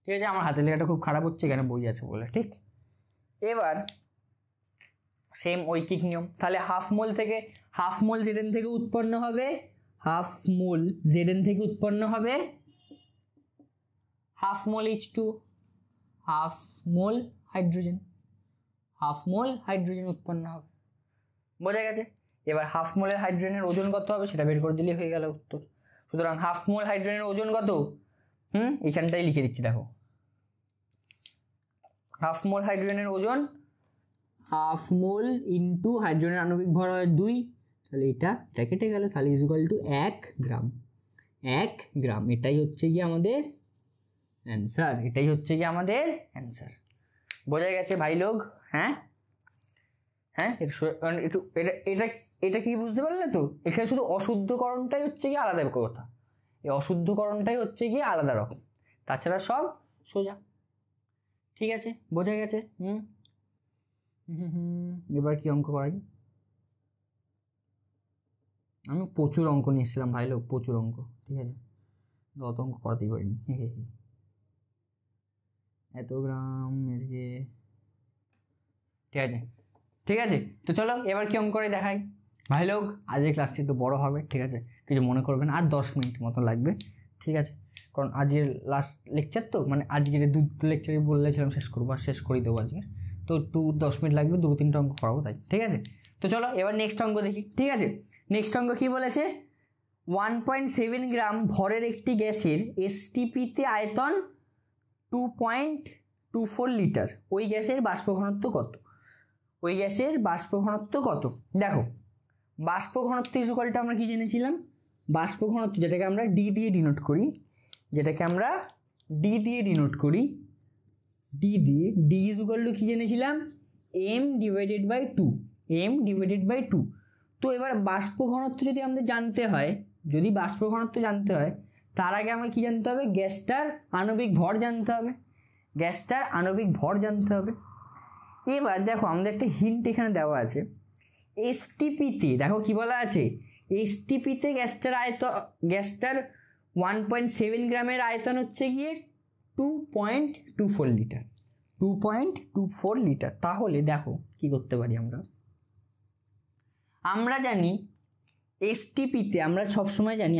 ঠিক আছে। আমার হাতের লেখাটা খুব খারাপ হচ্ছে, এখানে বই আছে বলে, ঠিক। এবার সেম ঐকিক নিয়ম, তাহলে হাফ মোল Zn থেকে উৎপন্ন হবে, হাফ মোল H2, হাফ মোল হাইড্রোজেন উৎপন্ন হবে, বোঝা গেছে। এবার হাফ মোলের হাইড্রোজেনের ওজন কত হবে সেটা বের করে দিলেই হয়ে গেল উত্তর। সুতরাং হাফ মোল হাইড্রোজেনের ওজন কত, এইখানটাই লিখে দিচ্ছি, দেখো হাফ মোল হাইড্রোজেনের ওজন, হাফ মোল ইন্টু হাইড্রোজেনের আণবিক ভর হয় 2, তাহলে এটা কেটে গেল, তাহলে ইজ ইকুয়াল টু 1 গ্রাম। এটাই হচ্ছে কি আমাদের অ্যান্সার, বোঝা গেছে ভাই লোক, হ্যাঁ, একটু এটা কি বুঝতে পারলে তো, এখানে শুধু অশুদ্ধকরণটাই হচ্ছে কি আলাদা কথা, এই অশুদ্ধকরণটাই হচ্ছে কি আলাদা রকম, তাছাড়া সব সোজা, ঠিক আছে, বোঝা গেছে। এবার কি অঙ্ক করাই, আমি প্রচুর অঙ্ক নিয়েছিলাম ভাই লোক, প্রচুর অঙ্ক, ঠিক আছে, অত অঙ্ক করাতেই পারিনি, এত গ্রাম এদিকে, ঠিক আছে। তো চলো এবার কি অঙ্ক করে দেখাই ভাই লোক, আজকের ক্লাসটি একটু বড় হবে, ঠিক আছে, কিছু মনে করবেন, আর 10 মিনিট মতো লাগবে, ঠিক আছে, কারণ আজকের লাস্ট লেকচার তো, মানে আজকের 2 লেকচারই বলেছিলাম শেষ করবো, আর শেষ করেই দেবো আজকে, তো 10 মিনিট লাগবে, 2-3টা অঙ্ক করাবো তাই, ঠিক আছে। তো চলো এবার নেক্সট অঙ্ক দেখি, ঠিক আছে। নেক্সট অঙ্ক কি বলেছে, 1.7 গ্রাম ভরের একটি গ্যাসের STPতে আয়তন 2.24 লিটার, ওই গ্যাসের বাষ্প ঘনত্ব কত, দেখো বাষ্প ঘনত্ব ইকুয়ালটা আমরা কি জেনেছিলাম, বাষ্প ঘনত্ব যেটাকে আমরা ডি দিয়ে ডিনোট করি, ডি ইজ ইকুয়াল টু কি জেনেছিলাম, m ডিভাইডেড বাই 2। তো এবার বাষ্প ঘনত্ব যদি আমাদের জানতে হয়, তার আগে আমাকে কি জানতে হবে, গ্যাসটার আণবিক ভর জানতে হবে, এবার দেখো আমাদের একটা হিন্ট এখানে দেওয়া আছে, STPতে দেখো কি বলা আছে, STPতে গ্যাসটার 1.7 গ্রামের আয়তন হচ্ছে গিয়ে 2.24 লিটার, 2.24 লিটার। তাহলে দেখো কি করতে পারি আমরা জানি এসটিপিতে আমরা সবসময় জানি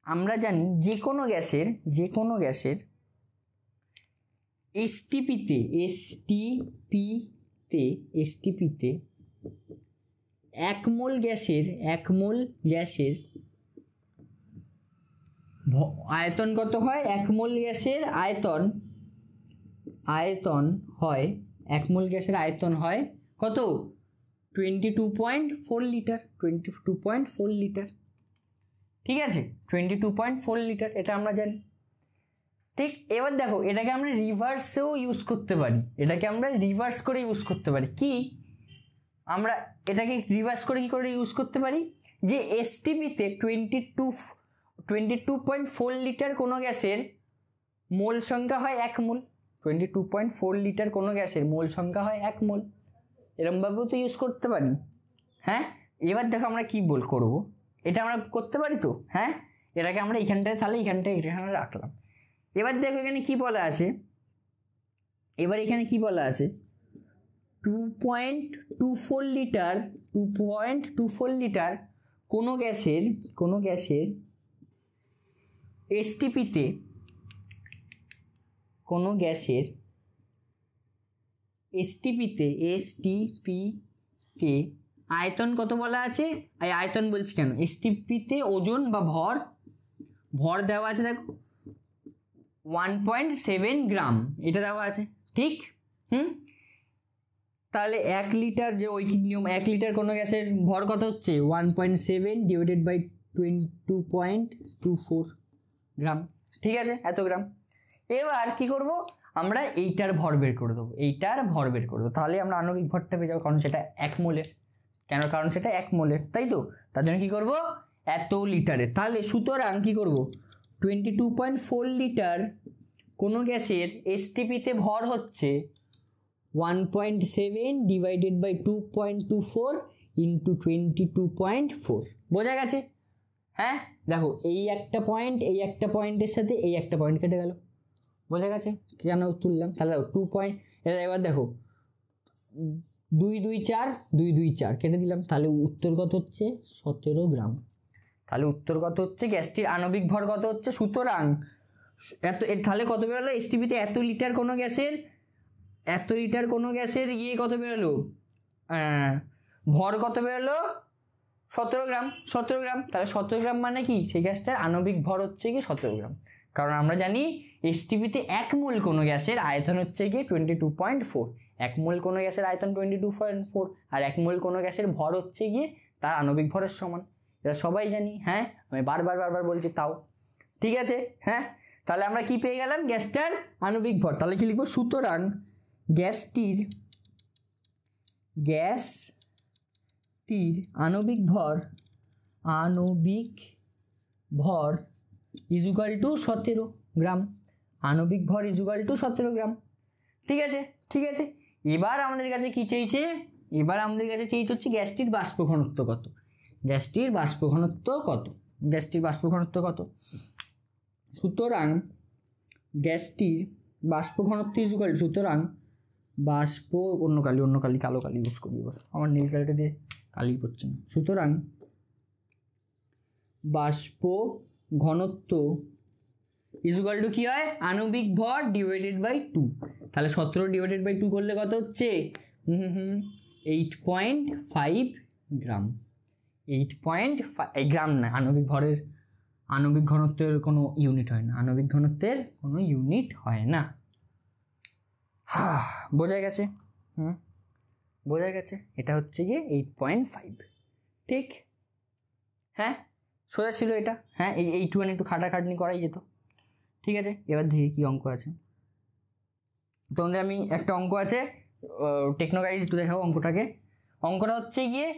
আমরা জানি যে কোনো গ্যাসের এসটিপিতে 1 মোল গ্যাসের আয়তন কত হয়? 1 মোল গ্যাসের আয়তন হয় 1 মোল গ্যাসের আয়তন হয় কত? 22.4 লিটার। 22.4 লিটার, ঠিক আছে, 22.4 লিটার, এটা আমরা জানি। ঠিক, এবার দেখো এটাকে আমরা রিভার্সেও ইউজ করতে পারি, কি আমরা এটাকে রিভার্স করে কি করে ইউজ করতে পারি? যে এসটিপিতে 22.4 লিটার কোনো গ্যাসের মোল সংখ্যা হয় 1 মোল। 22.4 লিটার কোনো গ্যাসের মোল সংখ্যা হয় 1 মোল, এরমভাবেও তো ইউজ করতে পারি। হ্যাঁ, এবার দেখো আমরা কি করবো, এটা আমরা করতে পারি তো। হ্যাঁ, এটাকে আমরা এখানটায় এখানে রাখলাম। এবার দেখো এখানে কি বলা আছে, 2.24 লিটার কোনো গ্যাসের এসটিপিতে আয়তন কত বলা আছে? আয়তন বলছি কেন, এসটিপিতে ওজন বা ভর দেওয়া আছে, দেখো 1.7 গ্রাম এটা দেওয়া আছে, ঠিক। তাহলে 1 লিটার, যে ঐকিক নিয়ম, 1 লিটার কোনো গ্যাসের ভর কত হচ্ছে? 1.7 ডিভাইডেড বাই 22.24 গ্রাম, ঠিক আছে, এত গ্রাম। এবার কি করব, আমরা এইটার ভর বের করে দেবো, তাহলে আমরা আণবিক ভরটা পেয়ে যাবো, কারণ সেটা 1 মোলের। কারণ সেটা 1 মোলের, তাই তো। তার জন্য কি করব, এত লিটারে। তাহলে সুতরাং কি করব, 22.4 লিটার কোনো গ্যাসের এসটিপিতে ভর হচ্ছে 1.7 ডিভাইডেড বাই 2.24 ইন্টু 22.4। বোঝা গেছে? হ্যাঁ, দেখো এই একটা পয়েন্টের সাথে এই একটা পয়েন্ট কেটে গেল, বোঝা গেছে কেন তুললাম? তাহলে 2 পয়েন্ট, এবার দেখো 2 2 4 2 2 4 কেটে দিলাম, তাহলে উত্তর কত হচ্ছে? 17 গ্রাম। তাহলে উত্তর কত হচ্ছে? গ্যাসটির আণবিক ভর কত হচ্ছে? সুতরাং তাহলে কত বেরোলো এসটিপিতে? এত লিটার কোনো গ্যাসের কত বেরোলো, ভর কত বেরোলো? 17 গ্রাম। তাহলে 17 গ্রাম মানে কি, সেই গ্যাসটার আণবিক ভর হচ্ছে কি 17 গ্রাম। কারণ আমরা জানি এসটিপিতে 1 মোল কোনো গ্যাসের আয়তন হচ্ছে কি 22.4। 1 মোল কোনো গ্যাসের আয়তন 22.4, আর 1 মোল কোনো গ্যাসের ভর হচ্ছে গিয়ে তার আণবিক ভরের সমান। এটা সবাই জানি। হ্যাঁ, আমি বারবার বলছি তাও, ঠিক আছে। হ্যাঁ, তাহলে আমরা কি পেয়ে গেলাম? গ্যাসটার আণবিক ভর। তাহলে কি লিখবো? সুতরাং গ্যাসটির আণবিক ভর ইজ ইকুয়াল টু 17 গ্রাম। আণবিক ভর ইজ ইকুয়াল টু 17 গ্রাম, ঠিক আছে। এবার আমাদের কাছে কি চেয়েছে? হচ্ছে গ্যাসটির বাষ্প ঘনত্ব কত। সুতরাং গ্যাসটির বাষ্প ঘনত্ব ইজ ইকুয়াল, সুতরাং বাষ্প, অন্য কালি কালো কালি ইউজ করি, আমার নীল কালিটা দিয়ে কালি পড়ছে না। সুতরাং বাষ্প ঘনত্ব ইজ ইকুয়াল টু কি হয়? আণবিক ভর ডিভাইডেড বাই 2। তাহলে 17 ডিভাইডেড বাই 2 করলে কত হচ্ছে? 8.5 গ্রাম। 8.5 গ্রাম না, আণবিক ঘনত্বের কোনো ইউনিট হয় না, বোঝা গেছে? এটা হচ্ছে গিয়ে 8.5, ঠিক। হ্যাঁ, সোজা ছিল এটা। হ্যাঁ, এইটুখানি একটু খাটাখাটনি করাই যেত, ঠিক আছে। এবার দেখি কি অঙ্ক আছে তোমাদের। আমি একটা অঙ্ক আছে, টেকনোগাইজ একটু দেখাবো অঙ্কটাকে। অঙ্কটা হচ্ছে গিয়ে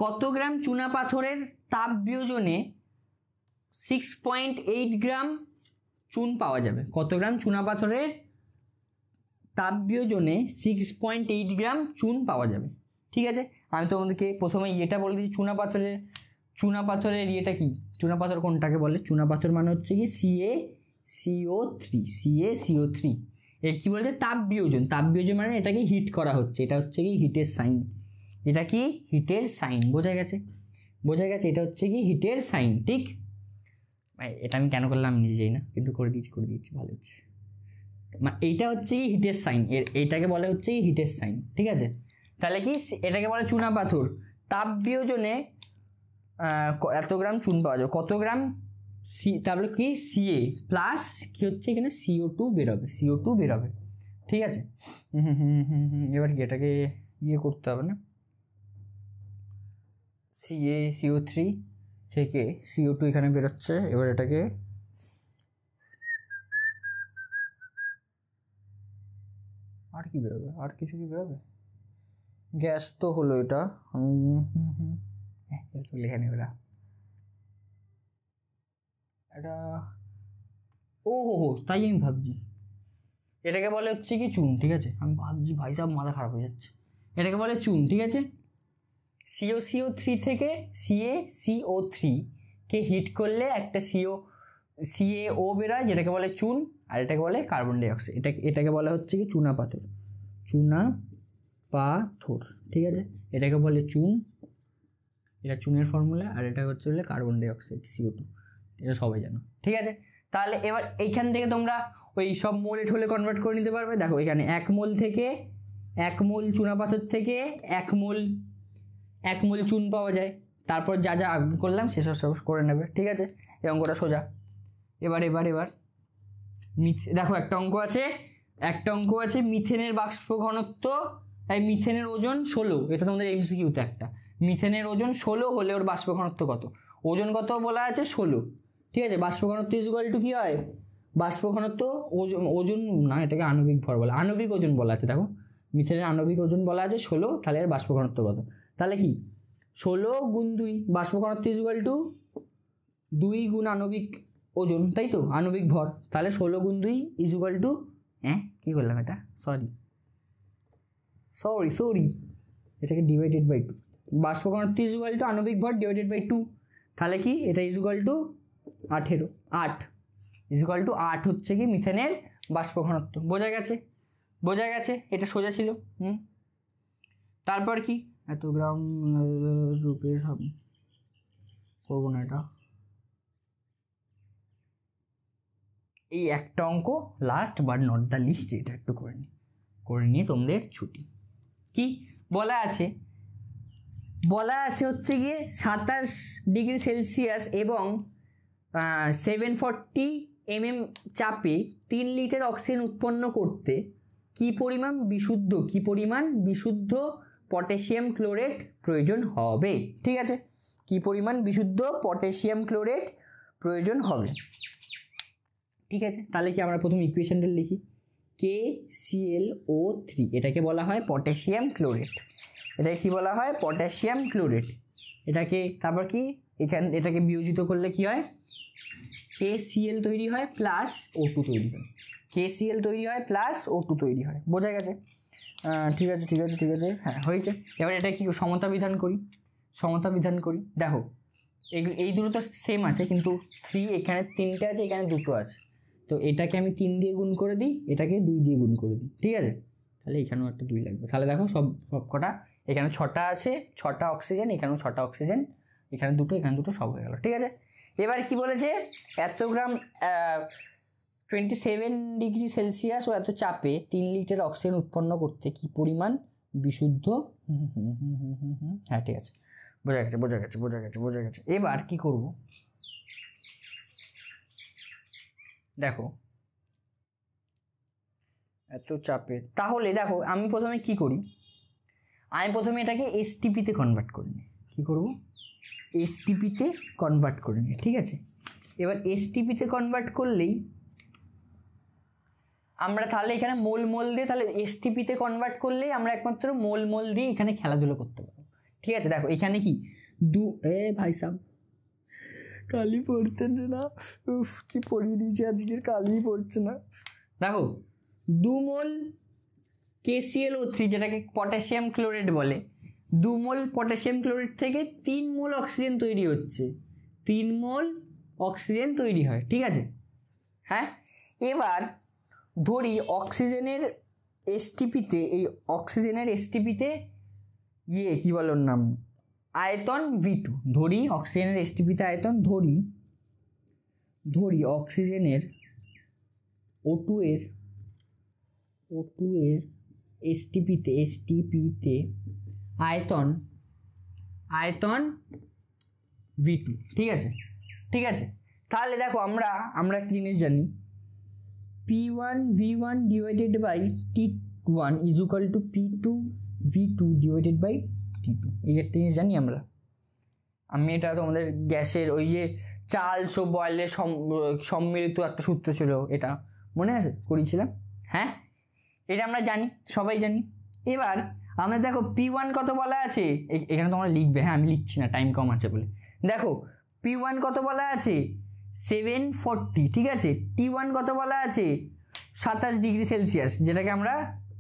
কত গ্রাম চুনা পাথরের তাপ বিয়োজনে 6.8 গ্রাম চুন পাওয়া যাবে। কত গ্রাম চুনা পাথরের তাপ বিয়োজনে 6.8 গ্রাম চুন পাওয়া যাবে, ঠিক আছে। আমি তোমাদেরকে প্রথমে এটা বলে দিচ্ছি, চুনা পাথরের চুনা পাথরের ইয়েটা কি, চুনা পাথর কোনটাকে বলে? চুনা পাথর মানে হচ্ছে কি CaCO3 এর কি বলছে তাপ বিয়োজন। তাপ বিয়োজন মানে এটাকে হিট করা হচ্ছে, এটা হচ্ছে কি হিটের সাইন, এটা কি হিটের সাইন। বোঝা গেছে? বোঝা গেছে? এটা হচ্ছে কি হিটের সাইন। ঠিক, এটা আমি কেন করলাম নিজে যাই না, কিন্তু করে দিয়েছি ভালো হচ্ছে। এইটা হচ্ছে কি হিটের সাইন, এইটাকে বলে হচ্ছে কি হিটের সাইন। ঠিক আছে, তাহলে কি এটাকে বলে চুনা পাথর। তাপ বিয়োজনে এত গ্রাম চুন পাওয়া যাবে, কত গ্রাম তারপরে কি Ca প্লাস কি হচ্ছে এখানে CO2 বেরোবে। ঠিক আছে, এবার কি এটাকে ইয়ে করতে হবে না, CaCO3 থেকে CO2 এখানে বেরোচ্ছে। এবার এটাকে আর কি বেরোবে, আর কিছু কি বেরোবে? গ্যাস তো হলো এটা, লেখা নেই ওরা এটা। তাই আমি ভাবছি এটাকে বলে হচ্ছে কি চুন। ঠিক আছে, আমি ভাবছি ভাই সাহেব মাথা খারাপ হয়ে যাচ্ছে, এটাকে বলে চুন। ঠিক আছে, CaCO3 থেকে CaCO3 কে হিট করলে একটা CaO বেরোয়, যেটাকে বলে চুন, আর এটাকে বলে কার্বন ডাইঅক্সাইড। এটাকে বলা হচ্ছে কি চুনা পাথর। ঠিক আছে, এটাকে বলে চুন, এটা চুনের ফর্মুলা, আর এটা হচ্ছে বলে কার্বন ডাইঅক্সাইড CO2, এটা সবাই জানো। ঠিক আছে, তাহলে এবার এইখান থেকে তোমরা ওই সব মোলে ঠোলে কনভার্ট করে নিতে পারবে। দেখো এখানে 1 মোল থেকে 1 মোল চুনা পাথর থেকে 1 মোল চুন পাওয়া যায়। তারপর যা যা আগে করলাম সেসব সব করে নেবে। ঠিক আছে, এই অঙ্কটা সোজা। এবার দেখো একটা অঙ্ক আছে মিথেনের বাষ্প ঘনত্ব, তাই মিথেনের ওজন 16, এটা তোমাদের MCQতে একটা। মিথেনের ওজন 16 হলে ওর বাষ্প ঘনত্ব কত? ওজন কত বলা আছে? 16। ঠিক আছে, বাষ্প ঘনত্ব ইকুয়াল টু কি হয়? বাষ্প ঘনত্ব ওজন না, এটাকে আণবিক ভর বলে, আণবিক ওজন বলা আছে। দেখো মিথেনের আণবিক ওজন বলা আছে 16, তাহলে এর বাষ্প ঘনত্ব কত? তাহলে কি 16 গুণ 2, বাষ্প ঘনত্ব ইকুয়াল টু 2 গুণ আণবিক ওজন, তাই তো, আণবিক ভর। তাহলে 16 গুণ 2 ইকুয়াল টু, কি করলাম এটা, সরি এটাকে ডিভাইডেড বাই 2, বাষ্প ঘনত্ব ইকুয়াল টু আণবিক ভর ডিভাইডেড বাই 2, তাহলে কি এটা ইকুয়াল টু 8 ইকুয়াল টু 8 হচ্ছে কি মিথেনের বাষ্প ঘনত্ব। বোঝা গেছে? এটা সোজা ছিল। তারপর কি এত গ্রাম রূপের করবো না, এটা এই একটা অঙ্ক last but not the least, এটা একটু করে নিয়ে তোমাদের ছুটি। কি বলা আছে হচ্ছে গিয়ে 27 ডিগ্রি সেলসিয়াস এবং 740 mm চাপে 3 লিটার অক্সিজেন উৎপন্ন করতে কি পরিমাণ বিশুদ্ধ পটাশিয়াম ক্লোরেট প্রয়োজন হবে। ঠিক আছে, কি পরিমাণ বিশুদ্ধ পটাশিয়াম ক্লোরেট প্রয়োজন হবে। ঠিক আছে, তাহলে কি আমরা প্রথম ইকুয়েশনটা লিখি, KClO3, এটাকে বলা হয় পটাশিয়াম ক্লোরেট। এটাকে কি বলা হয়? Potassium chlorate. এটাকে তারপর কি এটাকে বিয়োজিত করলে কি হয়? KCl তৈরি হয় প্লাস O2 তৈরি হয়, KCl তৈরি হয় প্লাস O2 তৈরি হয়। বোঝা গেছে? ঠিক আছে, হ্যাঁ হয়েছে। এবার এটা কি সমতা বিধান করি। দেখো এই দুটো তো সেম আছে, কিন্তু 3 এখানে 3টে আছে, এখানে 2টো আছে, তো এটাকে আমি 3 দিয়ে গুণ করে দিই, এটাকে 2 দিয়ে গুণ করে দিই। ঠিক আছে, তাহলে এখানেও একটা 2 লাগবে। তাহলে দেখো সব কটা এখানে 6টা আছে, 6টা অক্সিজেন, এখানেও 6টা অক্সিজেন, এখানে 2টো, এখানে 2টো, সব হয়ে গেল। ঠিক আছে, এবার কি বলেছে? এত গ্রাম 27 ডিগ্রি সেলসিয়াস ও এত চাপে 3 লিটার অক্সিজেন উৎপন্ন করতে কি পরিমাণ বিশুদ্ধ, হ্যাঁ ঠিক আছে, বোঝা গেছে। এবার কি করব? দেখো এত চাপে, তাহলে দেখো আমি প্রথমে কি করি, আমি প্রথমে এটাকে STPতে কনভার্ট করে নিই। কি করব? STPতে কনভার্ট করে নিই। ঠিক আছে, এবার STPতে কনভার্ট করলেই আমরা তাহলে এখানে মোল দিয়ে, তাহলে STPতে কনভার্ট করলেই আমরা একমাত্র মোল দিয়ে এখানে খেলাধুলো করতে পারবো। ঠিক আছে, দেখো এখানে কি ভাই সাহেব কালি পড়তেন না, কি পড়িয়ে দিয়েছে আজকের, কালি পড়ছে না। দেখো 2 মোল KClO3, যেটাকে পটাশিয়াম ক্লোরেট বলে, 2 মোল পটাশিয়াম ক্লোরাইড থেকে 3 মোল অক্সিজেন তৈরি হচ্ছে, 3 মোল অক্সিজেন তৈরি হয়, ঠিক আছে। হ্যাঁ, এবার ধরি অক্সিজেনের এসটিপিতে, এই অক্সিজেনের এসটিপিতে কী বল ওর নাম, আয়তন V2, ধরি অক্সিজেনের এসটিপিতে আয়তন, ধরি অক্সিজেনের O2 এর এসটিপিতে আয়তন V2, ঠিক আছে। তাহলে দেখো আমরা একটা জিনিস জানি, P1 V1 divided by T1 is equal to P2 V2 divided by T2, এই একটা জিনিস জানি আমরা। আমি এটা তোমাদের গ্যাসের ওই যে চার্লস ও বয়েলের সম্মিলিত একটা সূত্র ছিল, এটা মনে আছে, করেছিলাম। হ্যাঁ, এটা আমরা জানি, সবাই জানি। এবার আমাদের দেখো P1 কত বলা আছে, এখানে তোমরা লিখবে, হ্যাঁ আমি লিখছি না, টাইম কম আছে বলে। দেখো P1 কত বলা আছে 740, ঠিক আছে। T1 কত বলা আছে 27 ডিগ্রি সেলসিয়াস, যেটাকে আমরা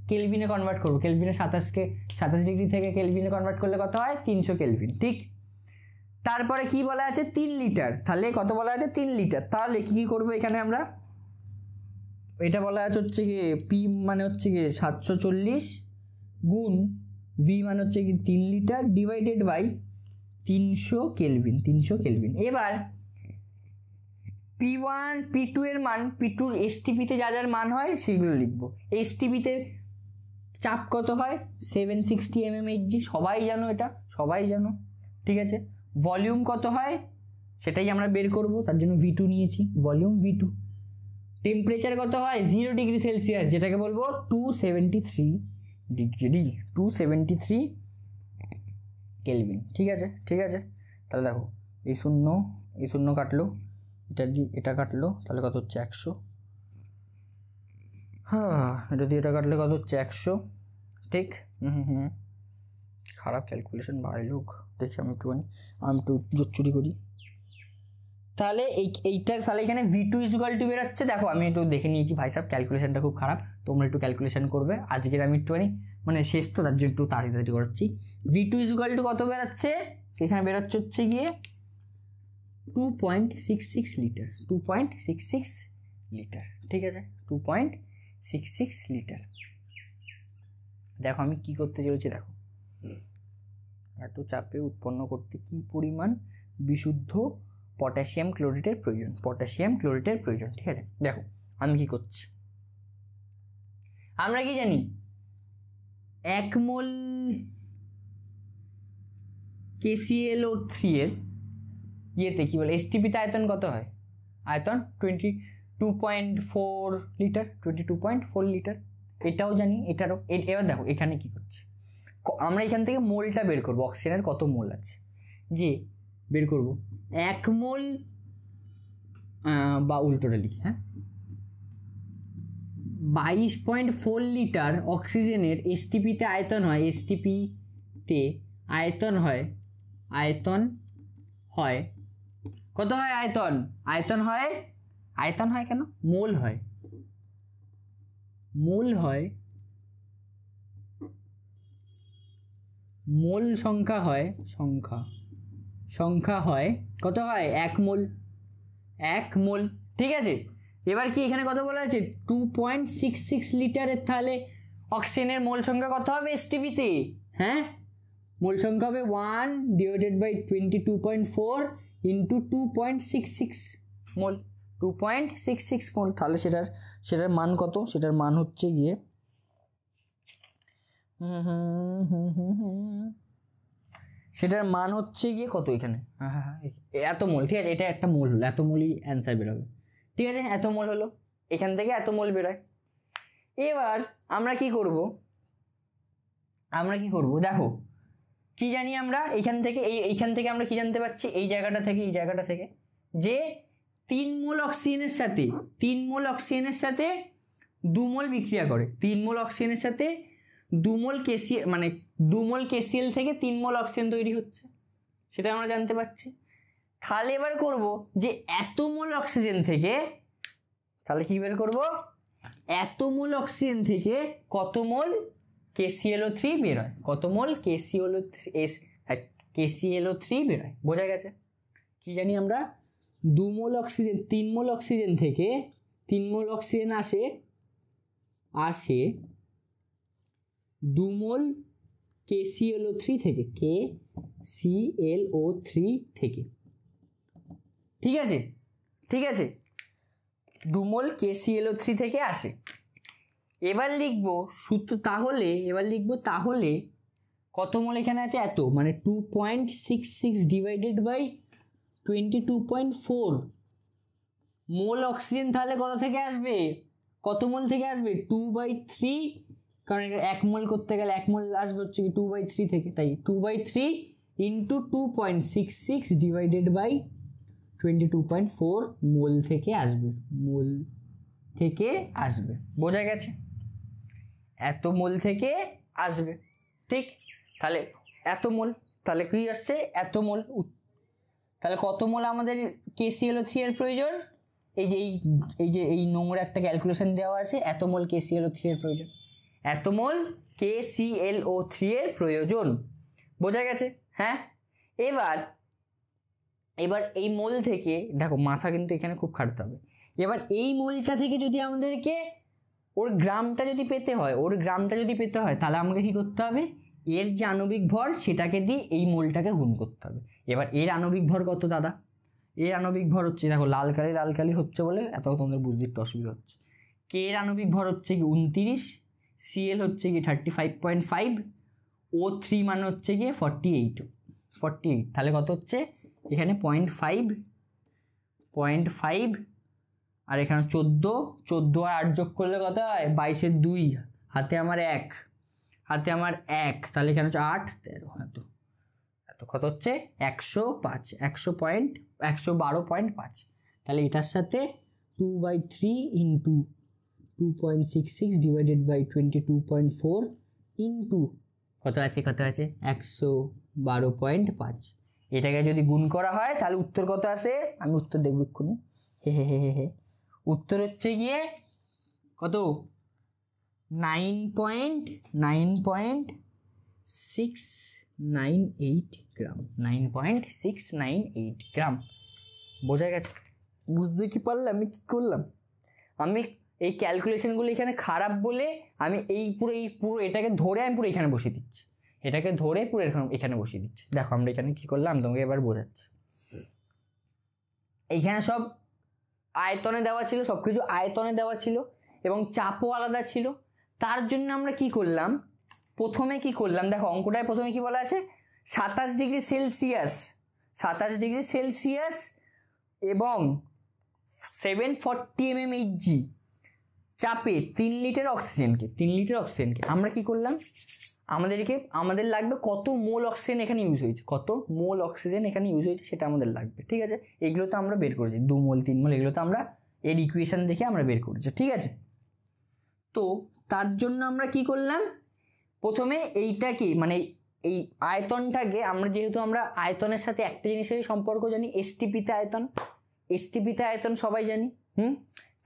কেলভিনে কনভার্ট করবো। কেলভিনে 27 ডিগ্রি থেকে কেলভিনে কনভার্ট করলে কত হয় 300 কেলভিন, ঠিক। তারপরে কি বলা আছে 3 লিটার, তাহলে কত বলা আছে 3 লিটার। তাহলে কি করবো এখানে আমরা, এটা বলা আছে হচ্ছে কি P মানে হচ্ছে কি 740 গুণ V মানে হচ্ছে কি 3 লিটার ডিভাইডেড বাই 300 কেলভিন। এবার P1 P2 এর মান, P2 এসটিপিতে যার মান হয় সেগুলো লিখবো। এসটিপিতে চাপ কত হয় 760 mmHg, সবাই জানো, এটা সবাই জানো, ঠিক আছে। ভলিউম কত হয় সেটাই আমরা বের করব, তার জন্য V2 নিয়েছি, ভলিউম V2। টেম্পারেচার কত হয় 0 ডিগ্রি সেলসিয়াস, যেটাকে বলবো 273 ডিগ্রি, 273 কেলভিন, ঠিক আছে। তাহলে দেখো এই শূন্য কাটলো, এটা কাটলো, তাহলে কত হচ্ছে 100। হ্যাঁ, এটা দিয়ে এটা কাটলে কত হচ্ছে 100, ঠিক। খারাপ ক্যালকুলেশন ভাই লোক, দেখি আমি একটু জোচ্চুরি করি। তাহলে তাহলে এখানে V2 ইকুয়াল টু বেরোচ্ছে, দেখো আমি একটু দেখে নিয়েছি ভাই সাহেব, ক্যালকুলেশনটা খুব খারাপ, তোমরা একটু ক্যালকুলেশন করবে। আজকের আমি একটুখানি মানে শেষ তো, তার জন্য একটু তাড়াতাড়ি করাচ্ছি। V2 ইকুয়াল টু কত বেরোচ্ছে, এখানে বেরোচ্ছে হচ্ছে গিয়ে 2.66 লিটার, 2.66 লিটার, ঠিক আছে, 2.66 লিটার। দেখো আমি কি করতে চলেছি, দেখো এত চাপে উৎপন্ন করতে কি পরিমাণ বিশুদ্ধ পটাশিয়াম ক্লোরেটের প্রয়োজন, ঠিক আছে। দেখো আমি কি করছি, আমরা কি জানি 1 মোল KClO3 এর ইয়েতে কি বলে এসটিপিতে আয়তন কত হয়, আয়তন 22.4 লিটার, 22.4 লিটার, এটাও জানি, এটারও। এবার দেখো এখানে কি করছি, আমরা এখান থেকে মোলটা বের করবো, অক্সিজেনের কত মোল আছে, যে বের করব 1 মোল বা উল্টোটা লিখি, হ্যাঁ 22.4 লিটার অক্সিজেনের এসটিপিতে আয়তন হয়, এসটিপিতে আয়তন হয় কত হয়, আয়তন হয় কেন, মোল হয়, মোল সংখ্যা হয় কত হয় 1 মোল, ঠিক আছে। এবার কি এখানে কত বলা আছে 2.66 লিটারের, তাহলে অক্সিজেনের মোল সংখ্যা কত হবে এসটিপিতে, হ্যাঁ মোল সংখ্যা হবে 1 ডিভাইডেড বাই 22.4 ইন্টু 2.66 মোল, 2.66 মোল। তাহলে সেটার মান কত, সেটার মান হচ্ছে গিয়ে কত এখানে, এত মোল, ঠিক আছে, এটা একটা মোল হলো, এত মোলই অ্যান্সার বেরোবে, ঠিক আছে, এত মোল হলো, এখান থেকে এত মোল বেরোয়। এবার আমরা কি করব, দেখো কি জানি আমরা এইখান থেকে আমরা কি জানতে পারছি, এই জায়গাটা থেকে যে 3 মোল অক্সিজেনের সাথে 2 মোল বিক্রিয়া করে, 3 মোল অক্সিজেনের সাথে 2 মোল KCl, মানে 2 মোল KCl থেকে 3 মোল অক্সিজেন তৈরি হচ্ছে, সেটা আমরা জানতে পারছি। তাহলে এবার করব যে এত মোল অক্সিজেন থেকে, তাহলে কি বের করব, এত মোল অক্সিজেন থেকে কত মোল KClO3 বের হয়, কত মোল KClO3 বের হয়। বোঝা গেছে? কি জানি আমরা 2 মোল অক্সিজেন 3 মোল অক্সিজেন থেকে 3 মোল অক্সিজেন আসে 2 মোল KClO3 থেকে, KClO3 থেকে। ঠিক আছে, ঠিক আছে, 2 মোল KClO3 থেকে আসে। এবার লিখবো সূত্র, তাহলে কত মোল এখানে আছে, এত, মানে 2.66 ডিভাইডেড বাই 22.4 মোল অক্সিজেন। তাহলে কত থেকে আসবে, কত মোল থেকে আসবে, 2/3, কারণ এটা 1 মোল করতে গেলে 1 মোল আসবে হচ্ছে কি 2/3 থেকে, তাই 2/3 ইন্টু 2.66 ডিভাইডেড বাই 22.4 মোল থেকে আসবে। বোঝা গেছে? এত মোল থেকে আসবে, ঠিক? তাহলে এত মোল, তাহলে কি আসছে, এত মোল। তাহলে কত মোল আমাদের KClO3 এর প্রয়োজন, এই নোংরা একটা ক্যালকুলেশন দেওয়া আছে, এত মোল KClO3 এর প্রয়োজন, এত মোল KClO3 এর প্রয়োজন। বোঝা গেছে? হ্যাঁ। এবার এই মোল থেকে দেখো, মাথা কিন্তু এখানে খুব খাটতে হবে। এবার এই মোলটা থেকে যদি আমাদেরকে ওর গ্রামটা যদি পেতে হয় তাহলে আমাকে কি করতে হবে, এর যে আণবিক ভর সেটাকে দিয়ে এই মোলটাকে গুণ করতে হবে। এবার এর আণবিক ভর কত দাদা, এর আণবিক ভর হচ্ছে, দেখো লাল কালি হচ্ছে বলে এত তোমাদের বুঝতে একটু অসুবিধা হচ্ছে। কে এর আণবিক ভর হচ্ছে কি 29, Cl হচ্ছে কি 35.5, O3 মানে হচ্ছে গিয়ে 48। তাহলে কত হচ্ছে এখানে 0.5 আর এখানে 14 আর 8 যোগ করলে কত হয়, 22 এর 2, হাতে আমার 1, তাহলে এখানে হচ্ছে 8, 13, এত কত হচ্ছে 112.5। তাহলে এটার সাথে 2/3 ইন্টু 2.66 ডিভাইডেড বাই 22.4 ইন্টু কত আছে 112.5। এটাকে যদি গুণ করা হয় তাহলে উত্তর কত আসে, আমি উত্তর দেখব এক্ষুনি। হে উত্তর হচ্ছে গিয়ে কত, 9.698 গ্রাম, 9.698 গ্রাম। বোঝা গেছে? বুঝতে কি পারলে আমি কি করলাম? আমি এই ক্যালকুলেশনগুলো এখানে খারাপ বলে আমি পুরো এটাকে ধরে আমি পুরো এখানে বসিয়ে দিচ্ছি, দেখো আমরা এখানে কি করলাম তোমাকে এবার বোঝাচ্ছি। এইখানে সব আয়তনে দেওয়া ছিল, সবকিছু আয়তনে দেওয়া ছিল এবং চাপও আলাদা ছিল। তার জন্য আমরা কি করলাম, প্রথমে দেখো অঙ্কটায় প্রথমে কি বলা আছে, 27 ডিগ্রি সেলসিয়াস এবং 740 mmHg চাপে 3 লিটার অক্সিজেনকে আমরা কি করলাম, আমাদের লাগবে কত মোল অক্সিজেন এখানে ইউজ হয়েছে, সেটা আমাদের লাগবে। ঠিক আছে, এগুলো তো আমরা বের করেছি, 2 মোল 3 মোল, এগুলো তো আমরা এর ইকুয়েশন দেখে আমরা বের করেছি। ঠিক আছে, তো তার জন্য আমরা কি করলাম, প্রথমে এইটাকে মানে এই আয়তনটাকে যেহেতু আমরা আয়তনের সাথে একটা জিনিসেরই সম্পর্ক জানি, এসটিপিতে আয়তন সবাই জানি।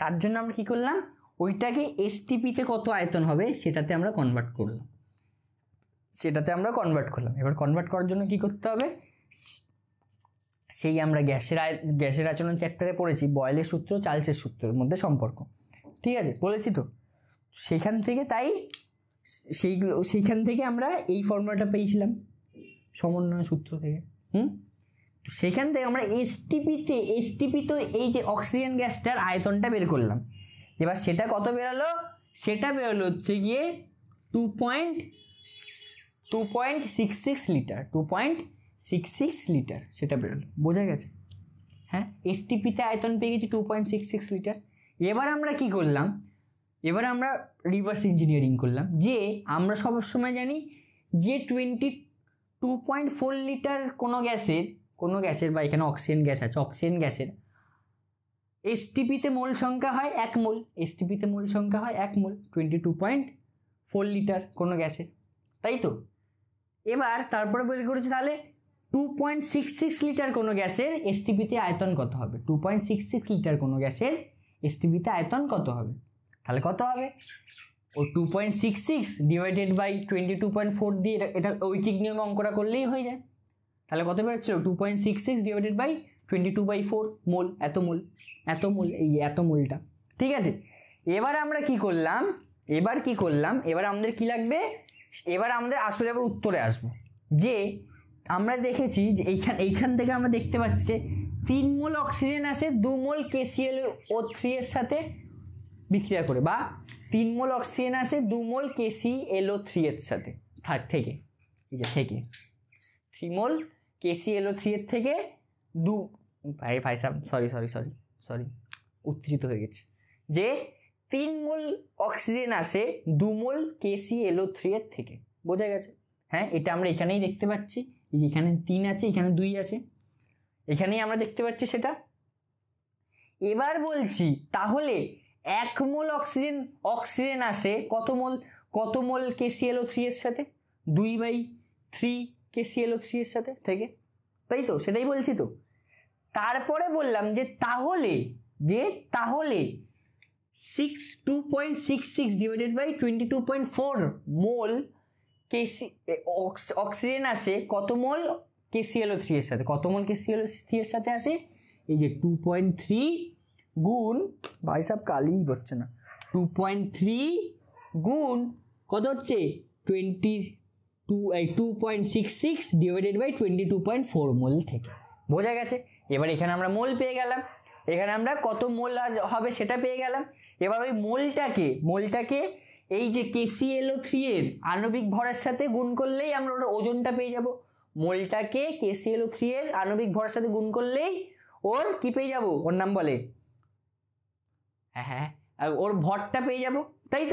তার জন্য আমরা কি করলাম, ওইটাকে এসটিপিতে কত আয়তন হবে সেটাতে আমরা কনভার্ট করলাম। এবার কনভার্ট করার জন্য কি করতে হবে, সেই আমরা গ্যাসের আচরণ চ্যাপ্টারে পড়েছি, বয়েলের সূত্র চার্লসের সূত্রের মধ্যে সম্পর্ক। ঠিক আছে, বলেছি তো। সেইখান থেকে আমরা এই ফর্মুলাটা পেয়েছিলাম সমন্বয় সূত্র থেকে। তো সেখান থেকে আমরা এসটিপিতে এই যে অক্সিজেন গ্যাসটার আয়তনটা বের করলাম। এবার সেটা কত বেরোলো, সেটা বেরোলো হচ্ছে গিয়ে 2.66 লিটার, সেটা বেরোলো। বোঝা গেছে? হ্যাঁ, এসটিপিতে আয়তন পেয়ে গেছি 2.66 লিটার। এবার আমরা কি করলাম, এবার আমরা রিভার্স ইঞ্জিনিয়ারিং করলাম, যে আমরা সবসময় জানি যে 22.4 লিটার কোনো গ্যাসের বা এখানে অক্সিজেন গ্যাস আছে, অক্সিজেন গ্যাসের এসটিপিতে মোল সংখ্যা হয় 1 মোল, 22.4 লিটার কোনো গ্যাসের, তাই তো। এবার তারপরে বের করেছি তাহলে 2.66 লিটার কোনো গ্যাসের এসটিপিতে আয়তন কত হবে, 2.66 লিটার কোনো গ্যাসের এসটিপিতে আয়তন কত হবে, তাহলে কত হবে ও 2.66 ডিভাইডেড বাই 22.4 দিয়ে এটা ঐকিক নিয়মে অঙ্কটা করলেই হয়ে যায়। তাহলে কত বেরোচ্ছিল 2.66 ডিভাইডেড বাই 22/4 মোল, এত মোল এই এত মোলটা। ঠিক আছে, এবার আমরা কি করলাম, এবার আমাদের কি লাগবে, এবার আমাদের আসলে আবার উত্তরে আসবো যে আমরা দেখেছি যে এইখান থেকে আমরা দেখতে পাচ্ছি যে 3 মোল অক্সিজেন আসে 2 মোল KClO3 এর সাথে বিক্রিয়া করে, বা 3 মোল অক্সিজেন আসে 2 মোল KClO3 এর সাথে থেকে, এই যে থেকে 3 মোল KClO3 এর থেকে ভাই সাহেব সরি উত্তেজিত হয়ে গেছে, যে 3 মোল অক্সিজেন আসে 2 মোল KClO3 এর থেকে। বোঝা গেছে? হ্যাঁ, এটা আমরা এখানেই দেখতে পাচ্ছি, এই যে এখানে 3 আছে, এখানে 2 আছে, এখানেই আমরা দেখতে পাচ্ছি সেটা। এবার বলছি তাহলে 1 মোল অক্সিজেন আসে কত মোল KClO3 এর সাথে, 2/3 KClO3 এর সাথে থেকে, তাই তো? সেটাই বলছি তো। তারপরে বললাম যে তাহলে 2.66 ডিভাইডেড বাই 22.4 মোল অক্সিজেন আসে কত মোল KClO3 এর সাথে, কত মোল KClO3 এর সাথে আসে, এই যে 2.3 গুণ, ভাই সাহেব কালি হচ্ছে না, 2.3 গুণ কত হচ্ছে 2.66 ডিভাইডেড বাই 22.4 মোল থেকে। বোঝা গেছে? এবার এখানে আমরা মোল পেয়ে গেলাম, এখানে আমরা কত মোল হবে সেটা পেয়ে গেলাম। এবার ওই মোলটাকে এই যে KClO3 এর আণবিক ভরের সাথে গুণ করলেই আমরা ওর ওজনটা পেয়ে যাব। মোলটাকে KClO3 এর আণবিক ভরের সাথে গুণ করলেই ওর কি পেয়ে যাব, ওর নাম বলে, হ্যাঁ ওর ভরটা পেয়ে যাব, তাই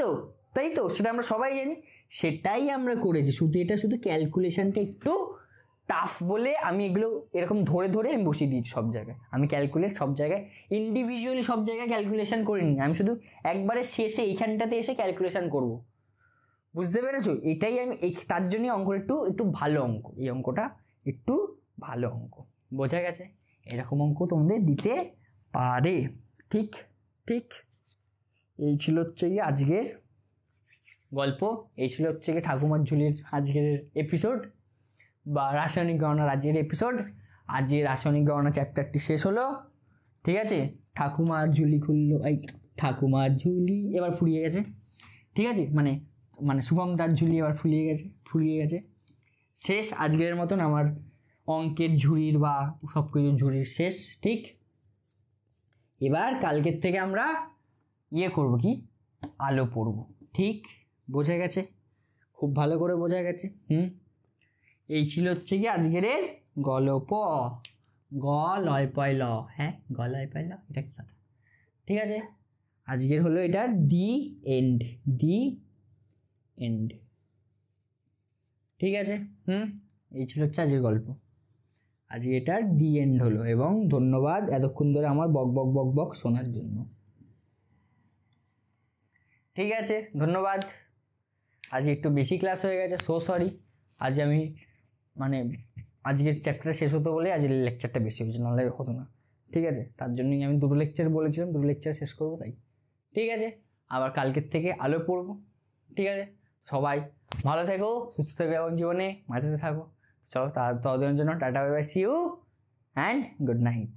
তো? সেটা আমরা সবাই জানি, সেটাই আমরা করেছি। এটা শুধু ক্যালকুলেশনটা একটু টাফ বলে আমি এগুলো এরকম ধরে আমি বসিয়ে দিয়েছি সব জায়গায়। আমি ক্যালকুলেট সব জায়গায় ইন্ডিভিজুয়ালি সব জায়গায় ক্যালকুলেশন করিনি, আমি শুধু একবারে শেষে এইখানটাতে এসে ক্যালকুলেশন করব। বুঝতে পেরেছো? এটাই আমি তার জন্যই অঙ্ক একটু ভালো অঙ্ক, এই অঙ্কটা একটু ভালো অঙ্ক। বোঝা গেছে? এরকম অঙ্ক তোমাদের দিতে পারে। ঠিক এই ছিল হচ্ছে গিয়ে আজকের গল্প, এই ছিল হচ্ছে গিয়ে ঠাকুমার ঝুলির আজকের এপিসোড, বা রাসায়নিক গণনার আজকের এপিসোড। আজকের রাসায়নিক গণনা চ্যাপ্টারটি শেষ হলো। ঠিক আছে, ঠাকুমার ঝুলি ঠাকুমার ঝুলি এবার ফুরিয়ে গেছে। ঠিক আছে, মানে শুভম তার ঝুলি এবার ফুরিয়ে গেছে। শেষ আজকের মতন আমার অঙ্কের ঝুড়ির বা সব কিছু ঝুড়ির শেষ। ঠিক, এবার কালকের থেকে আমরা করব কি, আলো পড়ব। ঠিক, বোঝা গেছে? খুব ভালো করে বোঝা গেছে। এই ছিল হচ্ছে কি আজকের গল্প। লয় পয় ল, হ্যাঁ লয় পয় ল, এটা কি কথা? ঠিক আছে, আজকের হলো এটা দি এন্ড। ঠিক আছে, এই ছিল হচ্ছে আজকের গল্প। আজকে এটার দি এন্ড হলো, এবং ধন্যবাদ এতক্ষণ ধরে আমার বক শোনার জন্য। ঠিক আছে, ধন্যবাদ। আজকে একটু বেশি ক্লাস হয়ে গেছে, সরি। আজ আমি আজকের চ্যাপ্টার শেষ হতো বলে আজকের লেকচারটা বেশি হয়েছে, নাহলে হতো না। ঠিক আছে, তার জন্যই আমি 2 লেকচার বলেছিলাম, 2 লেকচার শেষ করবো তাই। ঠিক আছে, আবার কালকের থেকে আলো পড়বো। ঠিক আছে, সবাই ভালো থেকো, সুস্থ থেকো এবং জীবনে মাঝে থাকো। চলো, ততদিনের জন্য tata, bye bye, see you and good night.